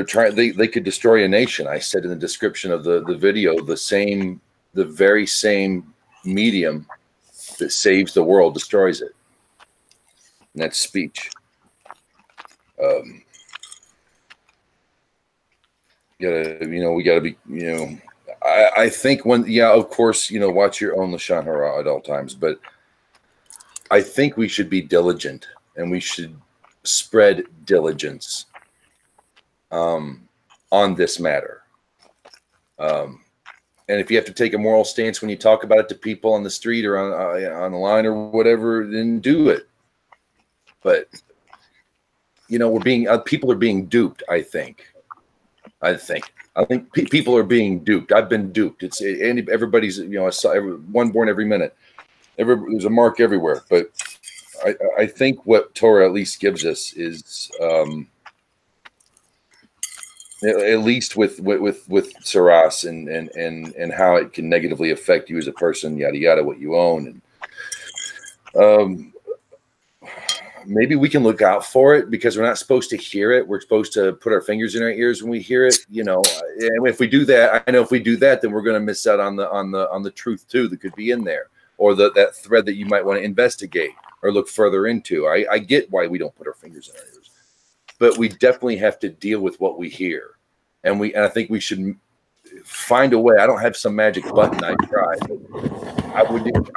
trying. They could destroy a nation. I said in the description of the video, the very same medium that saves the world destroys it, and that's speech. We gotta be. I think of course, watch your own Lashon Hara at all times, but I think we should be diligent, and we should spread diligence on this matter. And if you have to take a moral stance when you talk about it to people on the street or on the line or whatever, then do it. But people are being duped. I think people are being duped. I've been duped. Everybody's one born every minute. There's a mark everywhere. But I think what Torah at least gives us is at least with Saras and how it can negatively affect you as a person, yada yada, what you own, and maybe we can look out for it, because we're not supposed to hear it. We're supposed to put our fingers in our ears when we hear it, And if we do that, I know if we do that, then we're going to miss out on the truth too that could be in there, or that thread that you might want to investigate or look further into. I get why we don't put our fingers in our ears, but we definitely have to deal with what we hear, and I think we should find a way. I don't have some magic button I try, but I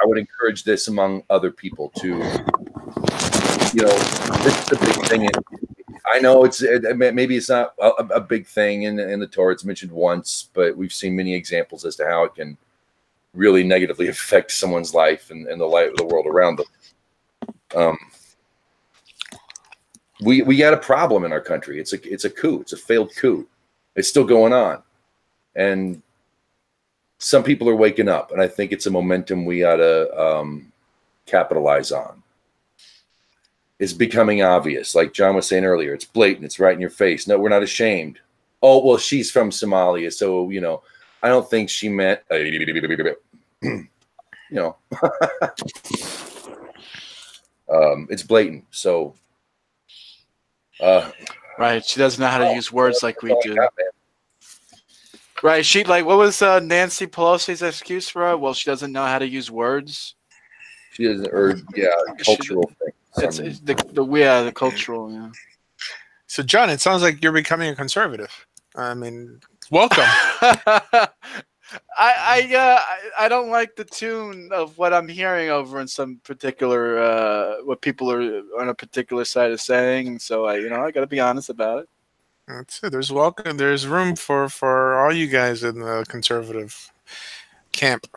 would encourage this among other people to. This is a big thing. I know maybe it's not a big thing in the Torah. It's mentioned once, but we've seen many examples as to how it can really negatively affect someone's life and the life of the world around them. We got a problem in our country. It's a coup. It's a failed coup. It's still going on. And some people are waking up, and I think it's a momentum we ought to capitalize on. It's becoming obvious. Like John was saying earlier, it's blatant. It's right in your face. No, we're not ashamed. Oh, well, she's from Somalia, so, you know, I don't think she meant, you know, it's blatant. So, right. She doesn't know how to use words like we do. Right. She, like, what was Nancy Pelosi's excuse for her? Well, she doesn't know how to use words. She doesn't, or yeah, cultural thing. It's the cultural, yeah. So, John, it sounds like you're becoming a conservative. I mean, welcome. I don't like the tune of what I'm hearing over in some particular what people are on a particular side is saying. So I got to be honest about it. That's it. There's welcome. There's room for all you guys in the conservative camp.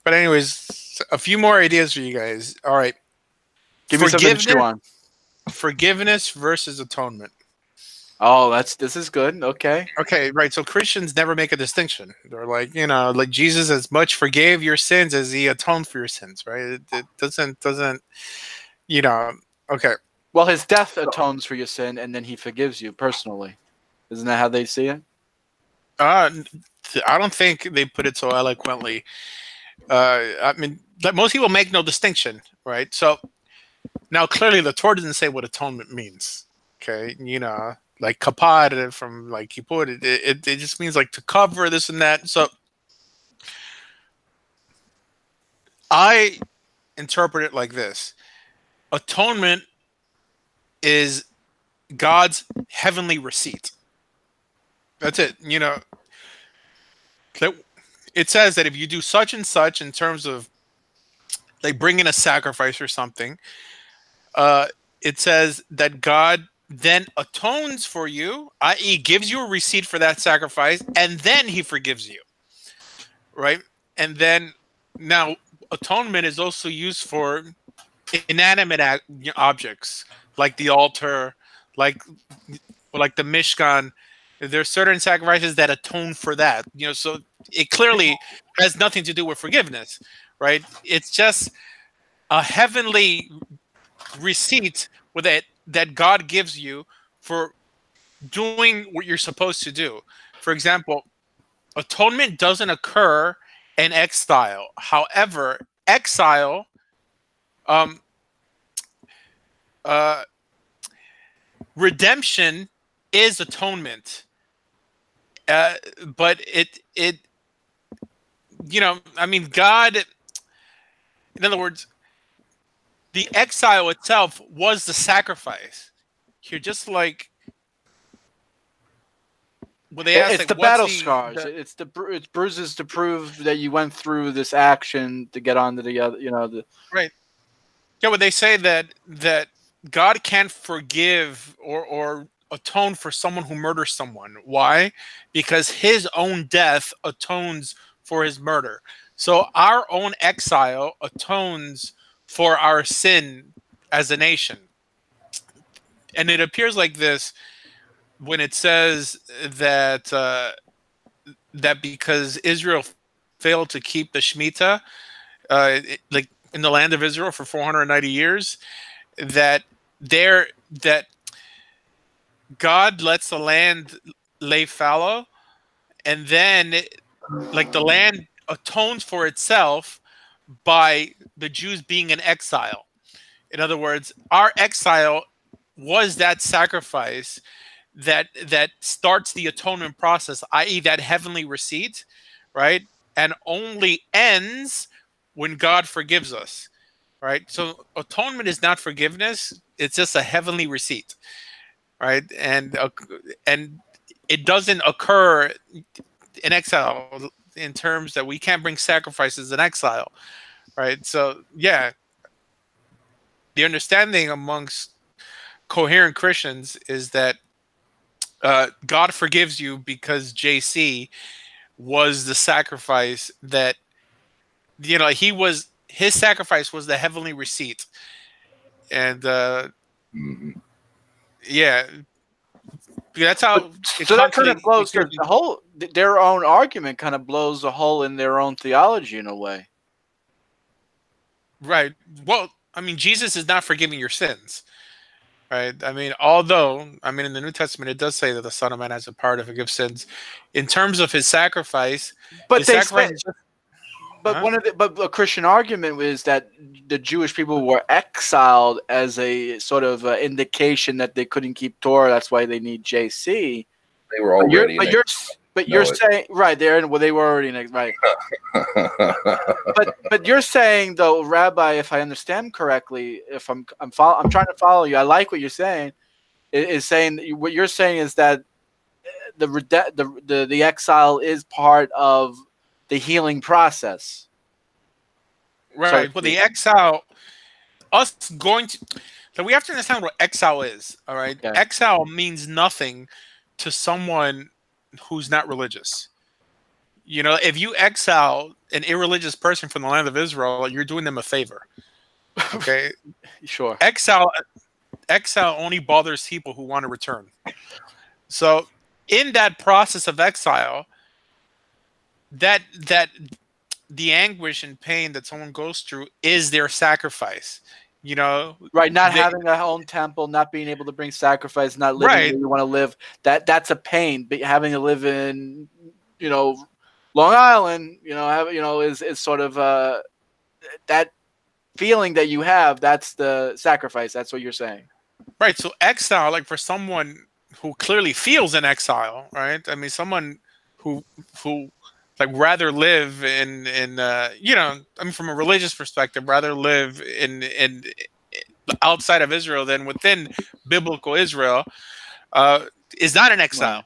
But anyways, a few more ideas for you guys. All right. Give me something to chew on. Forgiveness versus atonement. Oh, this is good. Okay. Okay, right. So Christians never make a distinction. They're like, like Jesus as much forgave your sins as he atoned for your sins, right? It doesn't, okay. Well, his death atones for your sin, and then he forgives you personally. Isn't that how they see it? I don't think they put it so eloquently. I mean, most people make no distinction, right? So now clearly the Torah doesn't say what atonement means. Okay, like kapad from like kippur, it just means like to cover this and that. So I interpret it like this: atonement is God's heavenly receipt. That's it. It says that if you do such and such in terms of like bringing a sacrifice or something, it says that God then atones for you, i.e. gives you a receipt for that sacrifice, and then he forgives you, right? And then now atonement is also used for inanimate objects like the altar, like the Mishkan. There's certain sacrifices that atone for that, so it clearly has nothing to do with forgiveness, right? It's just a heavenly receipt with it that God gives you for doing what you're supposed to do. For example, atonement doesn't occur in exile. However, exile, redemption is atonement. But God, in other words, the exile itself was the sacrifice. You're just like, well, they asked, it's like, the battle scars. It's bruises to prove that you went through this action to get onto the other. Right. Yeah, well, they say that God can't forgive or atone for someone who murders someone. Why? Because his own death atones for his murder. So our own exile atones for our sin as a nation. And it appears like this when it says that that because Israel failed to keep the Shemitah, like in the land of Israel for 490 years, that God lets the land lay fallow, and then like the land atones for itself by the Jews being in exile. In other words, our exile was that sacrifice that starts the atonement process, i.e. that heavenly receipt, right? And only ends when God forgives us, right? So atonement is not forgiveness. It's just a heavenly receipt, right? And it doesn't occur in exile in terms that we can't bring sacrifices in exile, right? So, yeah, the understanding amongst coherent Christians is that God forgives you because JC was the sacrifice that, his sacrifice was the heavenly receipt. And, yeah, That's how. So that kind of blows their own argument. Kind of blows a hole in their own theology in a way. Right. Well, I mean, Jesus is not forgiving your sins. Right. I mean, although, I mean, in the New Testament, it does say that the Son of Man has the power to forgive sins. In terms of his sacrifice, but a Christian argument is that the Jewish people were exiled as a sort of indication that they couldn't keep Torah. That's why they need JC. They were already. But you're saying right there. Well, they were already right. but you're saying though, Rabbi, if I understand correctly, if I'm trying to follow you. I like what you're saying. Is saying what you're saying is that the exile is part of the healing process. Right. Well, the exile, so we have to understand what exile is. All right. Okay. Exile means nothing to someone who's not religious. You know, if you exile an irreligious person from the land of Israel, you're doing them a favor. Okay. Sure. Exile only bothers people who want to return. So in that process of exile, that the anguish and pain that someone goes through is their sacrifice. You know, right? Not having a home temple, not being able to bring sacrifice, not living where you want to live. That's a pain. But having to live in, Long Island, is sort of that feeling that you have. That's the sacrifice. That's what you're saying, right? So exile, like for someone who clearly feels in exile, right? I mean, someone who like rather live in I mean, from a religious perspective, rather live in outside of Israel than within biblical Israel, is not an exile,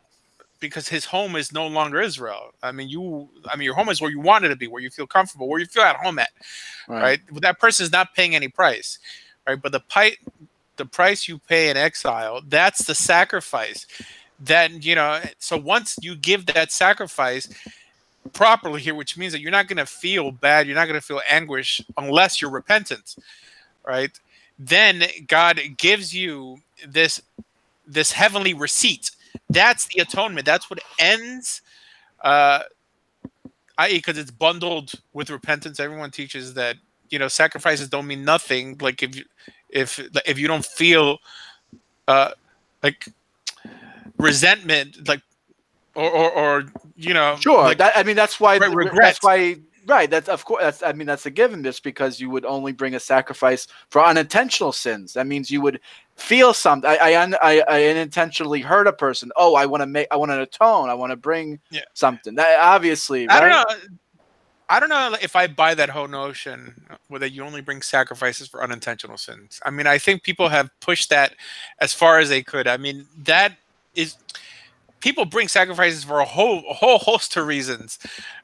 because his home is no longer Israel. I mean, your home is where you wanted to be, where you feel comfortable, where you feel at home at, right? That person is not paying any price, right? But the price you pay in exile, that's the sacrifice. That so once you give that sacrifice properly here, which means that you're not going to feel bad, you're not going to feel anguish unless you're repentant, right? Then God gives you this heavenly receipt. That's the atonement. That's what ends, i.e., because it's bundled with repentance. Everyone teaches that sacrifices don't mean nothing. Like if you don't feel like resentment, like or sure. Like, that's why regret. That's why. Right. That's of course. That's a given. Just because you would only bring a sacrifice for unintentional sins. That means you would feel something. I unintentionally hurt a person. Oh, I want to atone. I want to bring something. That obviously. I don't know if I buy that whole notion that you only bring sacrifices for unintentional sins. I mean, I think people have pushed that as far as they could. I mean, that is. People bring sacrifices for a whole host of reasons,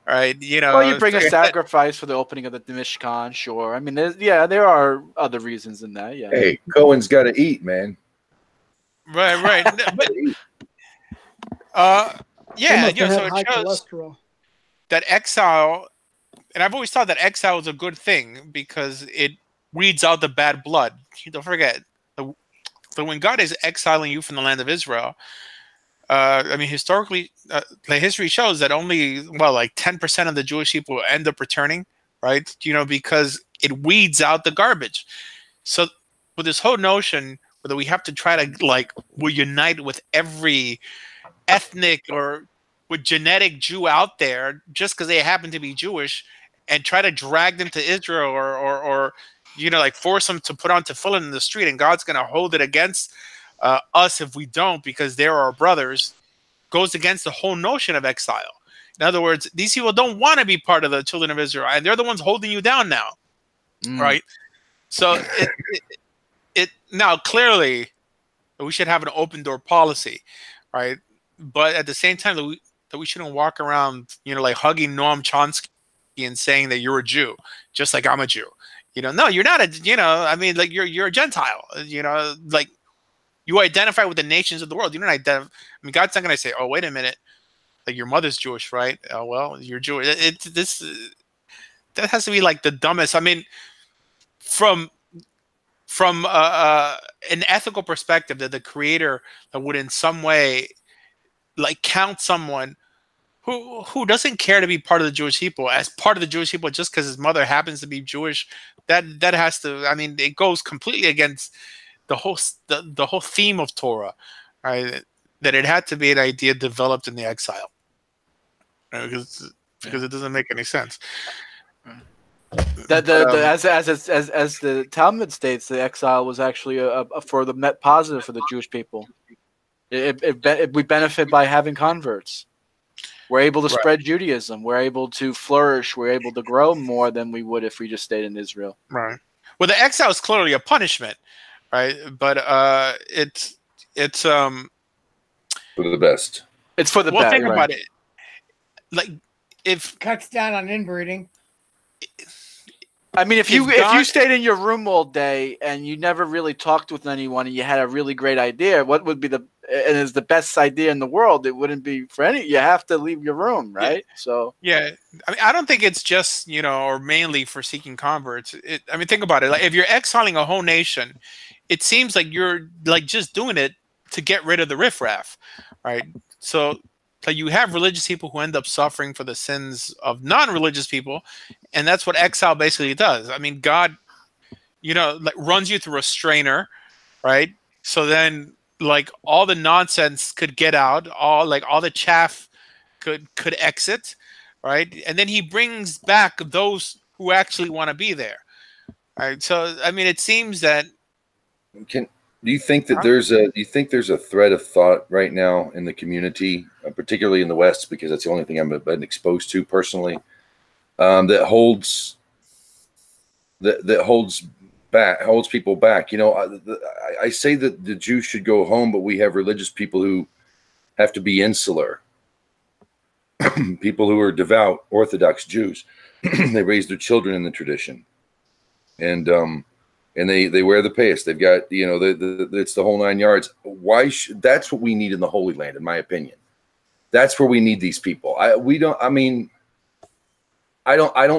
right? Well, you bring a sacrifice for the opening of the Mishkan, sure. I mean, there are other reasons in that. Yeah. Hey, Cohen's got to eat, man. Right. But, so it shows that exile, and I've always thought that exile is a good thing because it weeds out the bad blood. Don't forget, so when God is exiling you from the land of Israel. I mean, historically, the history shows that only, like 10% of the Jewish people end up returning, right? Because it weeds out the garbage. So with this whole notion that we have to try to, we unite with every ethnic or with genetic Jew out there just because they happen to be Jewish and try to drag them to Israel or force them to put on tefillin in the street, and God's going to hold it against us if we don't, because they're our brothers, goes against the whole notion of exile. In other words, these people don't want to be part of the children of Israel, and they're the ones holding you down now, right? So it now clearly we should have an open door policy, right? But at the same time, that we shouldn't walk around, like hugging Noam Chomsky and saying that you're a Jew, just like I'm a Jew. No, you're not a. You're a Gentile. You identify with the nations of the world. You don't identify. I mean, God's not going to say, "Oh, wait a minute, like your mother's Jewish, right? Oh, well, you're Jewish." That has to be like the dumbest. I mean, from from an ethical perspective, that the Creator would in some way like count someone who doesn't care to be part of the Jewish people as part of the Jewish people just because his mother happens to be Jewish, that has to, I mean, it goes completely against the whole theme of Torah, right? That it had to be an idea developed in the exile, right? Because it doesn't make any sense. As the Talmud states, the exile was actually for the net positive for the Jewish people. We benefit by having converts. We're able to spread Judaism. We're able to flourish. We're able to grow more than we would if we just stayed in Israel. Right. Well, the exile is clearly a punishment, right? But it's for the best. It's for the best. Well, think about it. Like, if cuts down on inbreeding. I mean, if you stayed in your room all day and you never really talked with anyone and you had a really great idea, what would be and is the best idea in the world? It wouldn't be for any. You have to leave your room, right? Yeah. So yeah, I mean, I don't think it's just or mainly for seeking converts. I mean, think about it. Like, if you're exiling a whole nation, it seems like you're like just doing it to get rid of the riffraff, right? So. Like, you have religious people who end up suffering for the sins of non-religious people, and that's what exile basically does. I mean, God, like runs you through a strainer, right? So then, like, all the nonsense could get out, all the chaff could exit, right? And then He brings back those who actually want to be there, right? So, I mean, it seems that. Do you think that there's a thread of thought right now in the community, particularly in the West, because that's the only thing I've been exposed to personally, that holds people back? I say that the Jews should go home, but we have religious people who have to be insular. People who are devout Orthodox Jews, they raise their children in the tradition, and they wear the payas. They've got it's the whole 9 yards. That's what we need in the Holy Land, in my opinion. That's where we need these people. I don't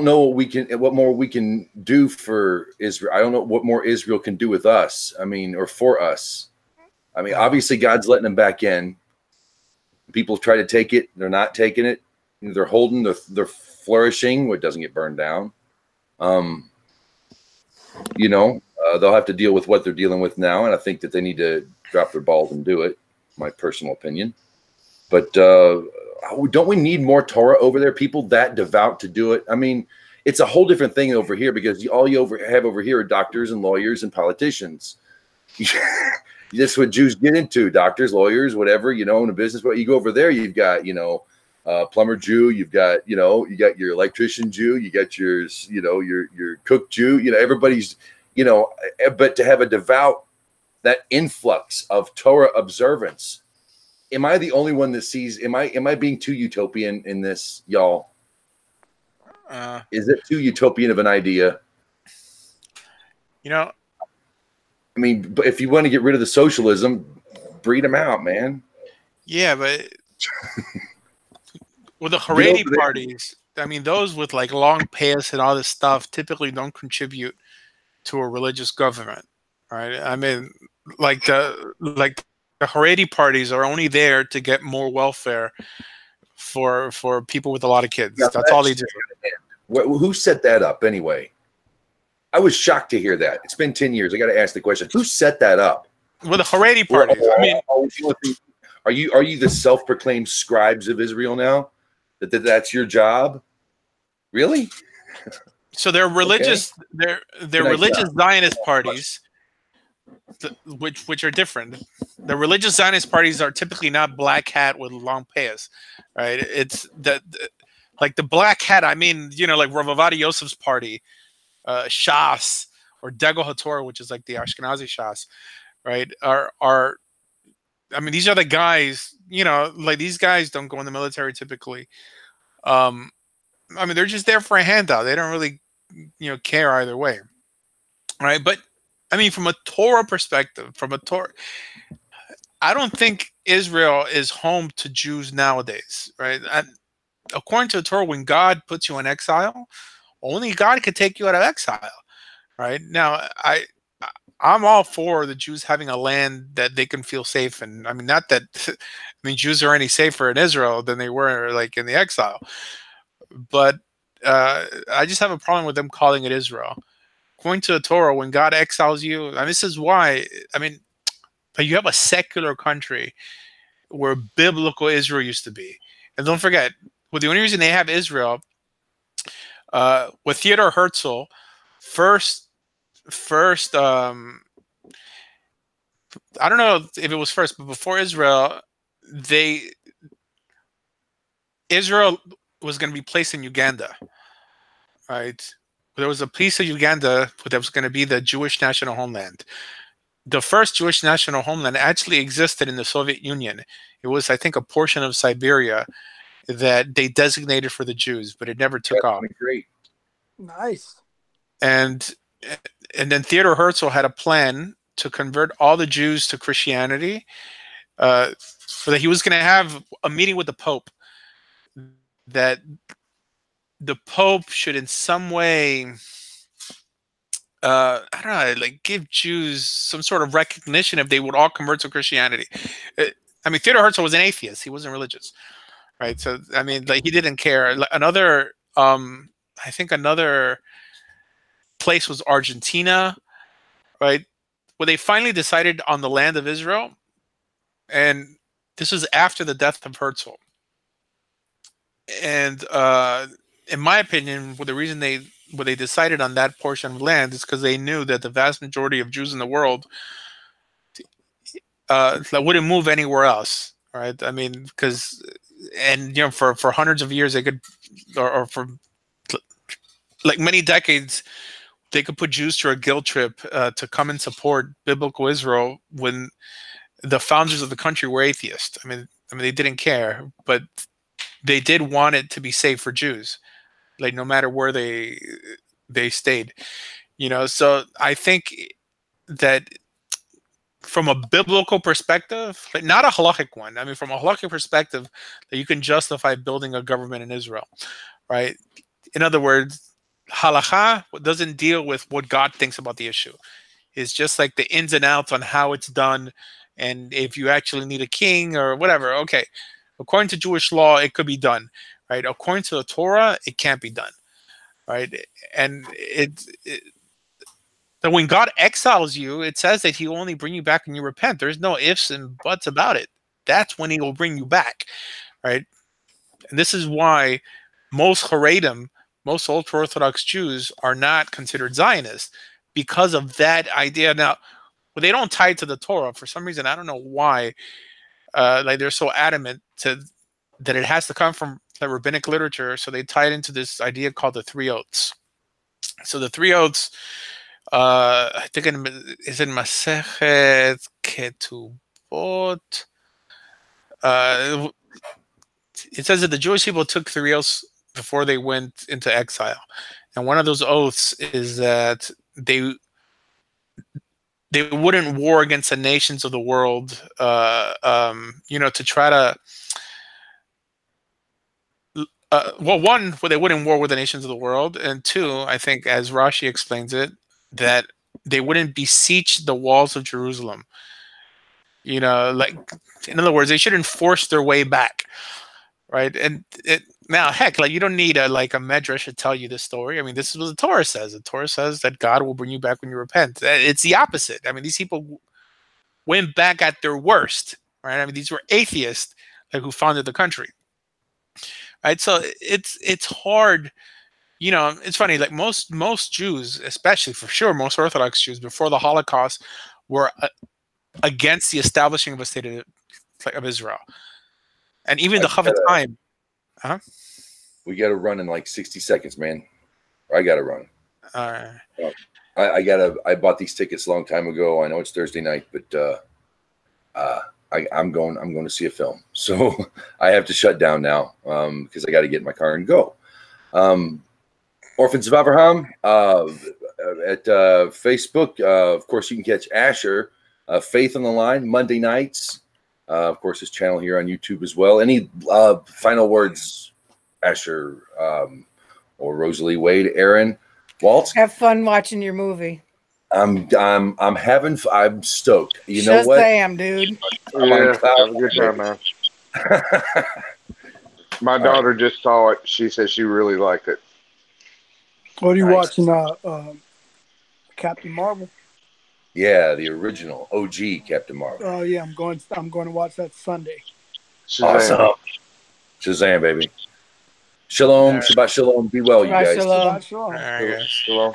know what more we can do for Israel. I don't know what more Israel can do with us. I mean, or for us. I mean, obviously God's letting them back in. People try to take it. They're not taking it. They're holding. They're flourishing. What doesn't get burned down. They'll have to deal with what they're dealing with now, and I think that they need to drop their balls and do it. My personal opinion. But don't we need more Torah over there? People that devout to do it. I mean, it's a whole different thing over here, because all you have over here are doctors and lawyers and politicians. That's what Jews get into: doctors, lawyers, whatever, in a business. But you go over there, you've got plumber Jew, you got your electrician Jew, you got your cook Jew. Everybody's but to have a devout, that influx of Torah observance. Am I the only one that sees? Am I being too utopian in this, y'all? Is it too utopian of an idea? I mean, but if you want to get rid of the socialism, breed them out, man. Yeah, but with the Haredi parties, I mean, those with like long payas and all this stuff typically don't contribute to a religious government, right? I mean, like the Haredi parties are only there to get more welfare for people with a lot of kids. Yeah, that's all they do. Who set that up anyway? I was shocked to hear that. It's been 10 years. I got to ask the question: who set that up? Well, the Haredi parties. I mean, are you the self-proclaimed scribes of Israel now? That's your job? Really? So they're religious. Okay. They're religious Zionist parties, which are different. The religious Zionist parties are typically not black hat with long payas, right? It's like the black hat. I mean, like Rav Ovadia Yosef's party, Shas, or Degel HaTorah, which is like the Ashkenazi Shas, right? Are I mean, these are the guys. Like, these guys don't go in the military typically. I mean, they're just there for a handout. They don't really, care either way, right? But I mean, from a Torah perspective, I don't think Israel is home to Jews nowadays, right? According to the Torah, when God puts you in exile, only God could take you out of exile, right? Now, I'm all for the Jews having a land that they can feel safe in. I mean, not that I mean Jews are any safer in Israel than they were like in the exile, but I just have a problem with them calling it Israel. According to the Torah, when God exiles you, and this is why, I mean, you have a secular country where biblical Israel used to be. And don't forget, well, the only reason they have Israel, with Theodor Herzl, first, I don't know if it was first, but before Israel, Israel was going to be placed in Uganda, right? There was a piece of Uganda that was going to be the Jewish national homeland. The first Jewish national homeland actually existed in the Soviet Union. It was, I think, a portion of Siberia that they designated for the Jews, but it never took off. Great. Nice. And then Theodor Herzl had a plan to convert all the Jews to Christianity, so that he was going to have a meeting with the Pope, that the Pope should in some way, I don't know, like give Jews some sort of recognition if they would all convert to Christianity. I mean, Theodor Herzl was an atheist; he wasn't religious, right? So, I mean, like he didn't care. Another, I think another place was Argentina, right? Where they finally decided on the land of Israel, and this was after the death of Herzl. And in my opinion, the reason they decided on that portion of land is because they knew that the vast majority of Jews in the world wouldn't move anywhere else, right? I mean, because, and you know, for hundreds of years they could, or for like many decades, they could put Jews through a guilt trip to come and support biblical Israel when the founders of the country were atheists. I mean, they didn't care, but they did want it to be safe for Jews, like no matter where they stayed, you know. So I think that from a biblical perspective, like not a halakhic one, I mean, from a halakhic perspective, that you can justify building a government in Israel, right? In other words, halakha doesn't deal with what God thinks about the issue. It's just like the ins and outs on how it's done, and if you actually need a king or whatever. Okay, according to Jewish law, it could be done, right? According to the Torah, it can't be done, right? And that when God exiles you, it says that He will only bring you back when you repent. There's no ifs and buts about it. That's when He will bring you back, right? And this is why most Haredim, most ultra-Orthodox Jews, are not considered Zionists, because of that idea. Now, well, they don't tie it to the Torah for some reason. I don't know why. Like they're so adamant that it has to come from the rabbinic literature, so they tie it into this idea called the three oaths. So the three oaths, I think is in Masechet Ketubot. It says that the Jewish people took three oaths before they went into exile, and one of those oaths is that they wouldn't war against the nations of the world, you know, to try to. Well, one, they wouldn't war with the nations of the world, and two, I think, as Rashi explains it, that they wouldn't beseech the walls of Jerusalem. You know, like, in other words, they shouldn't force their way back, right? And now, heck, like, you don't need a medrash to tell you this story. I mean, this is what the Torah says. The Torah says that God will bring you back when you repent. It's the opposite. I mean, these people went back at their worst, right? I mean, these were atheists, like, who founded the country. Right, so it's hard, you know. It's funny, like most Jews, especially for sure, most Orthodox Jews before the Holocaust were against the establishing of a state of Israel, and even the Chavetz Chaim. We got to run in like 60 seconds, man. I got to run. All right. I bought these tickets a long time ago. I know it's Thursday night, but I'm going to see a film, so I have to shut down now because I got to get in my car and go. Orphans of Avraham at Facebook. Of course, you can catch Asher, Faith on the Line, Monday nights. Of course, his channel here on YouTube as well. Any final words, Asher or Rosalie, Wade, Aaron, Walt? Have fun watching your movie. I'm stoked. You know what? Shazam, dude. Yeah, have a good time, man. My daughter just saw it. She said she really liked it. What are you watching? Captain Marvel. Yeah, the original OG Captain Marvel. Oh yeah, I'm going to watch that Sunday. Shazam. Awesome. Shazam, baby. Shalom, Shabbat Shalom. Be well, you guys. Shabbat Shalom. All right, guys. Shalom.